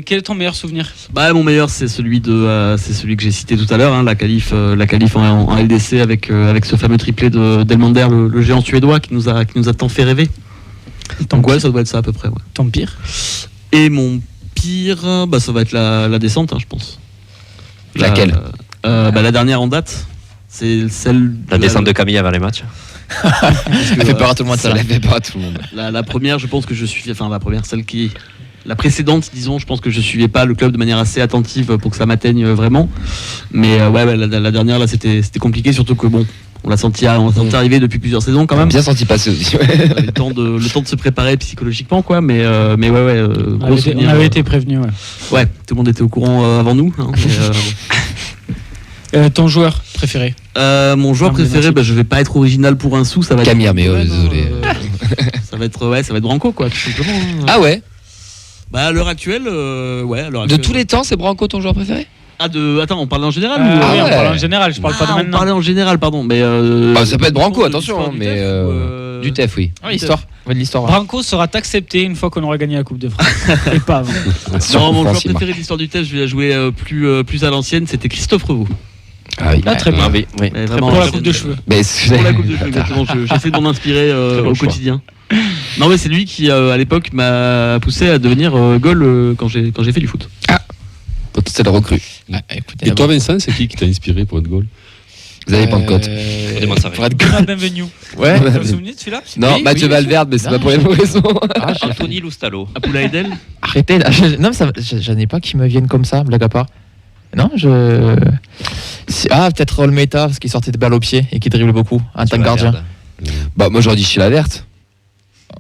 [SPEAKER 2] Quel est ton meilleur souvenir?
[SPEAKER 6] Mon meilleur, c'est celui que j'ai cité tout à l'heure, la qualif en LDC avec ce fameux triplé d'Elmander, le géant suédois qui nous a tant fait rêver. Donc ouais, ça doit être ça à peu près. Ouais.
[SPEAKER 2] Ton pire?
[SPEAKER 6] Et mon pire, ça va être la descente, je pense.
[SPEAKER 1] Laquelle?
[SPEAKER 6] La dernière en date. C'est celle.
[SPEAKER 3] La descente de Camille avant les matchs.
[SPEAKER 4] Elle fait peur à tout le monde, ça.
[SPEAKER 1] Elle fait peur à tout le monde.
[SPEAKER 6] La première, je pense que je suis. Enfin, la première, celle qui. La précédente, disons, je pense que je suivais pas le club de manière assez attentive pour que ça m'atteigne vraiment. Mais la dernière, là, c'était compliqué, surtout que bon, on l'a senti arriver depuis plusieurs saisons quand même.
[SPEAKER 1] Bien senti passer aussi.
[SPEAKER 6] Le temps de se préparer psychologiquement, quoi. Mais gros souvenir.
[SPEAKER 2] On avait été prévenu, ouais.
[SPEAKER 6] Ouais, tout le monde était au courant avant nous.
[SPEAKER 2] Ton joueur préféré?
[SPEAKER 6] Mon joueur préféré, je vais pas être original pour un sou, ça va être
[SPEAKER 1] Camille Arméo, désolé.
[SPEAKER 6] ça va être Branco, quoi, tout simplement.
[SPEAKER 1] Ah ouais?
[SPEAKER 6] À l'heure actuelle,
[SPEAKER 1] De tous les temps, c'est Branco ton joueur préféré?
[SPEAKER 6] Attends, on parle en général
[SPEAKER 2] Oui, on parle en général, je parle pas de maintenant.
[SPEAKER 6] On parlait en général, pardon, mais
[SPEAKER 1] ça peut être Branco, attention, mais du TEF, oui.
[SPEAKER 4] L'histoire.
[SPEAKER 2] Branco sera accepté une fois qu'on aura gagné la Coupe de France. Et pas avant.
[SPEAKER 6] Non, mon joueur préféré de l'histoire du TEF, je vais la jouer plus à l'ancienne, c'était Christophe Revaux.
[SPEAKER 1] Ah oui.
[SPEAKER 2] Très bien.
[SPEAKER 3] Oui.
[SPEAKER 6] Vraiment,
[SPEAKER 2] pour la coupe de cheveux.
[SPEAKER 6] Pour la coupe de cheveux, exactement. J'essaie de m'en inspirer au quotidien. Non, mais c'est lui qui, à l'époque, m'a poussé à devenir goal quand j'ai fait du foot.
[SPEAKER 1] Ah, c'est le recrue.
[SPEAKER 5] Et toi, Vincent, c'est qui t'a inspiré pour être goal?
[SPEAKER 1] Vous avez Pentecôte.
[SPEAKER 2] Bienvenue.
[SPEAKER 4] Ouais.
[SPEAKER 2] Vous vous souvenez de celui-là?
[SPEAKER 1] Non, Mathieu Valverde, mais c'est pas pour les bonnes raisons.
[SPEAKER 3] Anthony Loustalo.
[SPEAKER 6] Apoula Edel.
[SPEAKER 4] Arrêtez là. Non, j'en ai pas qui me viennent comme ça, blague à part. Non, peut-être Olmeta, parce qu'il sortait de balle au pied et qui dribble beaucoup en tant que gardien.
[SPEAKER 1] Moi j'aurais dit Sheila Verte.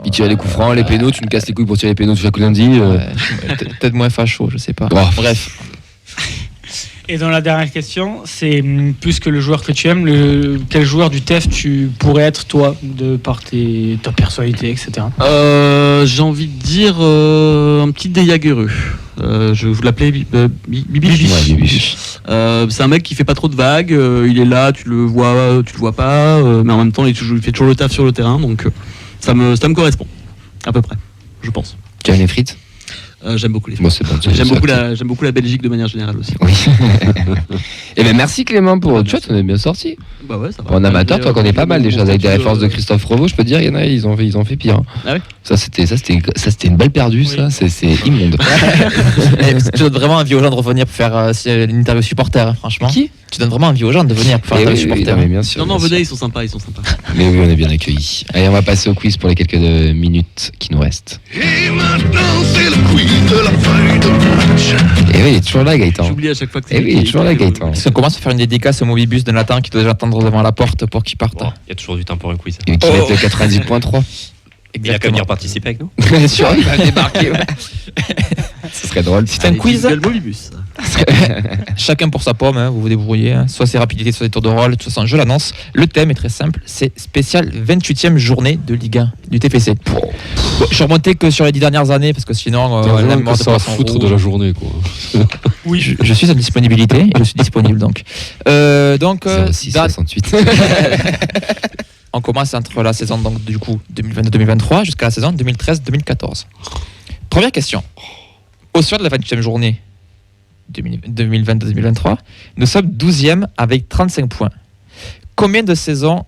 [SPEAKER 1] Il tirait les coups francs, les pénaux, tu me casses les couilles pour tirer les pénaux chaque lundi.
[SPEAKER 4] Peut-être moins facho, je sais pas. Bref.
[SPEAKER 2] Et dans la dernière question, c'est plus que le joueur que tu aimes, quel joueur du TEF tu pourrais être toi, de par ta personnalité, etc.
[SPEAKER 6] J'ai envie de dire un petit Dejagereux. Vous l'appelez Bibiche.
[SPEAKER 1] Ouais, Bibiche.
[SPEAKER 6] C'est un mec qui fait pas trop de vagues. Il est là, tu le vois pas, mais en même temps il fait toujours le taf sur le terrain, donc ça me correspond à peu près, je pense.
[SPEAKER 1] Tu aimes les frites?
[SPEAKER 6] J'aime beaucoup les
[SPEAKER 1] Bon, c'est bon.
[SPEAKER 6] J'aime beaucoup la Belgique de manière générale aussi.
[SPEAKER 1] Oui. Et ben merci Clément pour. Tu vois, tu en es bien sorti.
[SPEAKER 6] Bah ouais, ça va.
[SPEAKER 1] Pour un amateur, toi, connais pas mal des choses avec des références de Christophe Revaux. Je peux te dire, il y en a, ils ont fait pire. Hein.
[SPEAKER 6] Ah ouais.
[SPEAKER 1] Ça, c'était une balle perdue.
[SPEAKER 2] Oui.
[SPEAKER 1] Ça, c'est immonde.
[SPEAKER 4] Tu donnes vraiment envie aux gens de revenir pour faire une interview supporter, hein, franchement.
[SPEAKER 1] Qui?
[SPEAKER 4] Tu donnes vraiment envie aux gens de venir pour faire
[SPEAKER 1] Eh
[SPEAKER 4] une
[SPEAKER 1] oui,
[SPEAKER 4] interview
[SPEAKER 1] oui,
[SPEAKER 4] supporter.
[SPEAKER 1] non, mais bien sûr.
[SPEAKER 6] Non,
[SPEAKER 1] bien sûr.
[SPEAKER 6] venez, ils sont sympas.
[SPEAKER 1] Mais oui, on est bien accueillis. Allez, on va passer au quiz pour les quelques minutes qui nous restent.
[SPEAKER 9] Et maintenant, c'est le quiz de la fin de match.
[SPEAKER 1] Et oui, il est toujours là, Gaëtan.
[SPEAKER 6] J'oublie à chaque fois que
[SPEAKER 1] Eh oui, il est toujours là, Gaëtan.
[SPEAKER 4] Parce qu'on commence à faire une dédicace au Mobibus de Nathan qui doit déjà attendre devant la porte pour qu'il parte.
[SPEAKER 3] Bon, il y a toujours du temps pour un quiz.
[SPEAKER 1] Et qui va être le 90.3.
[SPEAKER 3] Il a qu'à venir participer avec nous.
[SPEAKER 1] Bien sûr, il va débarquer. Ouais. Ce serait drôle.
[SPEAKER 4] C'est un quiz.
[SPEAKER 6] Le Molibus.
[SPEAKER 4] Chacun pour sa pomme, hein, vous vous débrouillez. Hein. Soit c'est rapidité, soit c'est tours de rôle. De toute façon, je l'annonce. Le thème est très simple. C'est spécial 28e journée de Ligue 1 du TFC. Bon, je suis remonté que sur les 10 dernières années parce que sinon,
[SPEAKER 5] T'as
[SPEAKER 4] la
[SPEAKER 5] vraiment
[SPEAKER 4] mort
[SPEAKER 5] que
[SPEAKER 4] de
[SPEAKER 5] ça à
[SPEAKER 4] poisson
[SPEAKER 5] foutre
[SPEAKER 4] rouge.
[SPEAKER 5] de la journée, quoi.
[SPEAKER 4] Oui, je suis en disponibilité et je suis disponible donc.
[SPEAKER 1] 06 68.
[SPEAKER 4] On commence entre la saison donc, du coup 2022-2023 jusqu'à la saison 2013-2014. Première question. Au soir de la 28e journée 2022-2023, nous sommes 12e avec 35 points. Combien de saisons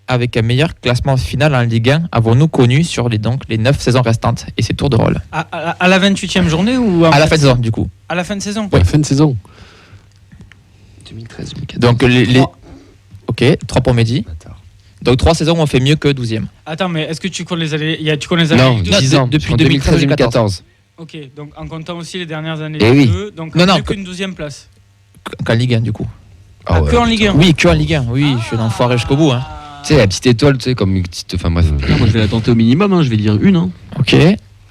[SPEAKER 4] avec un meilleur classement final en Ligue 1 avons-nous connu sur les 9 saisons restantes et ces tours de rôle?
[SPEAKER 2] À la 28e journée ou
[SPEAKER 4] À la fin de saison du coup.
[SPEAKER 2] À la fin de saison.
[SPEAKER 5] Ouais, fin de saison.
[SPEAKER 1] 2013-2014.
[SPEAKER 4] Donc les... Ok, 3 pour Mehdi. Donc 3 saisons où on fait mieux que 12e.
[SPEAKER 2] Attends, mais est-ce que tu connais les années tu connais les années
[SPEAKER 1] Non,
[SPEAKER 2] Ligue 2?
[SPEAKER 1] 10 ans.
[SPEAKER 4] depuis
[SPEAKER 1] En 2013-2014.
[SPEAKER 2] Ok, donc en comptant aussi les dernières années
[SPEAKER 1] Eh
[SPEAKER 2] Ligue
[SPEAKER 1] oui.
[SPEAKER 2] 2, donc
[SPEAKER 4] Non, non,
[SPEAKER 2] mieux qu'une 12e place.
[SPEAKER 4] Qu'en Ligue 1 du coup.
[SPEAKER 1] Ah ouais.
[SPEAKER 2] Que en Ligue 1.
[SPEAKER 4] Oui, que en Ligue 1. Oui, je suis un enfoiré jusqu'au bout. Hein.
[SPEAKER 1] Tu sais, la petite étoile, tu sais, comme une petite. Enfin bref.
[SPEAKER 6] Moi, je vais la tenter au minimum. Hein. Je vais dire une. Hein.
[SPEAKER 4] Ok.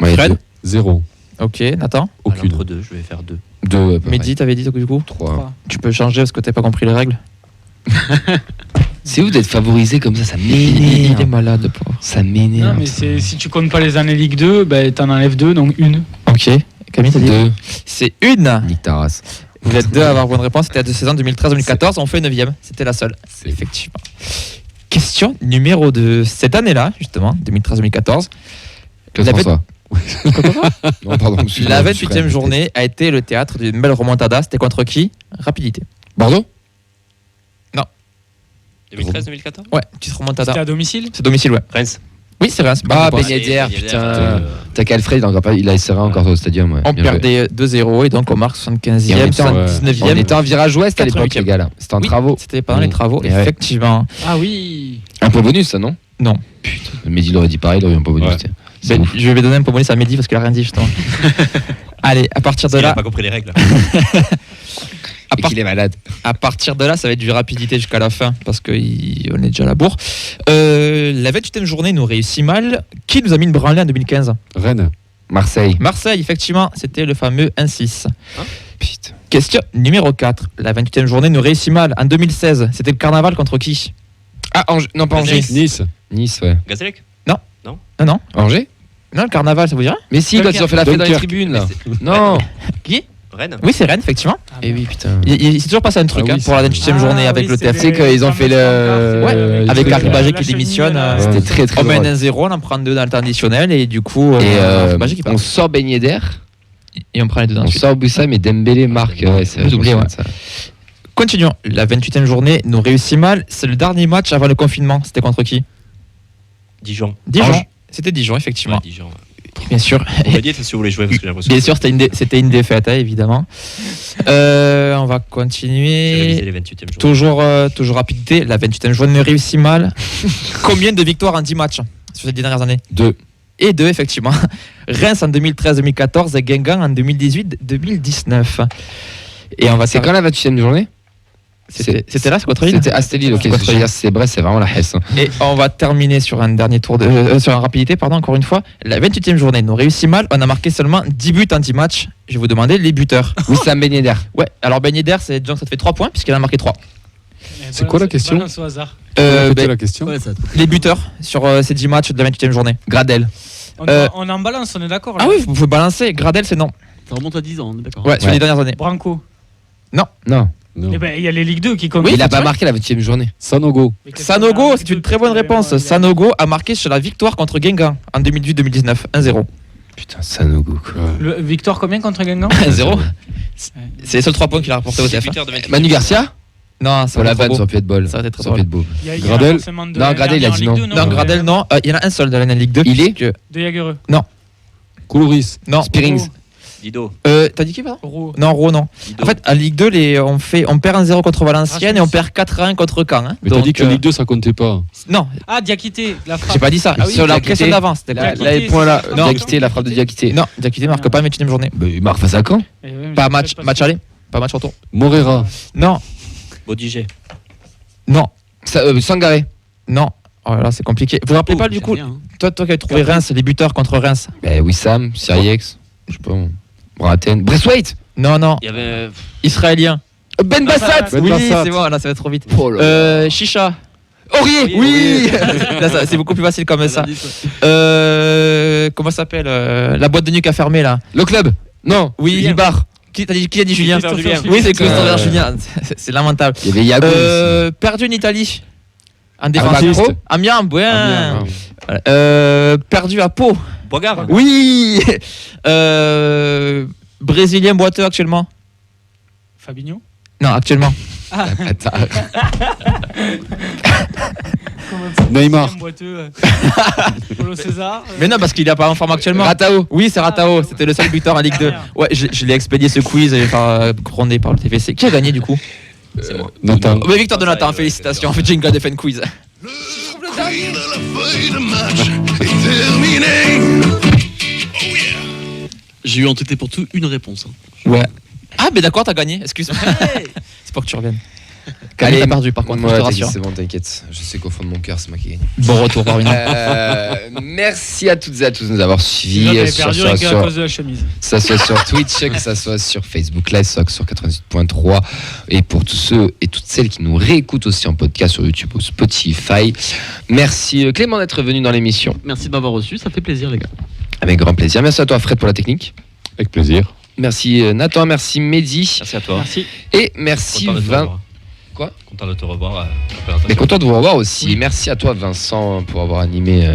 [SPEAKER 1] Ouais,
[SPEAKER 4] Fred
[SPEAKER 5] 0.
[SPEAKER 4] Ok, Nathan.
[SPEAKER 5] Aucune.
[SPEAKER 3] Entre deux, je vais faire 2.
[SPEAKER 1] 2.
[SPEAKER 4] Mehdi, t'avais dit du coup
[SPEAKER 1] 3.
[SPEAKER 4] Tu peux changer parce que t'as pas compris les règles.
[SPEAKER 1] C'est vous d'être favorisé comme ça
[SPEAKER 4] Il est
[SPEAKER 1] m'énerve.
[SPEAKER 4] malade, pauvre.
[SPEAKER 1] Ça
[SPEAKER 2] Non,
[SPEAKER 1] m'énerve.
[SPEAKER 2] mais si tu comptes pas les années Ligue 2, bah, t'en enlèves 2, donc une.
[SPEAKER 4] Ok. Camille, t'as dit
[SPEAKER 1] 2.
[SPEAKER 4] C'est une.
[SPEAKER 1] Nique ta race.
[SPEAKER 4] Vous êtes deux à avoir bonne réponse. C'était la saison 2013-2014. On fait 9e. C'était la seule.
[SPEAKER 1] C'est-
[SPEAKER 4] Effectivement. Question numéro 2. Cette année-là, justement, 2013-2014,
[SPEAKER 1] Que
[SPEAKER 4] La
[SPEAKER 1] François. Non, pardon. excuse-moi,
[SPEAKER 4] la
[SPEAKER 1] je suis
[SPEAKER 4] 28e journée a été le théâtre d'une belle remontada. C'était contre qui? Rapidité.
[SPEAKER 1] Bordeaux
[SPEAKER 3] 2013-2014
[SPEAKER 4] Ouais, petite remontada.
[SPEAKER 2] C'était à domicile.
[SPEAKER 4] C'est domicile, ouais.
[SPEAKER 3] Reims.
[SPEAKER 4] Oui, c'est Reims.
[SPEAKER 1] Ah,
[SPEAKER 4] Bonne réponse.
[SPEAKER 1] Ben Yedder,
[SPEAKER 3] Yedder,
[SPEAKER 1] putain. T'as qu'Alfred, il a essayé encore au stadium. Ouais.
[SPEAKER 4] On
[SPEAKER 1] Bien joué.
[SPEAKER 4] perdait 2-0 et donc on marque 75e,
[SPEAKER 1] Et on était
[SPEAKER 4] 79e.
[SPEAKER 1] On était en virage ouest à l'époque,
[SPEAKER 4] 88e.
[SPEAKER 1] les gars, là. C'était en
[SPEAKER 4] Oui,
[SPEAKER 1] travaux.
[SPEAKER 4] C'était pendant les travaux,
[SPEAKER 1] Et ouais.
[SPEAKER 4] effectivement.
[SPEAKER 2] Ah oui.
[SPEAKER 1] Un point bonus, ça, non?
[SPEAKER 4] Non.
[SPEAKER 1] Putain. Mehdi l'aurait dit pareil, il aurait eu un point bonus.
[SPEAKER 5] Ouais.
[SPEAKER 1] tiens. C'est
[SPEAKER 4] Ben,
[SPEAKER 1] ouf.
[SPEAKER 4] je vais donner un peu bonus à Mehdi parce qu'il a rien dit justement. Allez, à partir de
[SPEAKER 3] Il n'a
[SPEAKER 4] là,
[SPEAKER 3] pas compris les règles.
[SPEAKER 1] Et qu'il est malade.
[SPEAKER 4] à partir de là, ça va être du rapidité jusqu'à la fin parce qu'on est déjà à la bourre. La 28e journée nous réussit mal. Qui nous a mis une branlée en 2015?
[SPEAKER 5] Rennes.
[SPEAKER 1] Marseille.
[SPEAKER 4] Marseille, effectivement, c'était le fameux 1-6.
[SPEAKER 1] Putain.
[SPEAKER 4] Question numéro 4. La 28e journée nous réussit mal. En 2016, c'était le carnaval contre qui?
[SPEAKER 1] Ah, Angers. Non, pas Angers.
[SPEAKER 5] Nice.
[SPEAKER 1] Nice, ouais.
[SPEAKER 3] Gazélec
[SPEAKER 4] Non,
[SPEAKER 1] Angers?
[SPEAKER 4] non, le carnaval, ça vous dirait?
[SPEAKER 1] Mais si, quand ils ont fait la fête dans les
[SPEAKER 5] Dunkerque.
[SPEAKER 1] tribunes, là. Non.
[SPEAKER 4] Qui?
[SPEAKER 3] Rennes.
[SPEAKER 4] Oui, c'est Rennes, effectivement.
[SPEAKER 1] Eh oui, putain.
[SPEAKER 4] Il s'est toujours passé un truc
[SPEAKER 5] Ah oui,
[SPEAKER 4] hein, pour la 28e
[SPEAKER 2] Ah
[SPEAKER 4] journée avec
[SPEAKER 2] oui,
[SPEAKER 4] le
[SPEAKER 2] c'est
[SPEAKER 4] TFC.
[SPEAKER 1] Tu sais qu'ils ont fait le.
[SPEAKER 4] Ouais, avec
[SPEAKER 1] le-
[SPEAKER 4] Harry Bagé qui
[SPEAKER 2] la
[SPEAKER 4] démissionne.
[SPEAKER 2] cheminée, là.
[SPEAKER 1] C'était très très
[SPEAKER 4] On mène
[SPEAKER 1] drôle.
[SPEAKER 4] 1-0, on en prend 2 dans le temps additionnel et du coup,
[SPEAKER 1] Et
[SPEAKER 4] Harry Bagé qui part.
[SPEAKER 1] on sort Ben Yedder,
[SPEAKER 4] Et on prend les deux dans
[SPEAKER 1] on
[SPEAKER 4] le suite.
[SPEAKER 1] sort Boussam et Dembélé marque. Ouais, c'est
[SPEAKER 4] Vous oubliez,
[SPEAKER 1] je me
[SPEAKER 4] ouais.
[SPEAKER 1] souviens de ça.
[SPEAKER 4] Continuons. La 28e journée nous réussit mal. C'est le dernier match avant le confinement. C'était contre qui?
[SPEAKER 3] Dijon.
[SPEAKER 4] Dijon.
[SPEAKER 1] Ange.
[SPEAKER 4] C'était Dijon, effectivement.
[SPEAKER 3] Ouais, Dijon. Ouais.
[SPEAKER 4] Bien sûr.
[SPEAKER 3] On m'a dit si vous voulez jouer parce que j'ai l'impression.
[SPEAKER 4] Bien sûr, c'était une défaite, hein, évidemment. On va
[SPEAKER 3] J'ai révisé
[SPEAKER 4] continuer.
[SPEAKER 3] les 28e jours.
[SPEAKER 4] Toujours rapidité. La 28e journée nous réussit mal. Combien de victoires en 10 matchs sur ces 10 dernières années?
[SPEAKER 1] 2.
[SPEAKER 4] Et 2, effectivement. Reims en 2013-2014 et Guingamp en 2018-2019. Et on va
[SPEAKER 1] C'est quand la 28e journée?
[SPEAKER 4] C'était là, c'est contre Lille.
[SPEAKER 1] C'était Astelil, ok.
[SPEAKER 4] Contre
[SPEAKER 1] Je veux dire, c'est Brest, c'est vraiment la Hesse. hein.
[SPEAKER 4] Et on va terminer sur un dernier tour sur une rapidité, pardon, encore une fois. La 28e journée nous réussit mal. On a marqué seulement 10 buts en 10 matchs. Je vais vous demander les buteurs.
[SPEAKER 1] Wissam Ben Yedder.
[SPEAKER 4] Ouais, alors Ben Yedder, ça te fait 3 points puisqu'il a marqué 3.
[SPEAKER 5] C'est quoi la question
[SPEAKER 2] Balance au hasard.
[SPEAKER 5] Répétez la question.
[SPEAKER 6] Ouais, ça.
[SPEAKER 4] Les buteurs sur ces 10 matchs de la 28e journée. Gradel.
[SPEAKER 2] On en balance, on est d'accord là.
[SPEAKER 4] Ah oui, vous pouvez balancer. Gradel, c'est non.
[SPEAKER 6] Ça remonte à 10 ans, on est d'accord.
[SPEAKER 4] Ouais, sur
[SPEAKER 1] Ouais.
[SPEAKER 4] les dernières années.
[SPEAKER 2] Branco.
[SPEAKER 1] Non.
[SPEAKER 5] Non.
[SPEAKER 2] Eh ben, il y a les Ligue 2 qui comptent.
[SPEAKER 1] Il a pas marqué la 28e journée.
[SPEAKER 5] Sanogo.
[SPEAKER 2] Mais qu'est-ce qu'on a
[SPEAKER 4] Sanogo,
[SPEAKER 2] en
[SPEAKER 4] c'est
[SPEAKER 2] Ligue 2?
[SPEAKER 4] une très bonne réponse. Sanogo a marqué sur la victoire contre Guingamp en 2018-2019. 1-0.
[SPEAKER 1] Putain, Sanogo, quoi.
[SPEAKER 2] Victor, combien contre Guingamp
[SPEAKER 4] 0. C'est les seuls 3 points qu'il a rapporté au TF1.
[SPEAKER 1] Manu Garcia
[SPEAKER 4] Non, ça
[SPEAKER 1] Oh la
[SPEAKER 4] va
[SPEAKER 1] vanne, ça aurait pu être bol.
[SPEAKER 4] Ça aurait été trop
[SPEAKER 1] Ça aurait pu être beau.
[SPEAKER 2] Il y a
[SPEAKER 5] Gradel
[SPEAKER 2] forcément de
[SPEAKER 1] Non, Gradel, il a
[SPEAKER 2] Lerner
[SPEAKER 1] dit
[SPEAKER 2] en
[SPEAKER 1] non.
[SPEAKER 2] Ligue 2,
[SPEAKER 4] Non, Gradel, non. Il y en a un seul de la Ligue 2.
[SPEAKER 1] Il est
[SPEAKER 4] que...
[SPEAKER 2] De Jagereux.
[SPEAKER 5] Coulouris.
[SPEAKER 4] Non.
[SPEAKER 1] Spearings.
[SPEAKER 3] Dido.
[SPEAKER 4] T'as dit qui, pardon
[SPEAKER 2] Roux.
[SPEAKER 4] Non, Roux, non.
[SPEAKER 3] Dido.
[SPEAKER 4] En fait, en Ligue 2, on perd 1-0 contre Valenciennes et on perd 4-1 contre Caen. Hein.
[SPEAKER 5] Mais t'as
[SPEAKER 4] Donc,
[SPEAKER 5] dit que Ligue 2 ça comptait pas.
[SPEAKER 4] Non,
[SPEAKER 2] Ah, Diakité, la frappe.
[SPEAKER 4] j'ai pas dit ça.
[SPEAKER 1] Ah oui,
[SPEAKER 4] Sur la
[SPEAKER 1] Diakité.
[SPEAKER 4] question d'avant, c'était
[SPEAKER 1] Là,
[SPEAKER 4] quoi
[SPEAKER 1] les points là.
[SPEAKER 2] Non.
[SPEAKER 1] Diakité, la frappe de Diakité.
[SPEAKER 4] Non, Diakité marque pas, mais une journée.
[SPEAKER 1] Bah, il marque face à Caen.
[SPEAKER 2] Eh ouais, mais
[SPEAKER 4] Pas
[SPEAKER 2] je
[SPEAKER 4] match,
[SPEAKER 2] sais
[SPEAKER 4] match aller, pas match retour.
[SPEAKER 5] Morera.
[SPEAKER 4] Non,
[SPEAKER 3] Bodiger.
[SPEAKER 4] non,
[SPEAKER 1] Sangaré.
[SPEAKER 4] non. Oh là là, c'est compliqué. Vous vous rappelez pas du coup, toi qui avais trouvé Reims, les buteurs contre Reims.
[SPEAKER 1] Bah, Wissam, Siriex. Je sais pas. Braten. Braithwaite.
[SPEAKER 4] Non, non,
[SPEAKER 3] Il y avait.
[SPEAKER 4] israélien.
[SPEAKER 1] Ben Bassat.
[SPEAKER 5] Ben
[SPEAKER 4] Oui,
[SPEAKER 5] Bassat.
[SPEAKER 4] c'est bon, là ça va trop vite.
[SPEAKER 1] Oh là là.
[SPEAKER 4] Chicha.
[SPEAKER 1] Aurier.
[SPEAKER 4] Oui. Là, c'est beaucoup plus facile comme ça. Comment ça s'appelle la boîte de nuit qui a fermé là.
[SPEAKER 1] Le club. Non.
[SPEAKER 4] Oui.
[SPEAKER 1] Libar.
[SPEAKER 4] Qui a dit Julien
[SPEAKER 2] Christopher Julien.
[SPEAKER 4] Oui, c'est Christopher
[SPEAKER 1] Euh,
[SPEAKER 4] Julien. C'est lamentable.
[SPEAKER 1] Il y avait Yago.
[SPEAKER 4] Perdu en Italie. En
[SPEAKER 1] Baptiste.
[SPEAKER 4] défense. Amiens, ouais.
[SPEAKER 5] Amiens,
[SPEAKER 4] Perdu à Pau.
[SPEAKER 3] Boigard.
[SPEAKER 4] Oui. Brésilien boiteux actuellement.
[SPEAKER 2] Fabinho.
[SPEAKER 4] Non, actuellement.
[SPEAKER 1] Attends.
[SPEAKER 5] Neymar.
[SPEAKER 2] Boiteux. Paulo César.
[SPEAKER 4] Mais non, parce qu'il est pas en forme actuellement.
[SPEAKER 1] Ratao.
[SPEAKER 4] Oui, c'est Ratao. C'était le seul buteur en Ligue 2. Ouais, je l'ai expédié ce quiz grondé par le TFC. Qui a gagné du coup
[SPEAKER 5] Nathan.
[SPEAKER 4] Mais Victor Donatan, félicitations. Fait Jingle de Fan Quiz.
[SPEAKER 9] Le queen de la feuille de match est terminée.
[SPEAKER 6] J'ai eu en tout et pour tout une réponse.
[SPEAKER 4] Ouais. Ah, mais d'accord, t'as gagné. Excuse-moi. C'est pas que tu reviennes.
[SPEAKER 1] Allez,
[SPEAKER 4] Allez, t'as perdu par contre,
[SPEAKER 1] Moi,
[SPEAKER 4] je te
[SPEAKER 1] t'inquiète,
[SPEAKER 4] rassure.
[SPEAKER 1] c'est bon, t'inquiète. Je sais qu'au fond de mon cœur, c'est moi qui gagne.
[SPEAKER 4] Bon retour, Parvino.
[SPEAKER 1] Merci à toutes et à tous de nous avoir suivis.
[SPEAKER 2] J'avais
[SPEAKER 1] sur-
[SPEAKER 2] perdu
[SPEAKER 1] sur-
[SPEAKER 2] avec à
[SPEAKER 1] sur-
[SPEAKER 2] cause de la chemise.
[SPEAKER 1] que ça soit sur Twitch, que ça soit sur Facebook Live, sur 88.3. Et pour tous ceux et toutes celles qui nous réécoutent aussi en podcast sur YouTube ou Spotify. Merci Clément d'être venu dans l'émission.
[SPEAKER 6] Merci de m'avoir reçu, ça fait plaisir les gars.
[SPEAKER 1] Avec grand plaisir. Merci à toi Fred pour la technique.
[SPEAKER 5] Avec plaisir.
[SPEAKER 1] Merci Nathan, merci Mehdi.
[SPEAKER 3] Merci à toi.
[SPEAKER 2] Merci.
[SPEAKER 1] Et merci
[SPEAKER 3] Content de te
[SPEAKER 1] 20.
[SPEAKER 3] revoir.
[SPEAKER 1] Quoi
[SPEAKER 3] Content de te revoir à la présentation.
[SPEAKER 1] Mais content de vous revoir aussi. Merci à toi Vincent pour avoir animé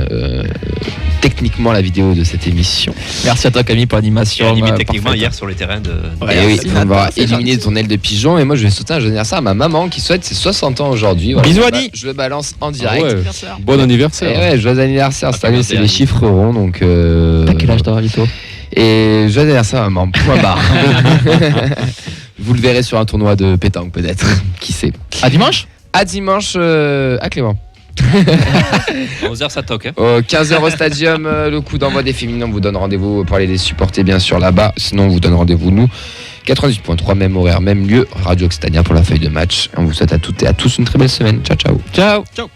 [SPEAKER 1] techniquement la vidéo de cette émission.
[SPEAKER 4] Merci à toi, Camille, pour
[SPEAKER 3] Qui a
[SPEAKER 4] l'animation.
[SPEAKER 3] animé techniquement
[SPEAKER 4] parfaite.
[SPEAKER 3] hier sur les terrains de.
[SPEAKER 1] Et oui,
[SPEAKER 4] merci,
[SPEAKER 1] on va
[SPEAKER 4] Nathan, c'est
[SPEAKER 1] éliminer
[SPEAKER 4] gentil.
[SPEAKER 1] ton aile de pigeon. Et moi, je vais sauter un joyeux anniversaire à ma maman qui souhaite ses 60 ans aujourd'hui. Voilà,
[SPEAKER 4] Bisous,
[SPEAKER 1] je
[SPEAKER 4] Annie.
[SPEAKER 1] je le balance en
[SPEAKER 5] Ah
[SPEAKER 1] direct.
[SPEAKER 5] ouais.
[SPEAKER 2] Anniversaire.
[SPEAKER 5] Bon
[SPEAKER 1] Et
[SPEAKER 5] anniversaire.
[SPEAKER 1] ouais, joyeux anniversaire. Cette
[SPEAKER 3] Happy
[SPEAKER 1] année, c'est
[SPEAKER 3] birthday,
[SPEAKER 1] les chiffres ronds. Donc,
[SPEAKER 4] T'as quel âge, toi, Vito
[SPEAKER 1] et joyeux anniversaire, maman. Point barre. Vous le verrez sur un tournoi de pétanque, peut-être. Qui sait.
[SPEAKER 4] À dimanche
[SPEAKER 1] À dimanche, à Clément.
[SPEAKER 3] 11h, ça toque. Hein.
[SPEAKER 1] 15h au stadium, le coup d'envoi des féminins. On vous donne rendez-vous pour aller les supporter, bien sûr, là-bas. Sinon, on vous donne rendez-vous, nous. 98.3, même horaire, même lieu. Radio Occitania pour la feuille de match. On vous souhaite à toutes et à tous une très belle semaine. Ciao, ciao.
[SPEAKER 4] Ciao.
[SPEAKER 6] Ciao.